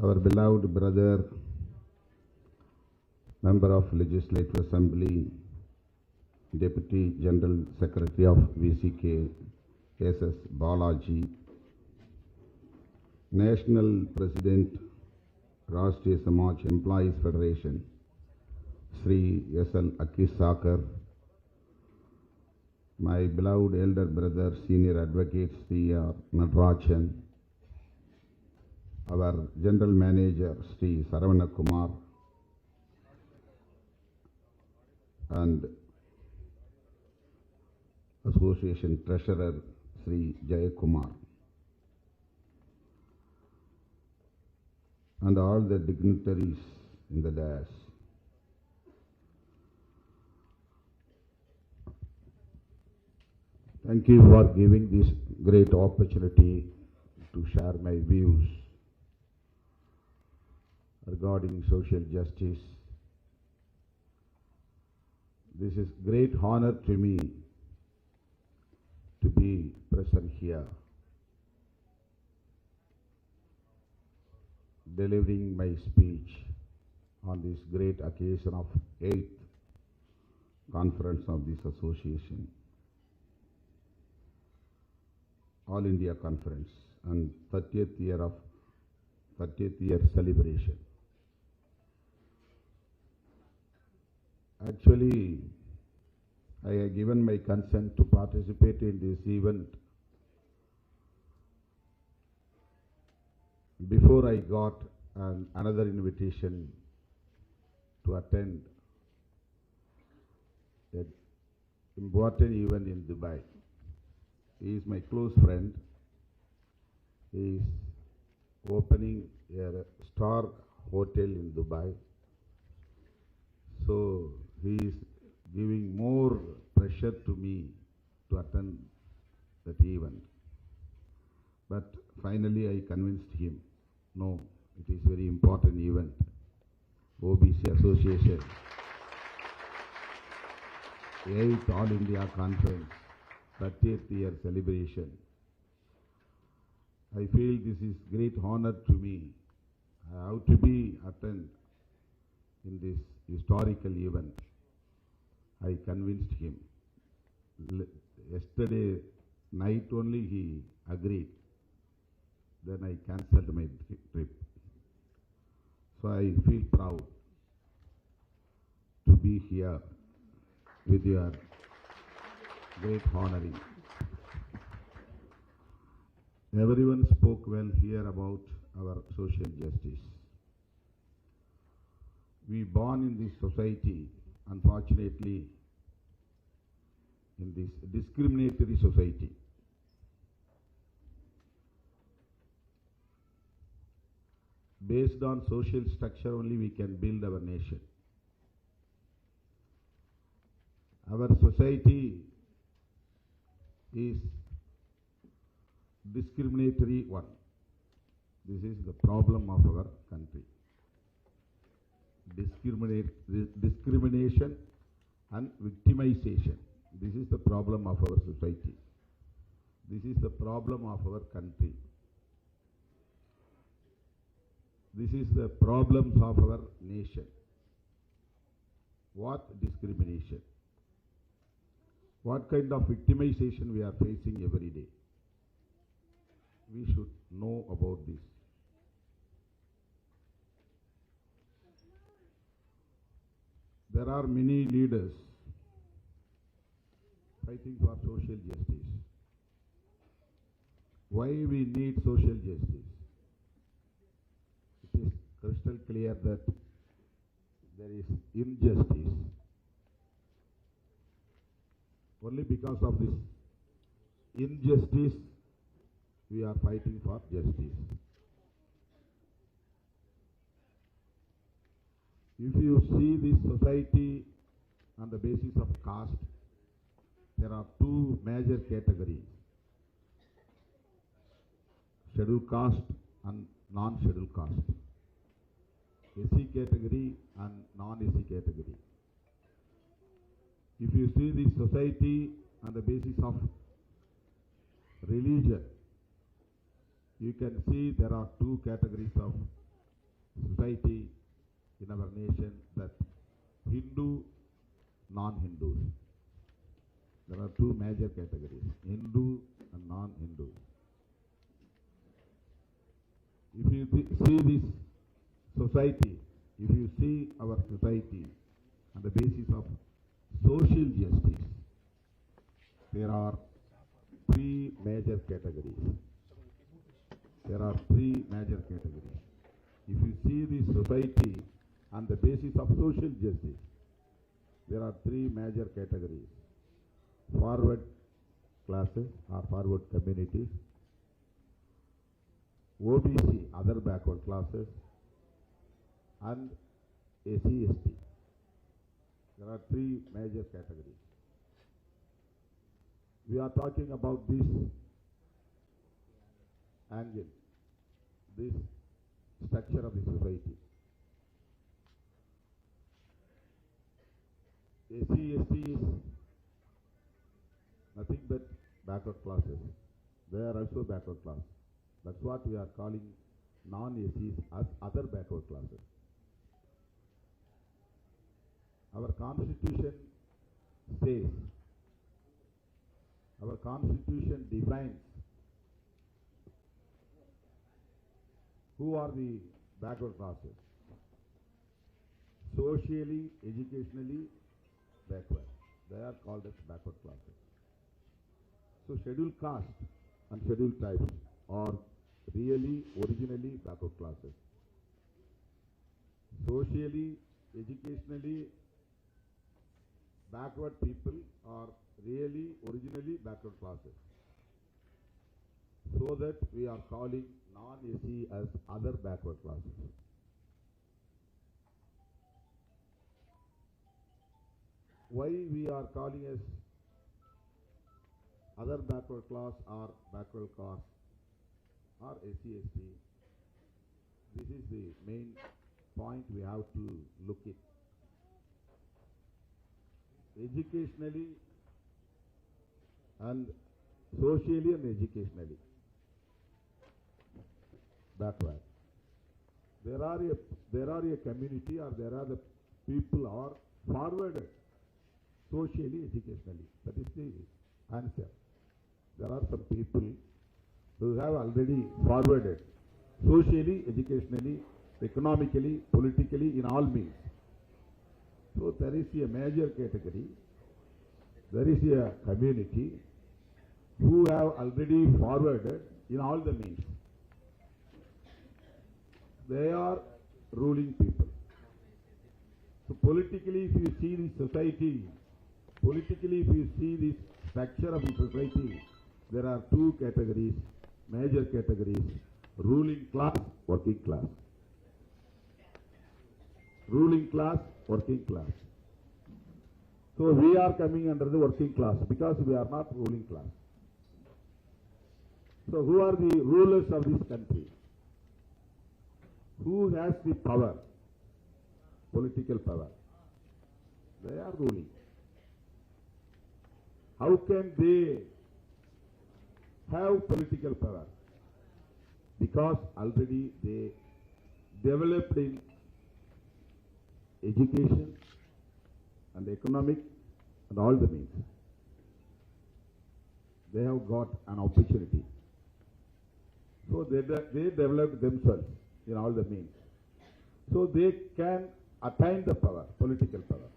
our beloved brother, Member of Legislative Assembly, Deputy General Secretary of VCK, S.S. Balaji, National President, Rashtriya Samaj Employees Federation, Sri S.L. Akisakar, my beloved elder brother, Senior Advocate Sri R. Natarajan, our General Manager Sri Saravana Kumar, and Association Treasurer Sri Jayakumar, and all the dignitaries in the dais. Thank you for giving this great opportunity to share my views regarding social justice. This is great honor to me to be present here, delivering my speech on this great occasion of 8th conference of this association, All India Conference, and 30th year celebration. Actually, I have given my consent to participate in this event before I got another invitation to attend an important event in Dubai. He is my close friend. He is opening a star hotel in Dubai. So he is giving more pressure to me to attend that event. But finally I convinced him, no, it is very important event. OBC Association, 8th All India Conference, 30th year celebration. I feel this is great honor to me. I have to be attend in this historical event. I convinced him. Yesterday night only he agreed. Then I cancelled my trip. So I feel proud to be here with your great honoring. Everyone spoke well here about our social justice. We born in this society unfortunately, in this discriminatory society. Based on social structure only we can build our nation. Our society is discriminatory one. This is the problem of our country. Discrimination and victimization. This is the problem of our society. This is the problem of our country. This is the problems of our nation. What discrimination? What kind of victimization we are facing every day? We should know about this. There are many leaders fighting for social justice. Why we need social justice? It is crystal clear that there is injustice. Only because of this injustice we are fighting for justice. If you see this society on the basis of caste, there are two major categories: scheduled caste and non-scheduled caste. SC category and non-SC category. If you see this society on the basis of religion, you can see there are two categories of society in our nation, that Hindu, non-Hindus. There are two major categories, Hindu and non-Hindu. If you see this society, if you see our society on the basis of social justice, there are three major categories. There are three major categories. If you see this society on the basis of social justice, there are three major categories: forward classes or forward communities, OBC, other backward classes, and SC/ST. There are three major categories. We are talking about this angle, this structure of the society. SC/ST is nothing but backward classes. They are also backward class. That's what we are calling non-SCs as other backward classes. Our constitution says, our constitution defines who are the backward classes. Socially, educationally backward. They are called as backward classes. So scheduled caste and scheduled tribes are really, originally backward classes. Socially, educationally backward people are really, originally backward classes. So that we are calling non-SC as other backward classes. Why we are calling as other backward class or backward class or SC/ST? This is the main point we have to look at. Educationally and socially and educationally backward. There are a community, or there are the people are forwarded socially, educationally. That is the answer. There are some people who have already forwarded socially, educationally, economically, politically, in all means. So there is a major category, there is a community who have already forwarded in all the means. They are ruling people. So politically, if you see the society, politically, if you see this structure of the society, there are two categories, major categories: ruling class, working class. Ruling class, working class. So we are coming under the working class because we are not ruling class. So who are the rulers of this country? Who has the power? Political power. They are ruling. How can they have political power? Because already they developed in education and economic and all the means. They have got an opportunity. So they developed themselves in all the means. So they can attain the power, political power.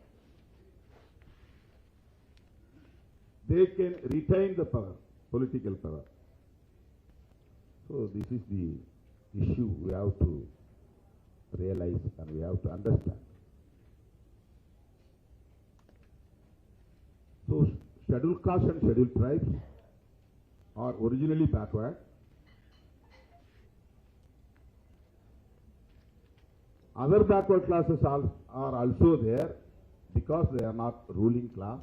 They can retain the power, political power. So this is the issue we have to realize and we have to understand. So scheduled castes and scheduled tribes are originally backward. Other backward classes are also there because they are not ruling class.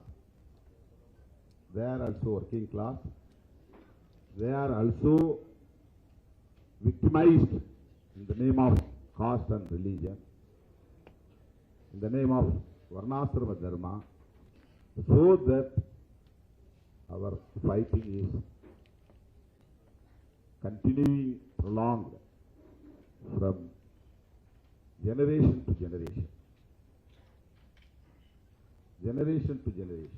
They are also working class. They are also victimized in the name of caste and religion, in the name of Varnasrama Dharma, so that our fighting is continuing prolonged from generation to generation. Generation to generation.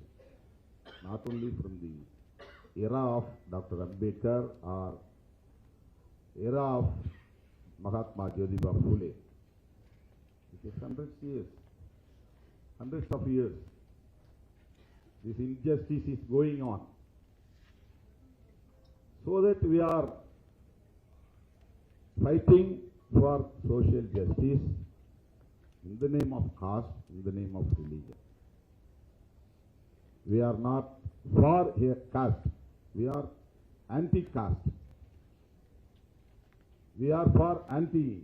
Not only from the era of Dr. Ambedkar or era of Mahatma Jyotiba Phule. It is hundreds of years. This injustice is going on. So that we are fighting for social justice in the name of caste, in the name of religion. We are not for caste. We are anti-caste. We are for anti-caste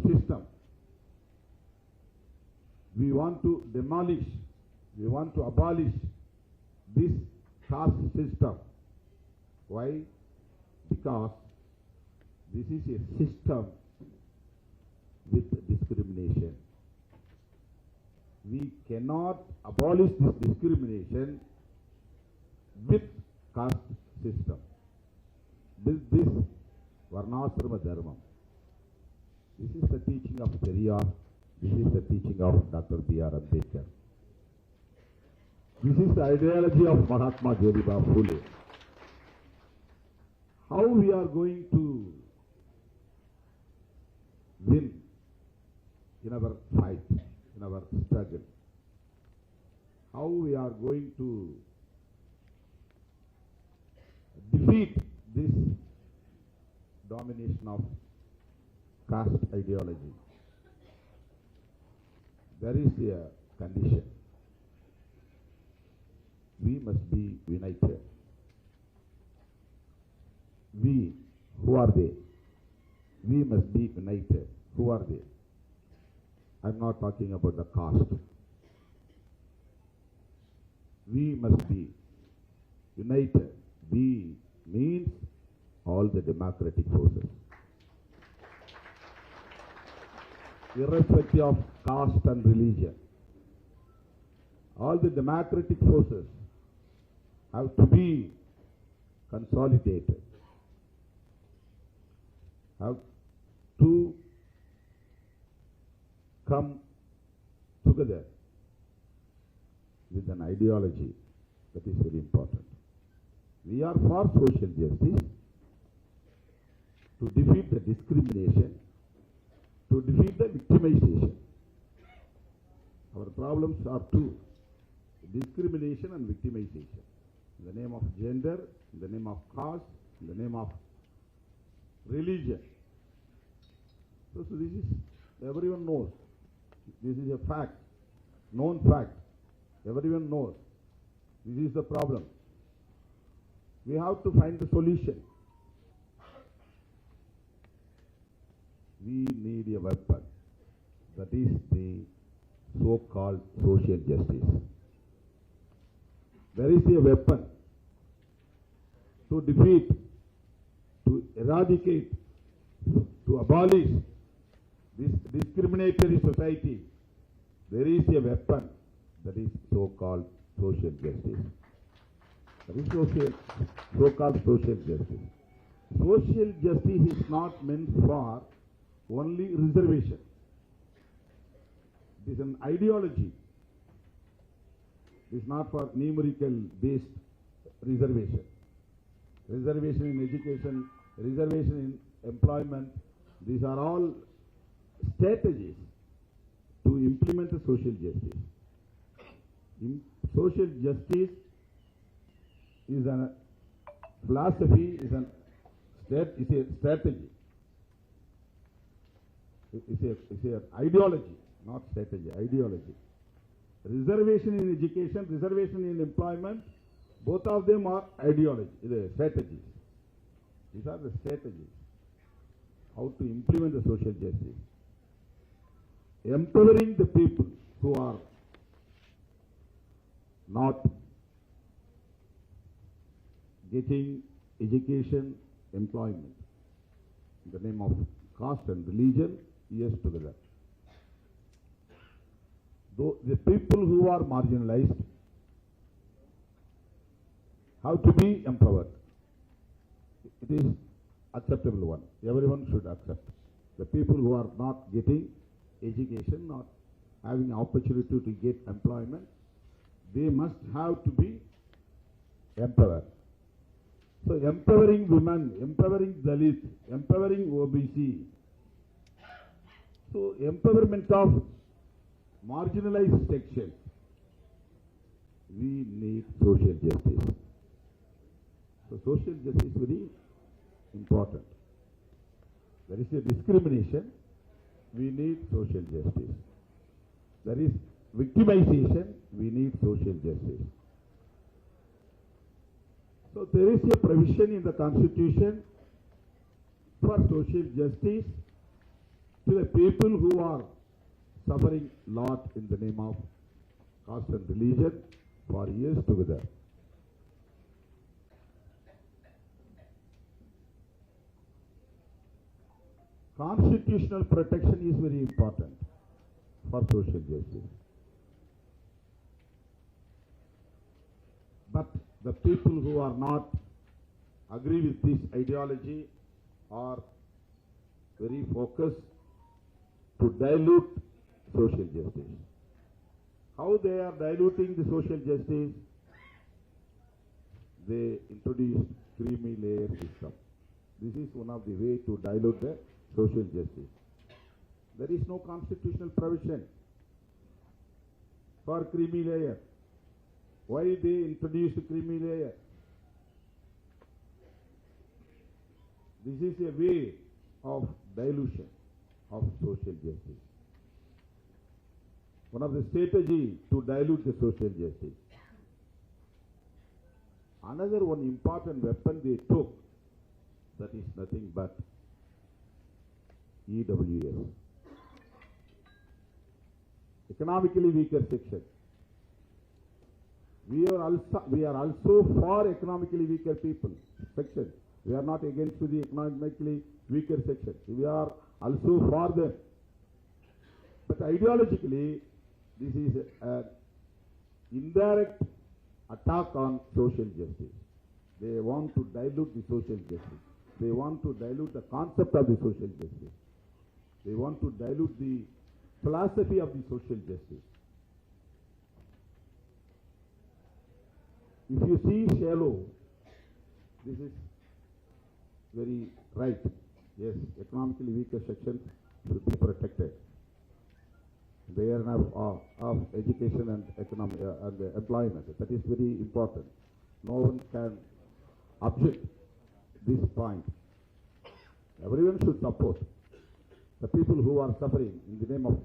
system. We want to demolish, we want to abolish this caste system. Why? Because this is a system with discrimination. We cannot abolish this discrimination with caste system. This Varnasrama Dharma. This is the teaching of Periyar. This is the teaching of Dr. BR Ambedkar. This is the ideology of Mahatma Jyotiba Phule. How we are going to win in our fight, in our struggle? How we are going to defeat this domination of caste ideology? There is a condition. We must be united. We, who are they? We must be united. Who are they? I'm not talking about the caste. We must be united. We means all the democratic forces. Irrespective of caste and religion, all the democratic forces have to be consolidated, have to come together with an ideology that is very important. We are for social justice, to defeat the discrimination, to defeat the victimization. Our problems are two: discrimination and victimization. In the name of gender, in the name of caste, in the name of religion. So this is, everyone knows, This is a fact, known fact. Everyone knows. This is the problem. We have to find the solution. We need a weapon. That is the so-called social justice. There is a weapon to defeat, to eradicate, to abolish this discriminatory society. There is a weapon that is so-called social justice. That is so-called social justice. Social justice is not meant for only reservation. It is an ideology. It is not for numerical based reservation. Reservation in education, reservation in employment, these are all strategies to implement the social justice. Social justice is a philosophy, is a strategy. It's an ideology, not strategy, ideology. Reservation in education, reservation in employment, both of them are ideology, strategies. These are the strategies. How to implement the social justice. Empowering the people who are not getting education, employment. In the name of caste and religion, yes together. Though the people who are marginalized have to be empowered. It is acceptable one. Everyone should accept. The people who are not getting education, not having opportunity to get employment, they must have to be empowered. So empowering women, empowering Dalit, empowering OBC. So empowerment of marginalized sections. We need social justice. So social justice is very important. There is a discrimination. We need social justice. There is victimization. We need social justice. So there is a provision in the Constitution for social justice to the people who are suffering lot in the name of caste and religion for years together. Constitutional protection is very important for social justice. But the people who are not agree with this ideology are very focused to dilute social justice. How they are diluting the social justice? They introduced creamy layer system. This is one of the way to dilute the social justice. There is no constitutional provision for creamy layer. Why they introduced creamy layer? This is a way of dilution of social justice. One of the strategies to dilute the social justice. Another one important weapon they took, that is nothing but EWS. Economically weaker section. We are also for economically weaker people section. We are not against the economically weaker section. We are also for them. But ideologically, this is an indirect attack on social justice. They want to dilute the social justice. They want to dilute the concept of the social justice. They want to dilute the philosophy of the social justice. If you see shallow, this is very right. Yes, economically weaker sections should be protected. They are enough of education and economic and employment. That is very important. No one can object this point. Everyone should support the people who are suffering in the name of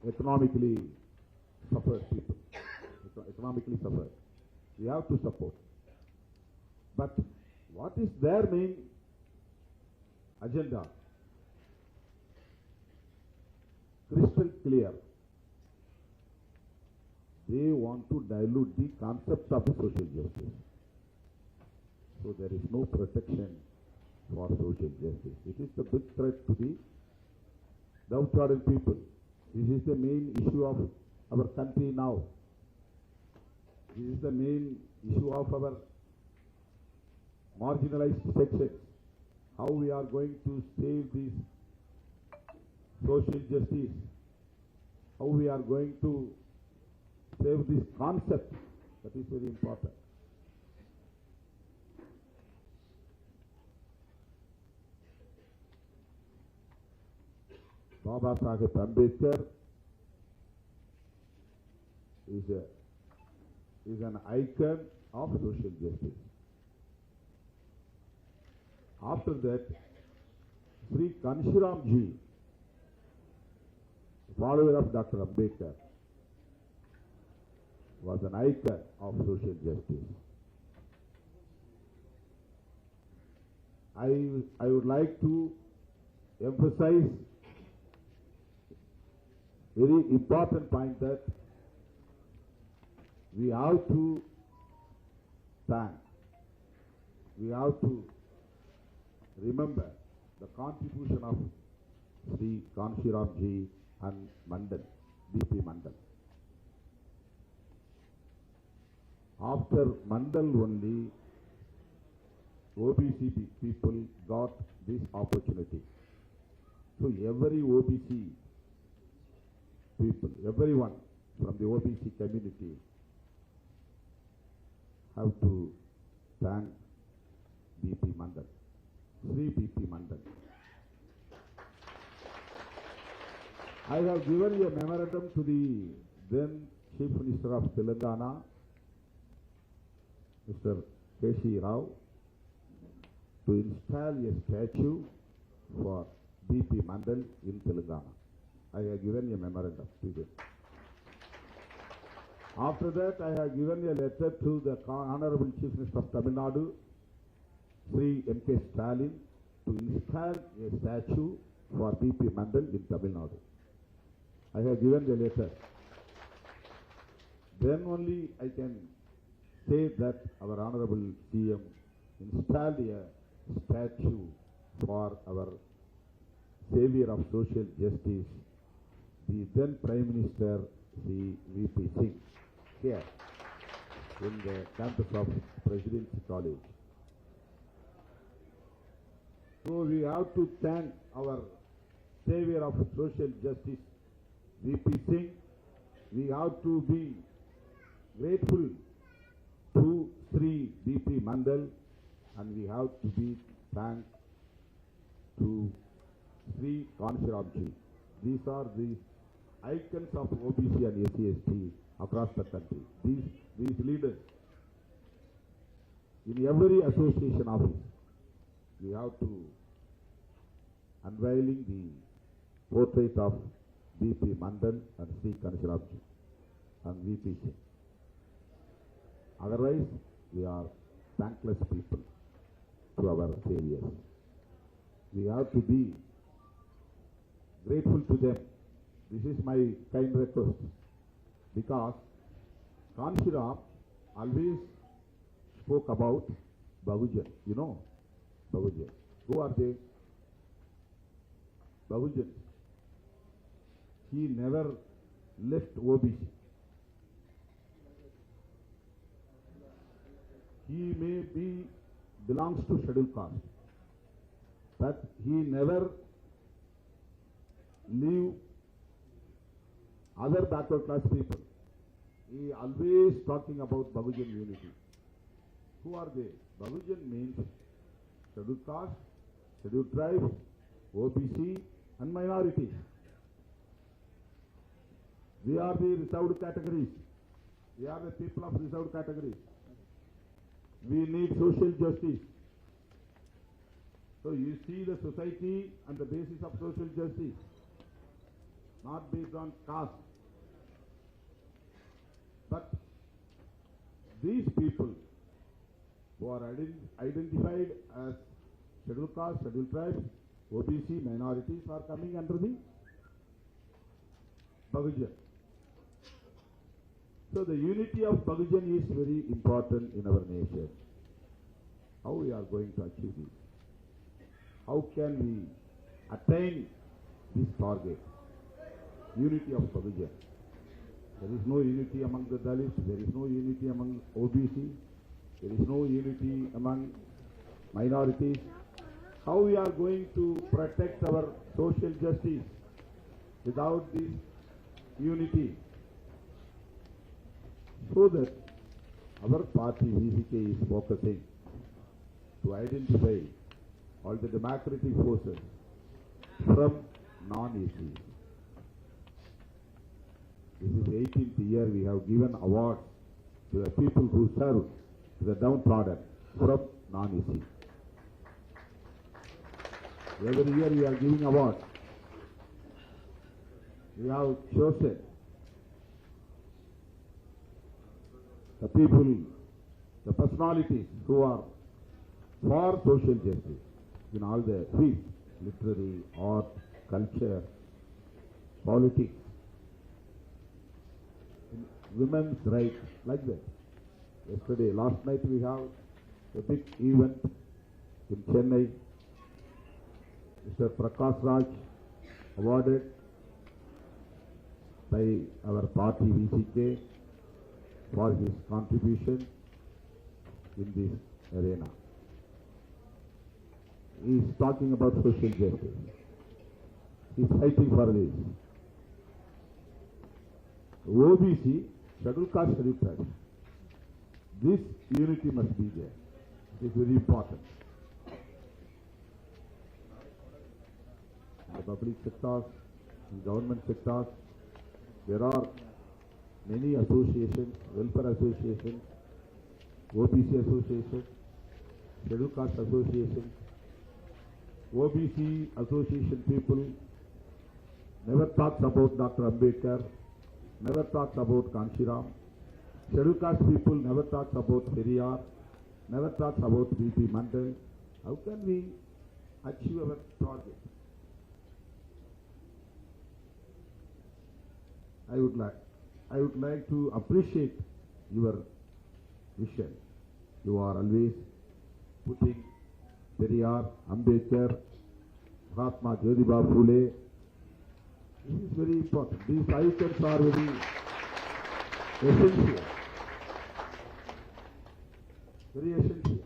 economically suffered people, economically suffered. We have to support. But what is their main agenda? Crystal clear. They want to dilute the concept of social justice. So there is no protection for social justice. It is the big threat to the downtrodden people. This is the main issue of our country now. This is the main issue of our marginalized sections. How we are going to save this social justice. How we are going to save this concept. That is very important. Dr BR Ambedkar is an icon of social justice. After that, Sri Kanshiram Ji, follower of Dr. Ambedkar, was an icon of social justice. I would like to emphasize very important point that we have to thank, we have to remember the contribution of Sri Kanshiram Ji and Mandal, BP Mandal. After Mandal only, OBC people got this opportunity. So every OBC people, everyone from the OBC community have to thank BP Mandal, Sri BP Mandal. I have given a memorandum to the then Chief Minister of Telangana, Mr. K.C. Rao, to install a statue for BP Mandal in Telangana. I have given a memorandum to them. After that, I have given a letter to the Honorable Chief Minister of Tamil Nadu, Sri M.K. Stalin, to install a statue for BP Mandal in Tamil Nadu. I have given the letter. Then only I can say that our Honorable CM installed a statue for our savior of social justice, the then Prime Minister, Sri V.P. Singh, here in the campus of Presidency College. So we have to thank our savior of social justice, V.P. Singh. We have to be grateful to Sri V.P. Mandal, and we have to be thanked to Sri Kanshiram Ji. These are the icons of OBC and SC/ST across the country. These leaders, in every association office, we have to unveiling the portrait of V.P. Mandal and Sri Kanshiram Ji and V.P. Singh. Otherwise, we are thankless people to our saviors. We have to be grateful to them. This is my kind request, because Kanshiram always spoke about Bahujan. You know Bahujan. Who are they? Bahujan. He never left OBC. He may be belongs to scheduled caste, but he never leave other backward class people. He always talking about Bahujan unity. Who are they? Bahujan means scheduled caste, scheduled tribe, OBC and minorities. We are the reserved categories. We are the people of reserved categories. We need social justice. So you see the society and the basis of social justice. not based on caste. But these people who are identified as scheduled caste, scheduled tribes, OBC, minorities are coming under the Bahujan. So the unity of Bahujan is very important in our nation. How we are going to achieve this? How can we attain this target? Unity of Bahujan. There is no unity among the Dalits, there is no unity among OBC, there is no unity among minorities. How we are going to protect our social justice without this unity? So that our party VCK is focusing to identify all the democratic forces from non-ACs. This is 18th year we have given awards to the people who serve to the downtrodden from non-AC. Every year we are giving awards. We have chosen the people, the personalities who are for social justice in all the fields, literary, art, culture, politics, women's rights, like that. Yesterday, last night we have a big event in Chennai. Mr. Prakash Raj awarded by our party VCK for his contribution in this arena. He is talking about social justice. He is fighting for this. OBC, scheduled caste, scheduled tribe. This unity must be there. It is very important. In the public sectors, in government sectors, there are many associations, welfare associations, OBC associations, scheduled caste associations. OBC association people never talks about Dr. Ambedkar, never talks about Kanshiram. Scheduled caste people never talks about Periyar, never talks about V.P. Mandal. How can we achieve our target? I would like to appreciate your vision. You are always putting Periyar, Ambedkar, Mahatma Jyotiba Phule. This is very important. These icons are very essential. Very essential.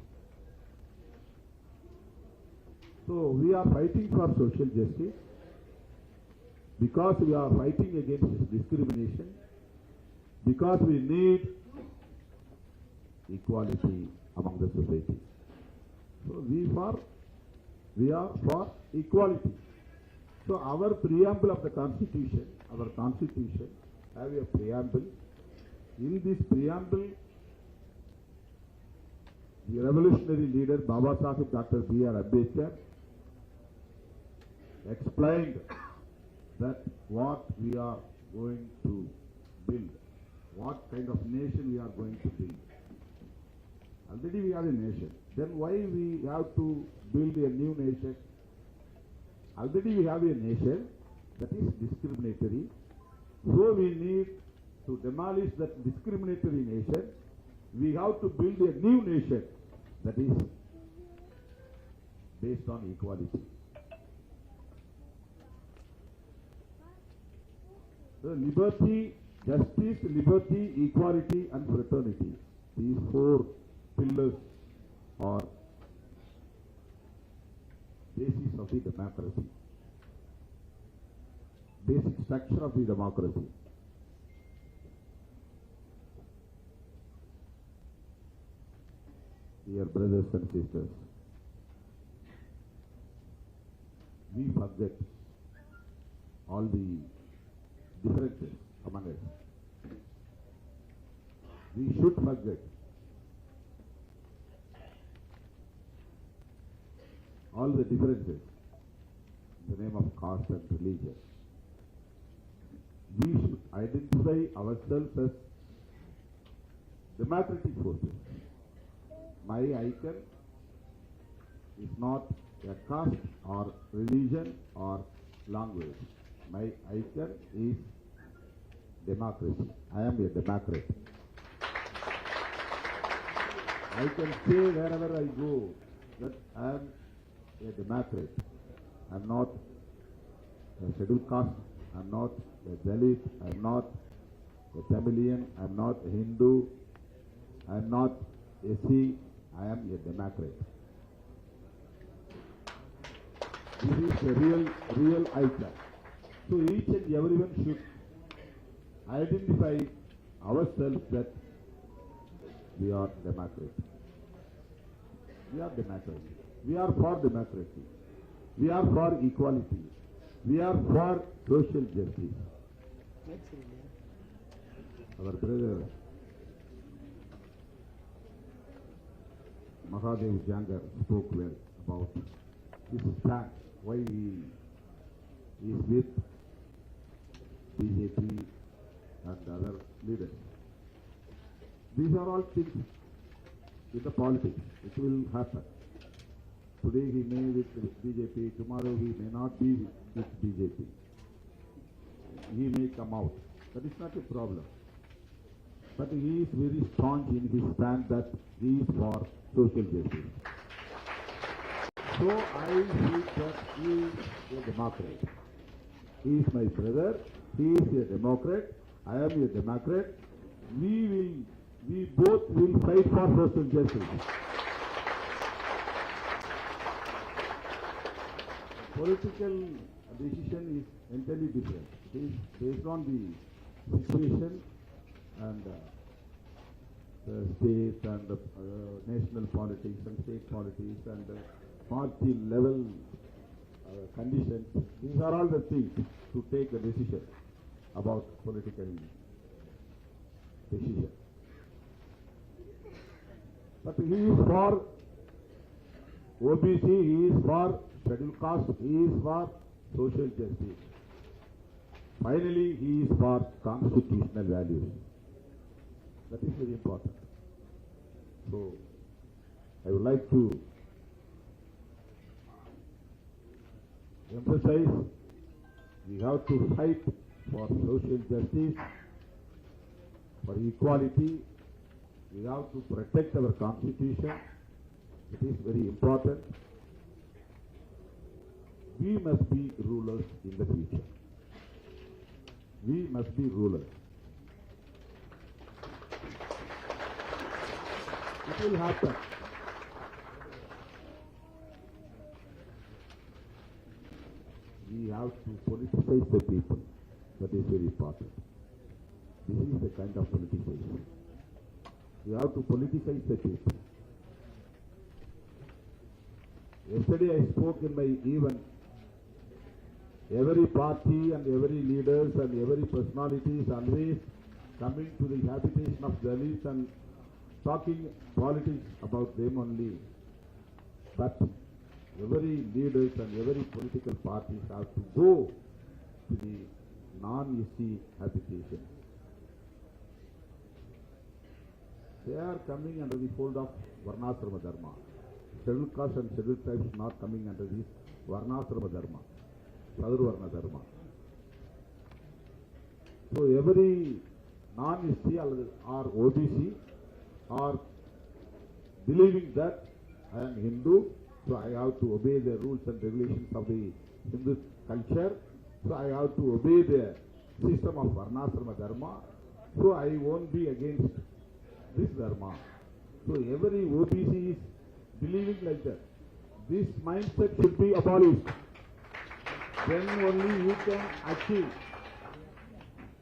So we are fighting for social justice because we are fighting against discrimination, because we need equality among the society. So we are for equality. So our preamble of the Constitution, our Constitution have a preamble. In this preamble, the revolutionary leader Baba Sahib Dr. BR Ambedkar explained that what we are going to build, what kind of nation we are going to build. Already we have a nation. Then why we have to build a new nation? Already we have a nation that is discriminatory. So we need to demolish that discriminatory nation. We have to build a new nation that is based on equality. So liberty, justice, liberty, equality and fraternity. These four pillars are basis of the democracy, basic structure of the democracy. Dear brothers and sisters, we forget all the differences among us. We should forget all the differences in the name of caste and religion. identify ourselves as democratic forces. My icon is not a caste or religion or language. My icon is democracy. I am a Democrat. I can say wherever I go that I am a Democrat. I am not a scheduled caste. I am not a Dalit. I am not a Tamilian. I am not a Hindu. I am not a Sikh. I am a Democrat. This is a real icon. So each and everyone should identify ourselves that we are democracy. We are democracy. We are for democracy. We are for equality. We are for social justice. Our brother Mahadev Jangar spoke well about his stand, why he is with BJP and other leaders. These are all things in the politics. It will happen. Today he may be with BJP, tomorrow he may not be with BJP. He may come out. That is not a problem. But he is very staunch in his stand that he is for social justice. So I see that he is a Democrat. He is my brother. He is a Democrat. I am a Democrat. We both will fight for social justice. Political decision is entirely different. It is based on the situation and the state and the national politics and state politics and party level conditions. These are all the things to take a decision about political decision. But he is for OBC, he is for scheduled caste, he is for social justice. Finally, he is for constitutional values. That is very important. So, I would like to emphasize we have to fight for social justice, for equality. We have to protect our constitution. It is very important. We must be rulers in the future. We must be rulers. It will happen. We have to politicize the people. That is very important. This is the kind of politicization. We have to politicize the people. Yesterday I spoke in my event. Every party and every leaders and every personality is always coming to the habitation of Dalits and talking politics about them only. But every leaders and every political parties have to go to the non-EC habitation. They are coming under the fold of Varnasrama Dharma. Scheduled caste and scheduled tribes not coming under this Varnasrama Dharma, Sadharvarna Dharma. So every non-SC or OBC are believing that I am Hindu, so I have to obey the rules and regulations of the Hindu culture, so I have to obey the system of Varnasrama Dharma, so I won't be against this Dharma. So every OBC is believing like that. This mindset should be abolished. Then only you can achieve.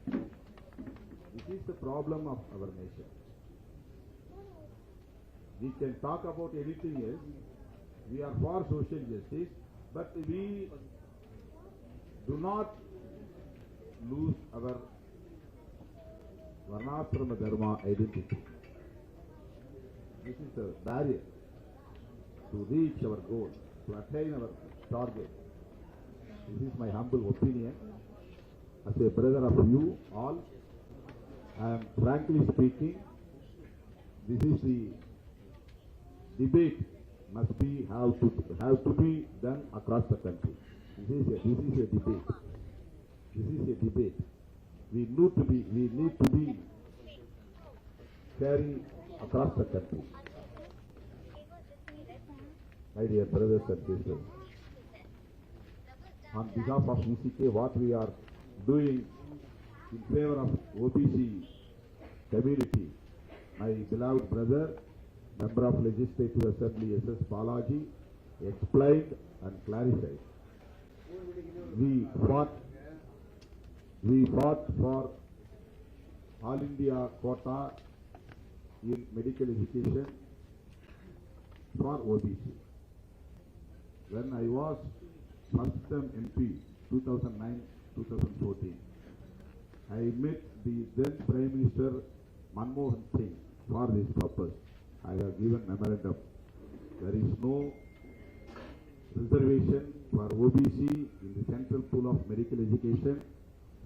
This is the problem of our nation. We can talk about anything else. We are for social justice, but we do not lose our Varnasrama Dharma identity. This is the barrier to reach our goal, to attain our target. This is my humble opinion. as a brother of you all, I am frankly speaking, this is the debate must be have to be done across the country. This is a debate. This is a debate. We need to be carried across the country. My dear brothers and sisters, on behalf of UCK, what we are doing in favor of OBC community, my beloved brother, Member of Legislative Assembly S.S. Balaji, explained and clarified. We fought for All India quota in medical education for OBC. When I was first term MP 2009-2014, I met the then Prime Minister Manmohan Singh for this purpose. I have given memorandum. There is no reservation for OBC in the central pool of medical education.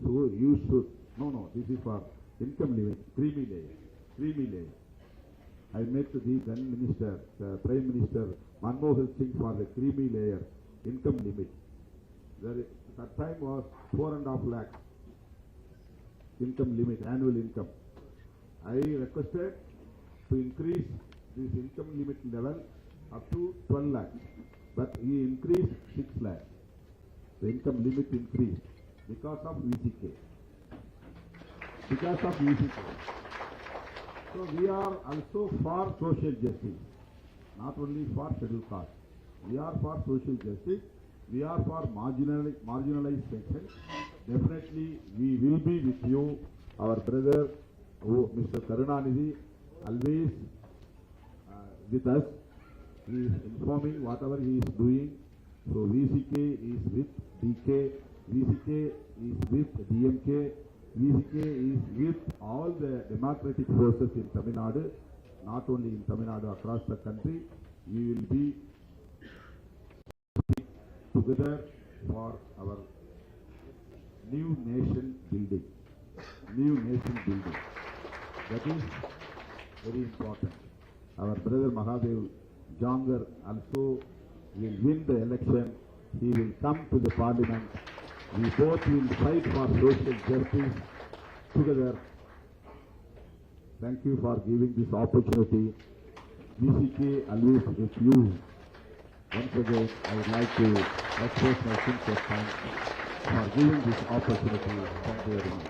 So you should, no, this is for income limit, creamy layer. I met the then Minister, the Prime Minister Manmohan Singh for the creamy layer income limit. That time was 4.5 lakh income limit, annual income. I requested to increase this income limit level up to 12 lakhs, but he increased 6 lakhs. The income limit increased because of UCK. So we are also for social justice, not only for scheduled caste. We are for social justice. We are for marginalized sections. Definitely, we will be with you, our brother, Mr. Karunanidhi, always with us. He is informing whatever he is doing. So VCK is with DK, VCK is with DMK, VCK is with all the democratic forces in Tamil Nadu, not only in Tamil Nadu, across the country. We will be together for our new nation building. That is very important. Our brother Mahadev Jangar also will win the election. He will come to the parliament. We both will fight for social justice together. Thank you for giving this opportunity. VCK always with you. Once again, I would like to express my sincere thanks for giving this opportunity. Thank you very much.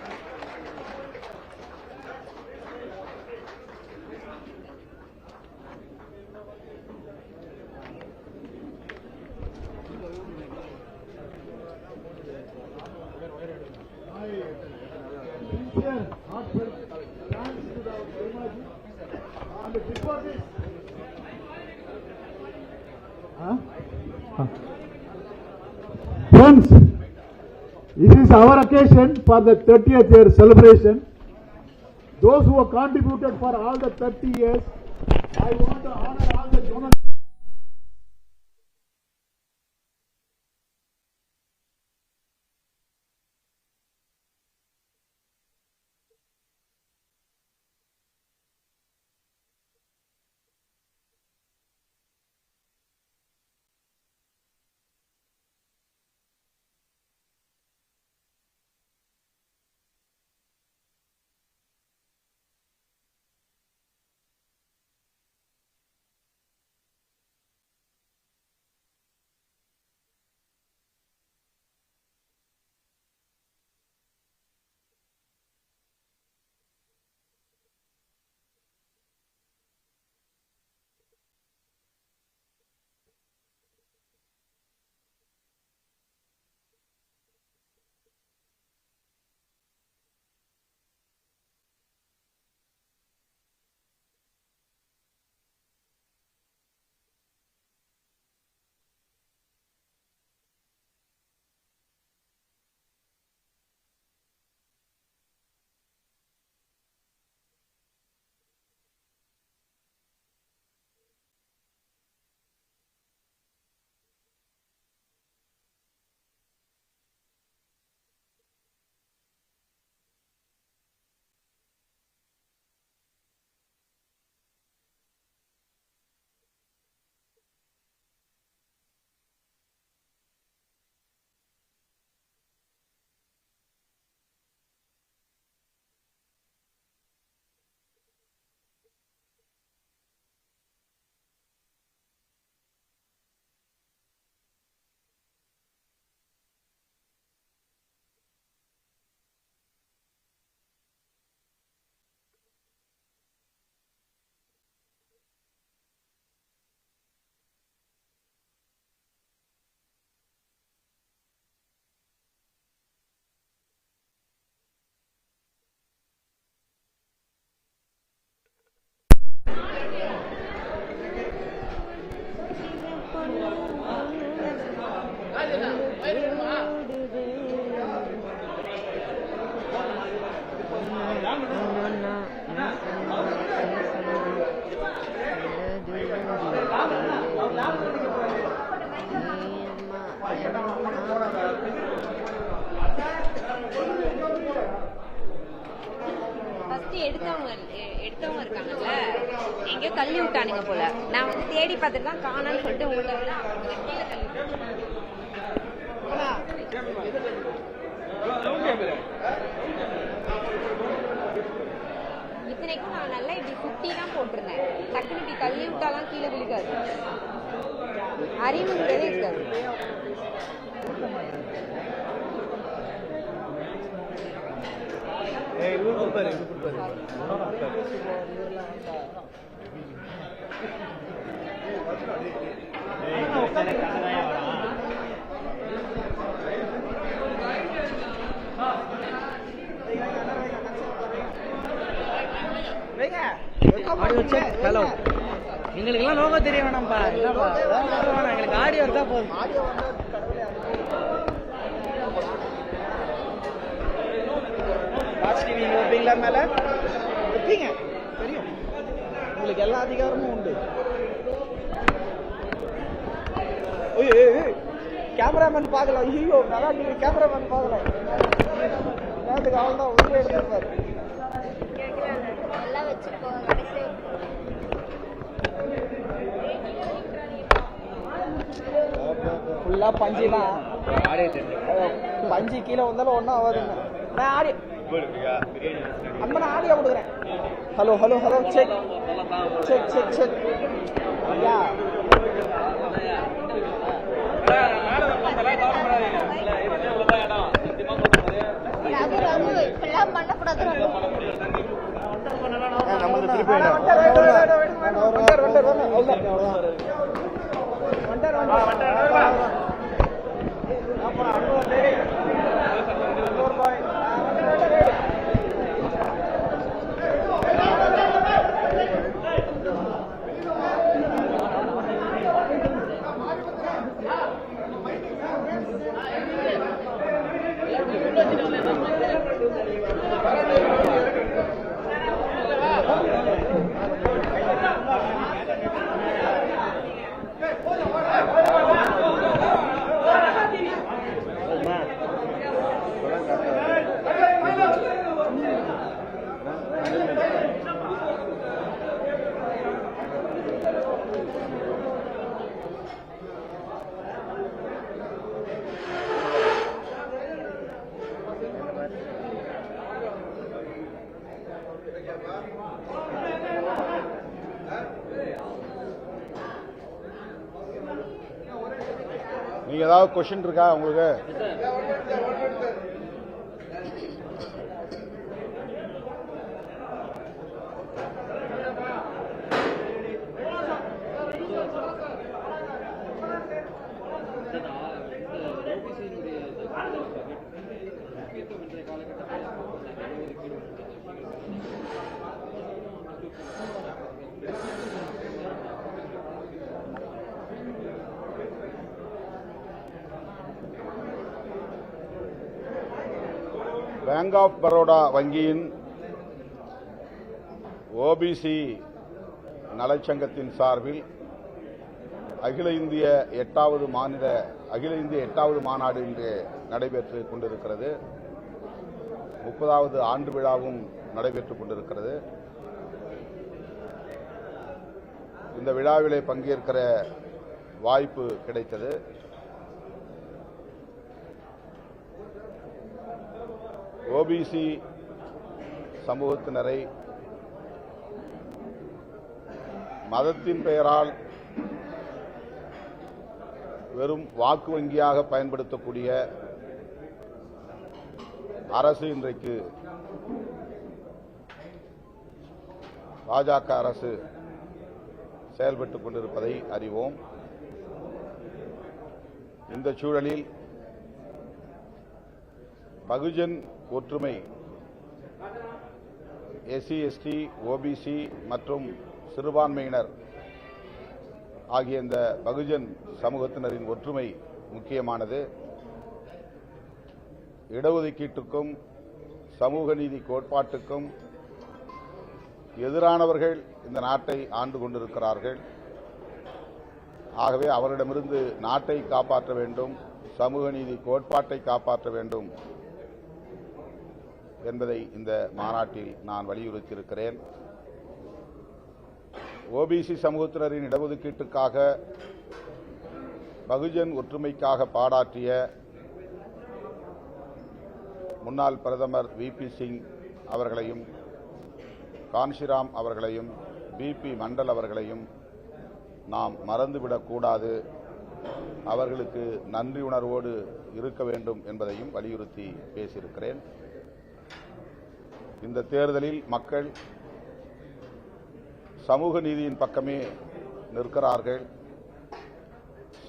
Friends, this is our occasion for the 30th year celebration. Those who have contributed for all the 30 years, I want to honor all the donors. எடுத்தவங்க இருக்காங்கல்ல, எங்கேயோ தள்ளி விட்டானுங்க போல. நான் வந்து தேடி பார்த்துட்டு தான் காணான்னு சொல்லிட்டு உங்களுக்கு இத்தனைக்கும் நான் நல்லா இப்படி சுத்தி தான் போட்டிருந்தேன். டக்குனு இப்படி தள்ளி விட்டாலாம் கீழே விழுகாது. அறிவுங்கிறதே இருக்காது. ஹலோ, எங்களுக்கெல்லாம் லோகோ தெரிய வேணாம்ப்பா. எங்களுக்கு ஆடியோ இருந்தா போதும். வைப்பீங்களா? மேல வைப்பீங்க, தெரியும். உங்களுக்கு எல்லா அதிகாரமும் உண்டு. கேமராமேன் பார்க்கல. ஐயோ, நல்லா கேமராமேன் பார்க்கல. நேரத்துக்கு அவன் தான் உள்ள எடுத்திருப்பாரு. ஃபுல்லா பஞ்சு தான். பஞ்சு கீழே வந்தாலும் ஒன்னும் ஆகாதுங்க. நான் ஆடியோ அம்மா நான் ஆடியோ கொடுக்குறேன். Hello hello hello, check check check check. ஐயா நீங்க ஏதாவது क्वेश्चन இருக்கா உங்களுக்கு? பேங்க் ஆஃப் பரோடா வங்கியின் ஓபிசி நலச்சங்கத்தின் சார்பில் அகில இந்திய 8வது மாநாடு இன்று நடைபெற்றுக் கொண்டிருக்கிறது. 30வது ஆண்டு விழாவும் நடைபெற்றுக் கொண்டிருக்கிறது. இந்த விழாவிலே பங்கேற்கிற வாய்ப்பு கிடைத்தது. ஓபிசி சமூகத்தினரை மதத்தின் பெயரால் வெறும் வாக்கு வங்கியாக பயன்படுத்தக்கூடிய அரசு இன்றைக்கு பாஜக அரசு செயல்பட்டுக் கொண்டிருப்பதை அறிவோம். இந்த சூழலில் பகுஜன் ஒற்றுமை எஸ்சி எஸ்டி ஓபிசி மற்றும் சிறுபான்மையினர் ஆகிய இந்த பகுஜன் சமூகத்தினரின் ஒற்றுமை முக்கியமானது. இடஒதுக்கீட்டுக்கும் சமூக நீதி கோட்பாட்டுக்கும் எதிரானவர்கள் இந்த நாட்டை ஆண்டு கொண்டிருக்கிறார்கள். ஆகவே அவரிடமிருந்து நாட்டை காப்பாற்ற வேண்டும், சமூக நீதி கோட்பாட்டை காப்பாற்ற வேண்டும் என்பதை இந்த மாநாட்டில் நான் வலியுறுத்தியிருக்கிறேன். ஓபிசி சமூகத்தினரின் இடஒதுக்கீட்டுக்காக பகுஜன் ஒற்றுமைக்காக பாடாற்றிய முன்னாள் பிரதமர் விபி சிங் அவர்களையும், கான்ஷிராம் அவர்களையும், பிபி மண்டல் அவர்களையும் நாம் மறந்துவிடக்கூடாது. அவர்களுக்கு நன்றி உணர்வோடு இருக்க வேண்டும் என்பதையும் வலியுறுத்தி பேசியிருக்கிறேன். இந்த தேர்தலில் மக்கள் சமூக நீதியின் பக்கமே நிற்கிறார்கள்.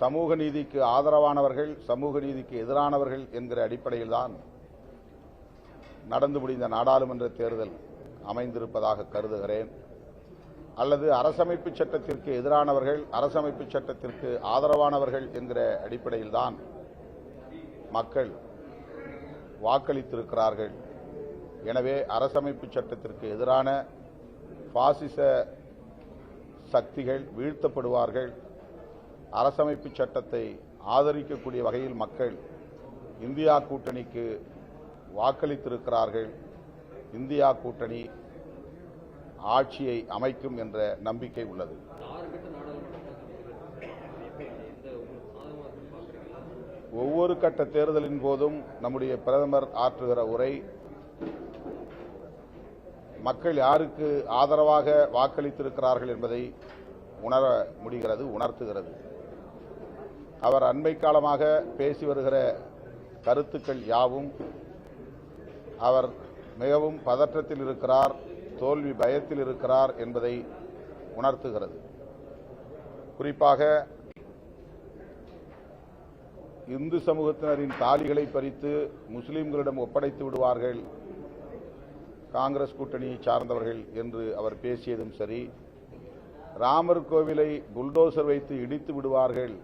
சமூக நீதிக்கு ஆதரவானவர்கள், சமூக நீதிக்கு எதிரானவர்கள் என்கிற அடிப்படையில்தான் நடந்து முடிந்த நாடாளுமன்ற தேர்தல் அமைந்திருப்பதாக கருதுகிறேன். அல்லது அரசமைப்பு சட்டத்திற்கு எதிரானவர்கள், அரசமைப்பு சட்டத்திற்கு ஆதரவானவர்கள் என்கிற அடிப்படையில்தான் மக்கள் வாக்களித்திருக்கிறார்கள். எனவே அரசமைப்பு சட்டத்திற்கு எதிரான பாசிச சக்திகள் வீழ்த்தப்படுவார்கள். அரசமைப்பு சட்டத்தை ஆதரிக்கக்கூடிய வகையில் மக்கள் இந்தியா கூட்டணிக்கு வாக்களித்திருக்கிறார்கள். இந்தியா கூட்டணி ஆட்சியை அமைக்கும் என்ற நம்பிக்கை உள்ளது. ஒவ்வொரு கட்ட தேர்தலின் போதும் நம்முடைய பிரதமர் ஆற்றுகிற உரை மக்கள் யாருக்கு ஆதரவாக வாக்களித்திருக்கிறார்கள் என்பதை உணர முடிகிறது, உணர்த்துகிறது. அவர் அண்மை காலமாக பேசி வருகிற கருத்துக்கள் யாவும் அவர் மிகவும் பதற்றத்தில் இருக்கிறார், தோல்வி பயத்தில் இருக்கிறார் என்பதை உணர்த்துகிறது. குறிப்பாக இந்து சமூகத்தினரின் தாலிகளை பறித்து முஸ்லிம்களிடம் ஒப்படைத்து விடுவார்கள் காங்கிரஸ் கூட்டணியை சார்ந்தவர்கள் என்று அவர் பேசியதும் சரி, ராமர் கோவிலை புல்டோசர் வைத்து இடித்து விடுவார்கள்,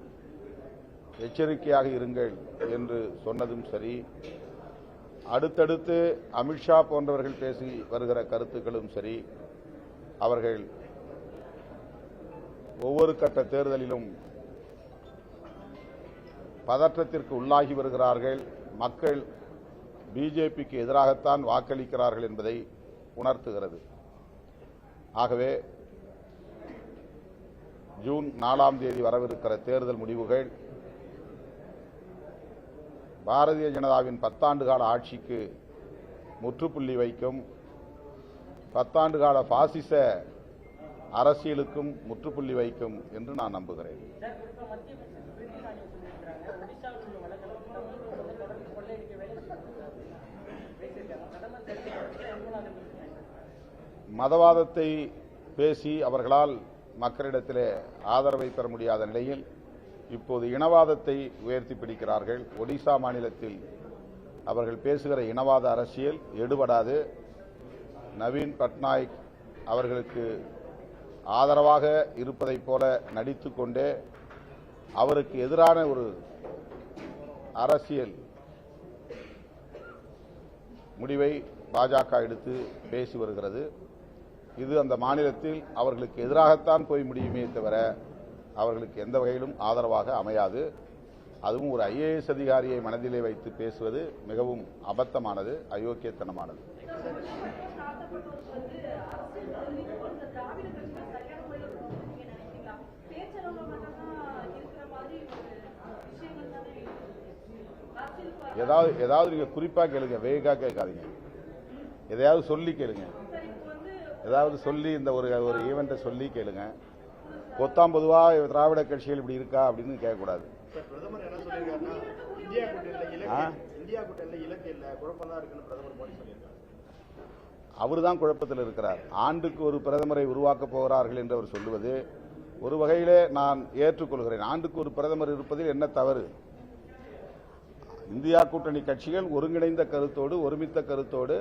எச்சரிக்கையாக இருங்கள் என்று சொன்னதும் சரி, அடுத்தடுத்து அமித்ஷா போன்றவர்கள் பேசி வருகிற கருத்துக்களும் சரி, அவர்கள் ஒவ்வொரு கட்ட தேர்தலிலும் பதற்றத்திற்கு உள்ளாகி வருகிறார்கள். மக்கள் பிஜேபிக்கு எதிராகத்தான் வாக்களிக்கிறார்கள் என்பதை உணர்த்துகிறது. ஆகவே ஜூன் 4ஆம் தேதி வரவிருக்கிற தேர்தல் முடிவுகள் பாரதிய ஜனதாவின் 10 ஆண்டு கால ஆட்சிக்கு முற்றுப்புள்ளி வைக்கும், 10 ஆண்டு கால பாசிச அரசியலுக்கும் முற்றுப்புள்ளி வைக்கும் என்று நான் நம்புகிறேன். மதவாதத்தை பேசி அவர்களால் மக்களிடத்திலே ஆதரவை பெற முடியாத நிலையில் இப்போது இனவாதத்தை உயர்த்தி பிடிக்கிறார்கள். ஒடிசா மாநிலத்தில் அவர்கள் பேசுகிற இனவாத அரசியல் எடுபடாது. நவீன் பட்நாயக் அவர்களுக்கு ஆதரவாக இருப்பதைப் போல நடித்துக் கொண்டே அவருக்கு எதிரான ஒரு அரசியல் முடிவை பாஜக எடுத்து பேசி வருகிறது. இது அந்த மாநிலத்தில் அவர்களுக்கு எதிராகத்தான் போய் முடியுமே தவிர அவர்களுக்கு எந்த வகையிலும் ஆதரவாக அமையாது. அதுவும் ஒரு ஐஏஎஸ் அதிகாரியை மனதிலே வைத்து பேசுவது மிகவும் அபத்தமானது, அயோக்கியத்தனமானது. ஏதாவது நீங்க குறிப்பா கேளுங்க, வேகா கேட்காதீங்க. எதையாவது சொல்லி கேளுங்க, ஏதாவது சொல்லி இந்த ஒரு ஈவெண்ட்டை சொல்லி கேளுங்க. பொத்தாம் பொதுவா திராவிட கட்சிகள் இப்படி இருக்கா அப்படின்னு கேட்கக்கூடாது. அவர்தான் குழப்பத்தில் இருக்கிறார். ஆண்டுக்கு ஒரு பிரதமரை உருவாக்கப் போகிறார்கள் என்று அவர் சொல்லுவது ஒரு வகையிலே நான் ஏற்றுக்கொள்கிறேன். ஆண்டுக்கு ஒரு பிரதமர் இருப்பதில் என்ன தவறு? இந்தியா கூட்டணி கட்சிகள் ஒருங்கிணைந்த கருத்தோடு, ஒருமித்த கருத்தோடு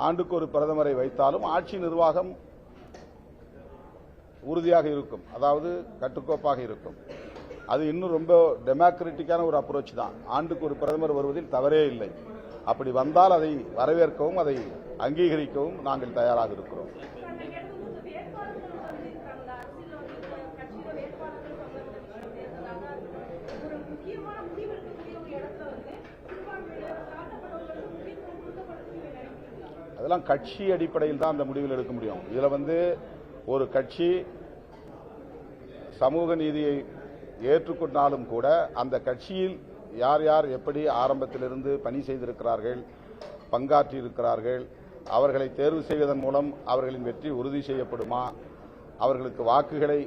ஆண்டுக்கு ஒரு பிரதமரை வைத்தாலும் ஆட்சி நிர்வாகம் உறுதியாக இருக்கும், அதாவது கட்டுக்கோப்பாக இருக்கும். அது இன்னும் ரொம்ப டெமோக்ராட்டிக்கான ஒரு அப்ரோச் தான். ஆண்டுக்கு ஒரு பிரதமர் வருவதில் தவறே இல்லை. அப்படி வந்தால் அதை வரவேற்கவும் அதை அங்கீகரிக்கவும் நாங்கள் தயாராக இருக்கிறோம். அதெல்லாம் கட்சி அடிப்படையில் தான் அந்த முடிவில் எடுக்க முடியும். இதுல ஒரு கட்சி சமூக நீதியை ஏற்றுக்கொண்டாலும் கூட அந்த கட்சியில் யார் யார் எப்படி ஆரம்பத்திலிருந்து பணி செய்திருக்கிறார்கள், பங்காற்றி இருக்கிறார்கள், அவர்களை தேர்வு செய்வதன் மூலம் அவர்களின் வெற்றி உறுதி செய்யப்படுமா, அவர்களுக்கு வாக்குகளை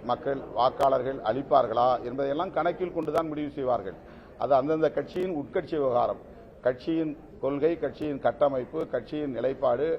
வாக்காளர்கள் அளிப்பார்களா என்பதையெல்லாம் கணக்கில் கொண்டுதான் முடிவு செய்வார்கள். அது அந்தந்த கட்சியின் உட்கட்சி விவகாரம். கட்சியின் கொள்கை, கட்சியின் கட்டமைப்பு, கட்சியின் நிலைப்பாடு